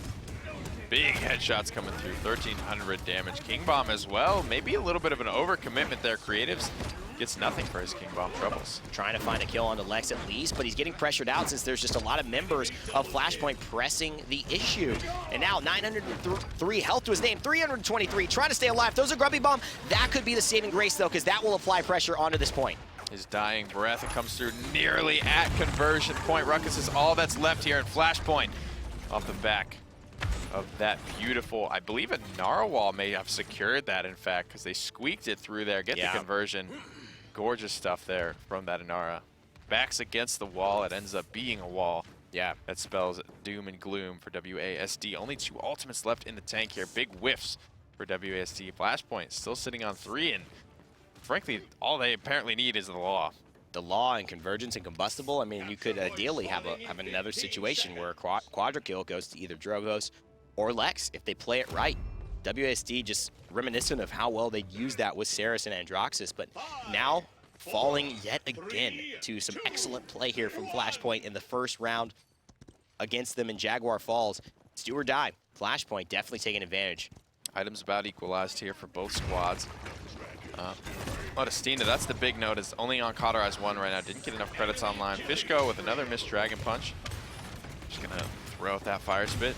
Big headshots coming through, 1,300 damage. King Bomb as well. Maybe a little bit of an overcommitment there. Creatives gets nothing for his King Bomb troubles. Trying to find a kill onto Lex at least, but he's getting pressured out since there's just a lot of members of Flashpoint pressing the issue. And now 903 health to his name, 323, trying to stay alive. Throws a Grubby Bomb. That could be the saving grace though, because that will apply pressure onto this point. His dying breath, it comes through nearly at conversion point. Ruckus is all that's left here in Flashpoint. Off the back of that beautiful, I believe a Narwhal may have secured that, in fact, because they squeaked it through there, get the conversion. Gorgeous stuff there from that Inara. Backs against the wall, it ends up being a wall. Yeah, that spells doom and gloom for WASD. Only 2 ultimates left in the tank here. Big whiffs for WASD. Flashpoint still sitting on 3, and frankly, all they apparently need is the Law. The Law and Convergence and Combustible, I mean, you could ideally have another situation where a Quadra kill goes to either Drogos or Lex if they play it right. WASD just reminiscent of how well they used that with Saris and Androxus, but now falling yet again to some excellent play here from Flashpoint in the first round against them in Jaguar Falls. It's do or die. Flashpoint definitely taking advantage. Items about equalized here for both squads. Modestina, that's the big note, is only on Cauterize 1 right now. Didn't get enough credits online. Fishko with another missed Dragon Punch. Just gonna throw out that Fire Spit.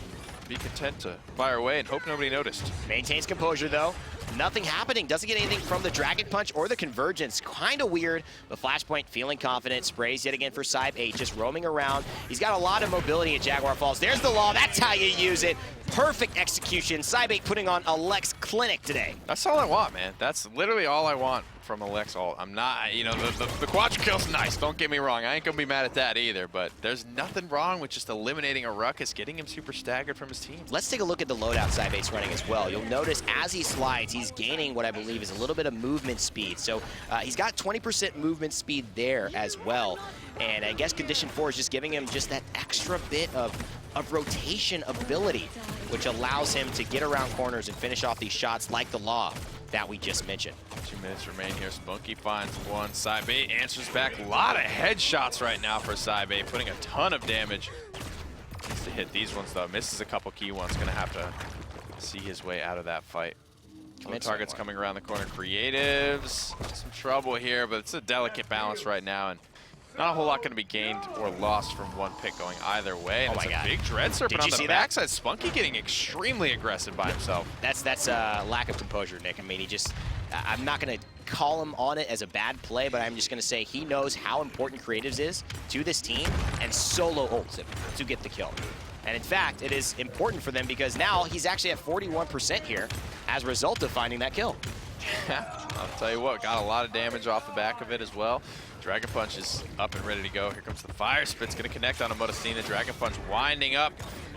Be content to fire away and hope nobody noticed. Maintains composure though. Nothing happening. Doesn't get anything from the Dragon Punch or the Convergence. Kind of weird, but Flashpoint feeling confident. Sprays yet again for Cybe 8, just roaming around. He's got a lot of mobility at Jaguar Falls. There's the Law. That's how you use it. Perfect execution. Cybe 8 putting on a Lex clinic today. That's all I want, man. That's literally all I want from a Lex ult. I'm not, you know, the Quadra kill's nice. Don't get me wrong. I ain't gonna be mad at that either, but there's nothing wrong with just eliminating a Ruckus, getting him super staggered from his team. Let's take a look at the loadout Cybe 8's running as well. You'll notice as he slides, he's gaining what I believe is a little bit of movement speed. So he's got 20% movement speed there as well. And I guess Condition 4 is just giving him just that extra bit of rotation ability, which allows him to get around corners and finish off these shots like the Law that we just mentioned. 2 minutes remain here. Spunky finds one. Cybe 8 answers back. A lot of headshots right now for Cybe 8, putting a ton of damage. Needs to hit these ones though. Misses a couple key ones. Gonna have to see his way out of that fight. Targets coming around the corner. Creatives, some trouble here, but it's a delicate balance right now, and not a whole lot going to be gained or lost from one pick going either way. And oh my God. A big Dread Serpent on the backside. Spunky getting extremely aggressive by himself. That's lack of composure, Nick. I mean, he just, I'm not going to call him on it as a bad play, but I'm just going to say he knows how important Creatives is to this team and solo ults him to get the kill. And in fact, it is important for them because now he's actually at 41% here as a result of finding that kill. I'll tell you what, got a lot of damage off the back of it as well. Dragon Punch is up and ready to go. Here comes the Fire Spit's gonna connect on a Modestina. Dragon Punch winding up.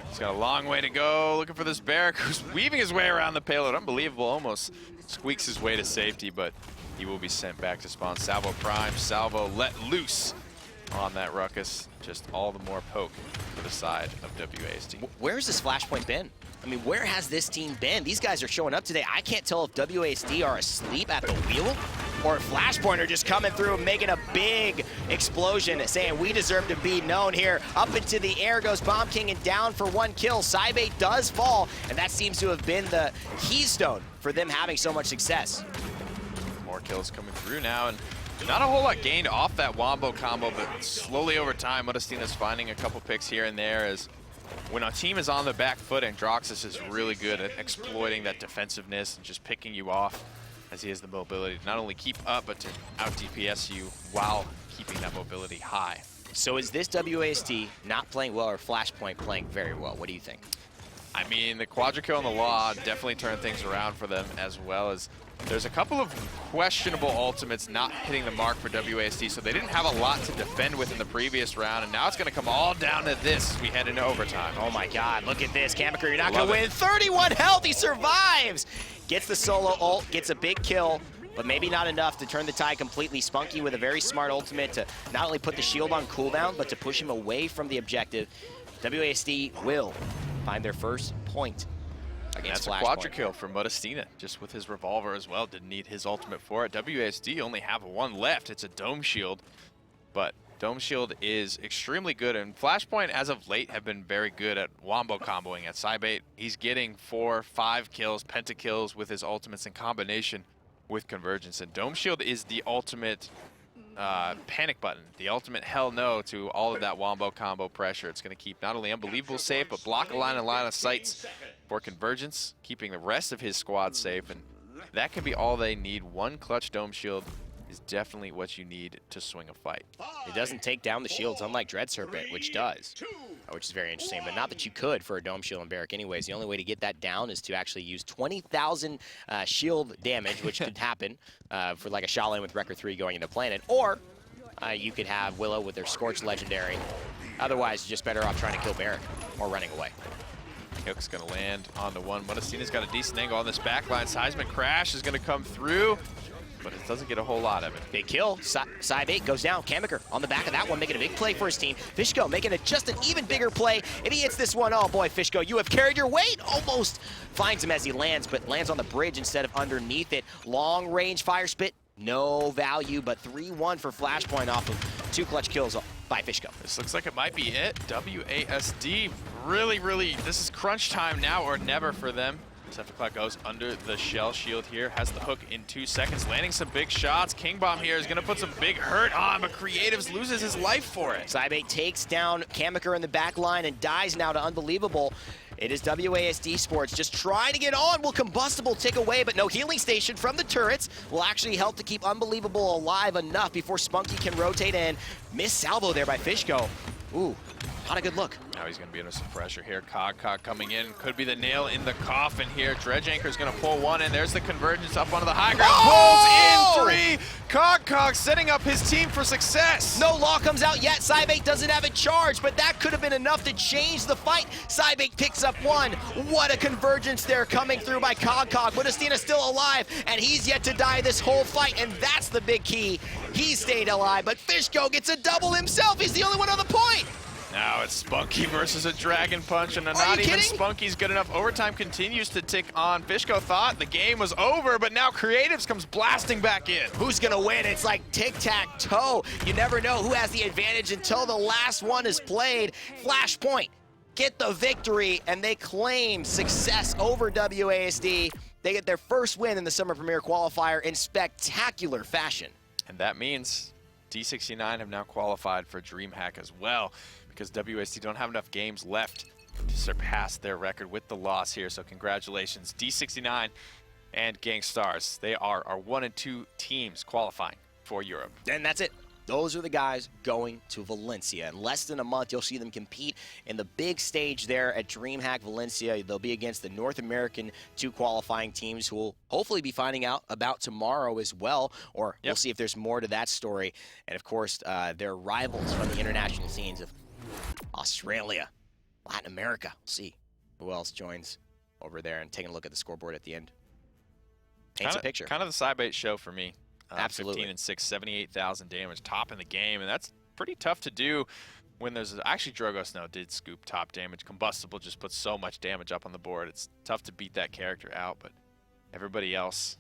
He's got a long way to go. Looking for this Barrack who's weaving his way around the payload. Unbelievable, almost squeaks his way to safety, but he will be sent back to spawn. Salvo Prime, Salvo let loose on that Ruckus. Just all the more poke for the side of WASD. Where's this Flashpoint been? I mean, where has this team been? These guys are showing up today. I can't tell if WASD are asleep at the wheel or if Flashpoint are just coming through and making a big explosion, saying we deserve to be known here. Up into the air goes Bomb King and down for 1 kill. Cybe 8 does fall, and that seems to have been the keystone for them having so much success. More kills coming through now, and not a whole lot gained off that Wombo combo, but slowly over time, Modestina's finding a couple picks here and there as when a team is on the back foot, Androxus is really good at exploiting that defensiveness and just picking you off, as he has the mobility to not only keep up, but to out DPS you while keeping that mobility high. So is this WASD not playing well or Flashpoint playing very well? What do you think? I mean, the Quadra kill and the Law definitely turned things around for them, as well as there's a couple of questionable ultimates not hitting the mark for WASD, so they didn't have a lot to defend with in the previous round, and now it's going to come all down to this as we head into overtime. Oh my God, look at this. Kamiker, you're not going to win. 31 health, he survives! Gets the solo ult, gets a big kill, but maybe not enough to turn the tide completely. Spunky with a very smart ultimate to not only put the shield on cooldown, but to push him away from the objective. WASD will find their first point. against That's a Flashpoint. quadra kill for Modestina, just with his revolver as well. Didn't need his ultimate for it. WASD only have one left. It's a Dome Shield, but Dome Shield is extremely good, and Flashpoint, as of late, have been very good at wombo comboing. At Cybate, he's getting 4, 5 kills, pentakills with his ultimates in combination with Convergence, and Dome Shield is the ultimate panic button, the ultimate hell no to all of that wombo combo pressure. It's going to keep not only Unbelievable safe, but block a line of sights for Convergence, keeping the rest of his squad safe, and that can be all they need. One clutch Dome Shield is definitely what you need to swing a fight. It doesn't take down the shields, unlike Dread Serpent, which does, which is very interesting, but not that you could for a Dome Shield and Barrack anyways. The only way to get that down is to actually use 20,000 shield damage, which could happen for like a Shaolin with Wrecker 3 going into Planet, or you could have Willow with their Scorch Legendary. Otherwise, you're just better off trying to kill Barrack or running away. Hook's going to land on the one. Modestina's got a decent angle on this backline. Seismic Crash is going to come through, but it doesn't get a whole lot of it. Big kill. Side 8 goes down. Kamiker on the back of that one, making a big play for his team. Fishko making it just an even bigger play, and he hits this one. Oh boy, Fishko, you have carried your weight. Almost finds him as he lands, but lands on the bridge instead of underneath it. Long range fire spit, no value, but 3-1 for Flashpoint off of 2 clutch kills by Fishko. This looks like it might be it. WASD really, this is crunch time now or never for them. Sephiroth goes under the shell shield here, has the hook in 2 seconds, landing some big shots. King Bomb here is going to put some big hurt on, but Creatives loses his life for it. Cybate takes down Kamiker in the back line and dies now to Unbelievable. It is WASD Sports just trying to get on. Will Combustible take away, but no healing station from the turrets will actually help to keep Unbelievable alive enough before Spunky can rotate in. Miss salvo there by Fishko. Ooh, not a good look. Now he's going to be under some pressure here. Cog coming in. Could be the nail in the coffin here. Dredge Anchor's going to pull one, and there's the Convergence up onto the high ground. Oh! Pulls in 3. Cog setting up his team for success. No law comes out yet. Cybate doesn't have it charged, but that could have been enough to change the fight. Cybate picks up 1. What a Convergence there coming through by Cog. Modestina's still alive, and he's yet to die this whole fight, and that's the big key. He stayed alive, but Fishko gets a double himself. He's the only one on the point. Now it's Spunky versus a Dragon Punch, and not even Spunky's good enough. Overtime continues to tick on. Fishko thought the game was over, but now Creatives comes blasting back in. Who's gonna win? It's like tic-tac-toe. You never know who has the advantage until the last one is played. Flashpoint get the victory, and they claim success over WASD. They get their first win in the Summer Premier Qualifier in spectacular fashion. And that means D69 have now qualified for DreamHack as well, because WSD don't have enough games left to surpass their record with the loss here. So congratulations, D69 and Gangstars. They are our 1 and 2 teams qualifying for Europe. And that's it. Those are the guys going to Valencia. In less than a month, you'll see them compete in the big stage there at DreamHack Valencia. They'll be against the North American 2 qualifying teams, who will hopefully be finding out about tomorrow as well, or we'll see if there's more to that story. And of course, their rivals from the international scenes of Australia, Latin America. We'll see who else joins over there, and taking a look at the scoreboard at the end. Paints a picture. Kind of the Cybate show for me. Absolutely. 15 and 6, 78,000 damage, top in the game, and that's pretty tough to do when there's actually Drogo Snow did scoop top damage. Combustible just puts so much damage up on the board. It's tough to beat that character out, but everybody else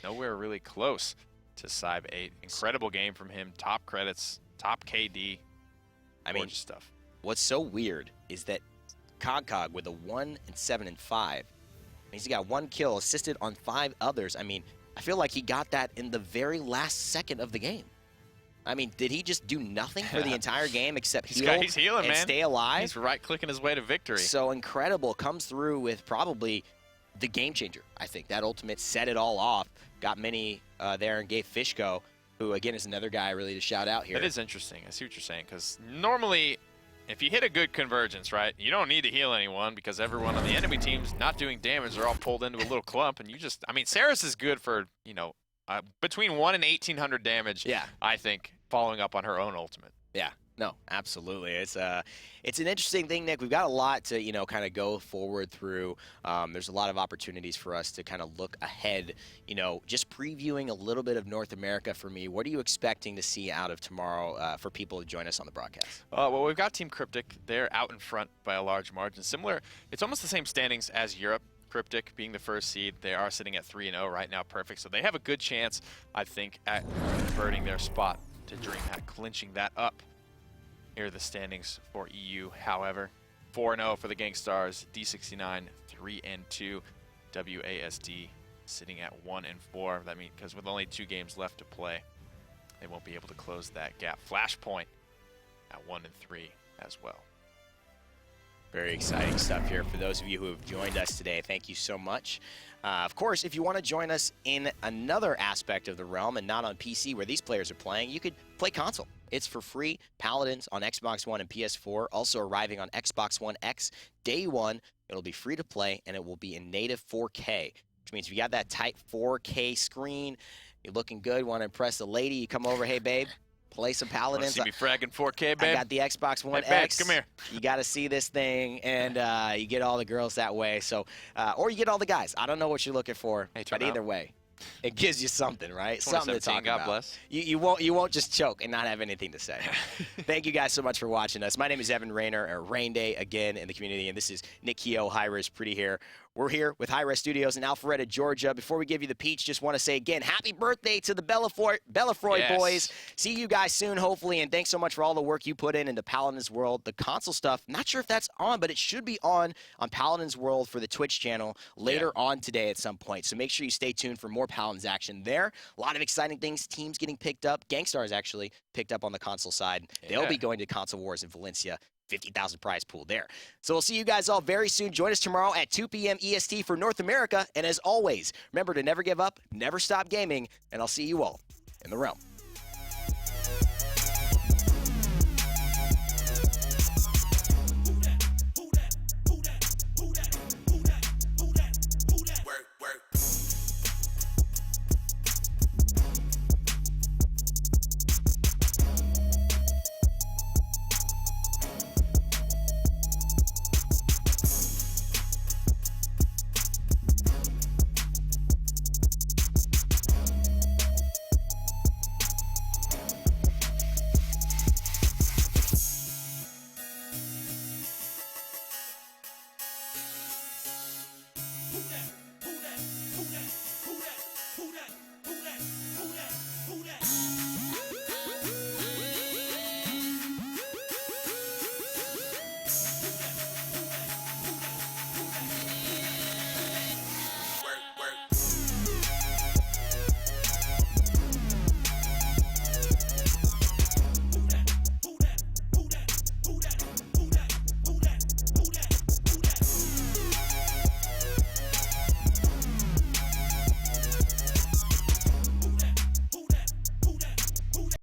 nowhere really close to Cyb 8. Incredible game from him. Top credits, top KD. I mean, stuff. What's so weird is that Cog with a 1 and 7 and 5. He's got 1 kill, assisted on 5 others. I mean, I feel like he got that in the very last second of the game. I mean, did he just do nothing for the entire game except he's healing, and man. stay alive? He's right-clicking his way to victory. So incredible. Comes through with probably the game changer. I think that ultimate set it all off. Got many there and gave Fishko, who again is another guy really to shout out here. That is interesting. I see what you're saying, because normally if you hit a good Convergence, right, you don't need to heal anyone because everyone on the enemy team's not doing damage. They're all pulled into a little clump, and you just, I mean, Saris is good for, you know, between 1 and 1,800 damage, yeah, I think, following up on her own ultimate. Yeah, No, absolutely. It's an interesting thing, Nick. We've got a lot to kind of go forward through. There's a lot of opportunities for us to kind of look ahead. Just previewing a little bit of North America for me. What are you expecting to see out of tomorrow for people to join us on the broadcast? Well, we've got Team Cryptic. They're out in front by a large margin. Similar, it's almost the same standings as Europe. Cryptic being the first seed, they are sitting at 3-0 right now, perfect. So they have a good chance, I think, at converting their spot to DreamHack, clinching that up. Here are the standings for EU, however. 4-0 for the Gangstars, D69 3-2, WASD sitting at 1-4. That means because with only 2 games left to play, they won't be able to close that gap. Flashpoint at 1-3 as well. Very exciting stuff here for those of you who have joined us today. Thank you so much. Of course, if you want to join us in another aspect of the realm and not on PC where these players are playing, you could play console. It's for free. Paladins on Xbox One and PS4, also arriving on Xbox One X day one. It'll be free to play, and it will be in native 4K, which means if you got that tight 4K screen, you're looking good, want to impress the lady, you come over, hey, babe, play some Paladins. See me fragging 4K, babe? I got the Xbox One hey, X. Babe, come here. You got to see this thing, and you get all the girls that way. So, or you get all the guys. I don't know what you're looking for, but either way, it gives you something, right? Something to talk God about. Bless. You won't just choke and not have anything to say. Thank you guys so much for watching us. My name is Evan Rayner, or Rain Day again in the community, and this is Nick Keogh, High-Res Pretty here. We're here with High-Res Studios in Alpharetta, Georgia. Before we give you the peach, just want to say again, happy birthday to the Bellafroy boys. See you guys soon, hopefully, and thanks so much for all the work you put into Paladins World. The console stuff, not sure if that's on, but it should be on Paladins World for the Twitch channel later on today at some point. So make sure you stay tuned for more Paladins action there. A lot of exciting things, teams getting picked up. Gangstars actually picked up on the console side. They'll be going to Console Wars in Valencia. 50,000 prize pool there. So we'll see you guys all very soon. Join us tomorrow at 2 p.m. EST for North America. And as always, remember to never give up, never stop gaming, and I'll see you all in the realm.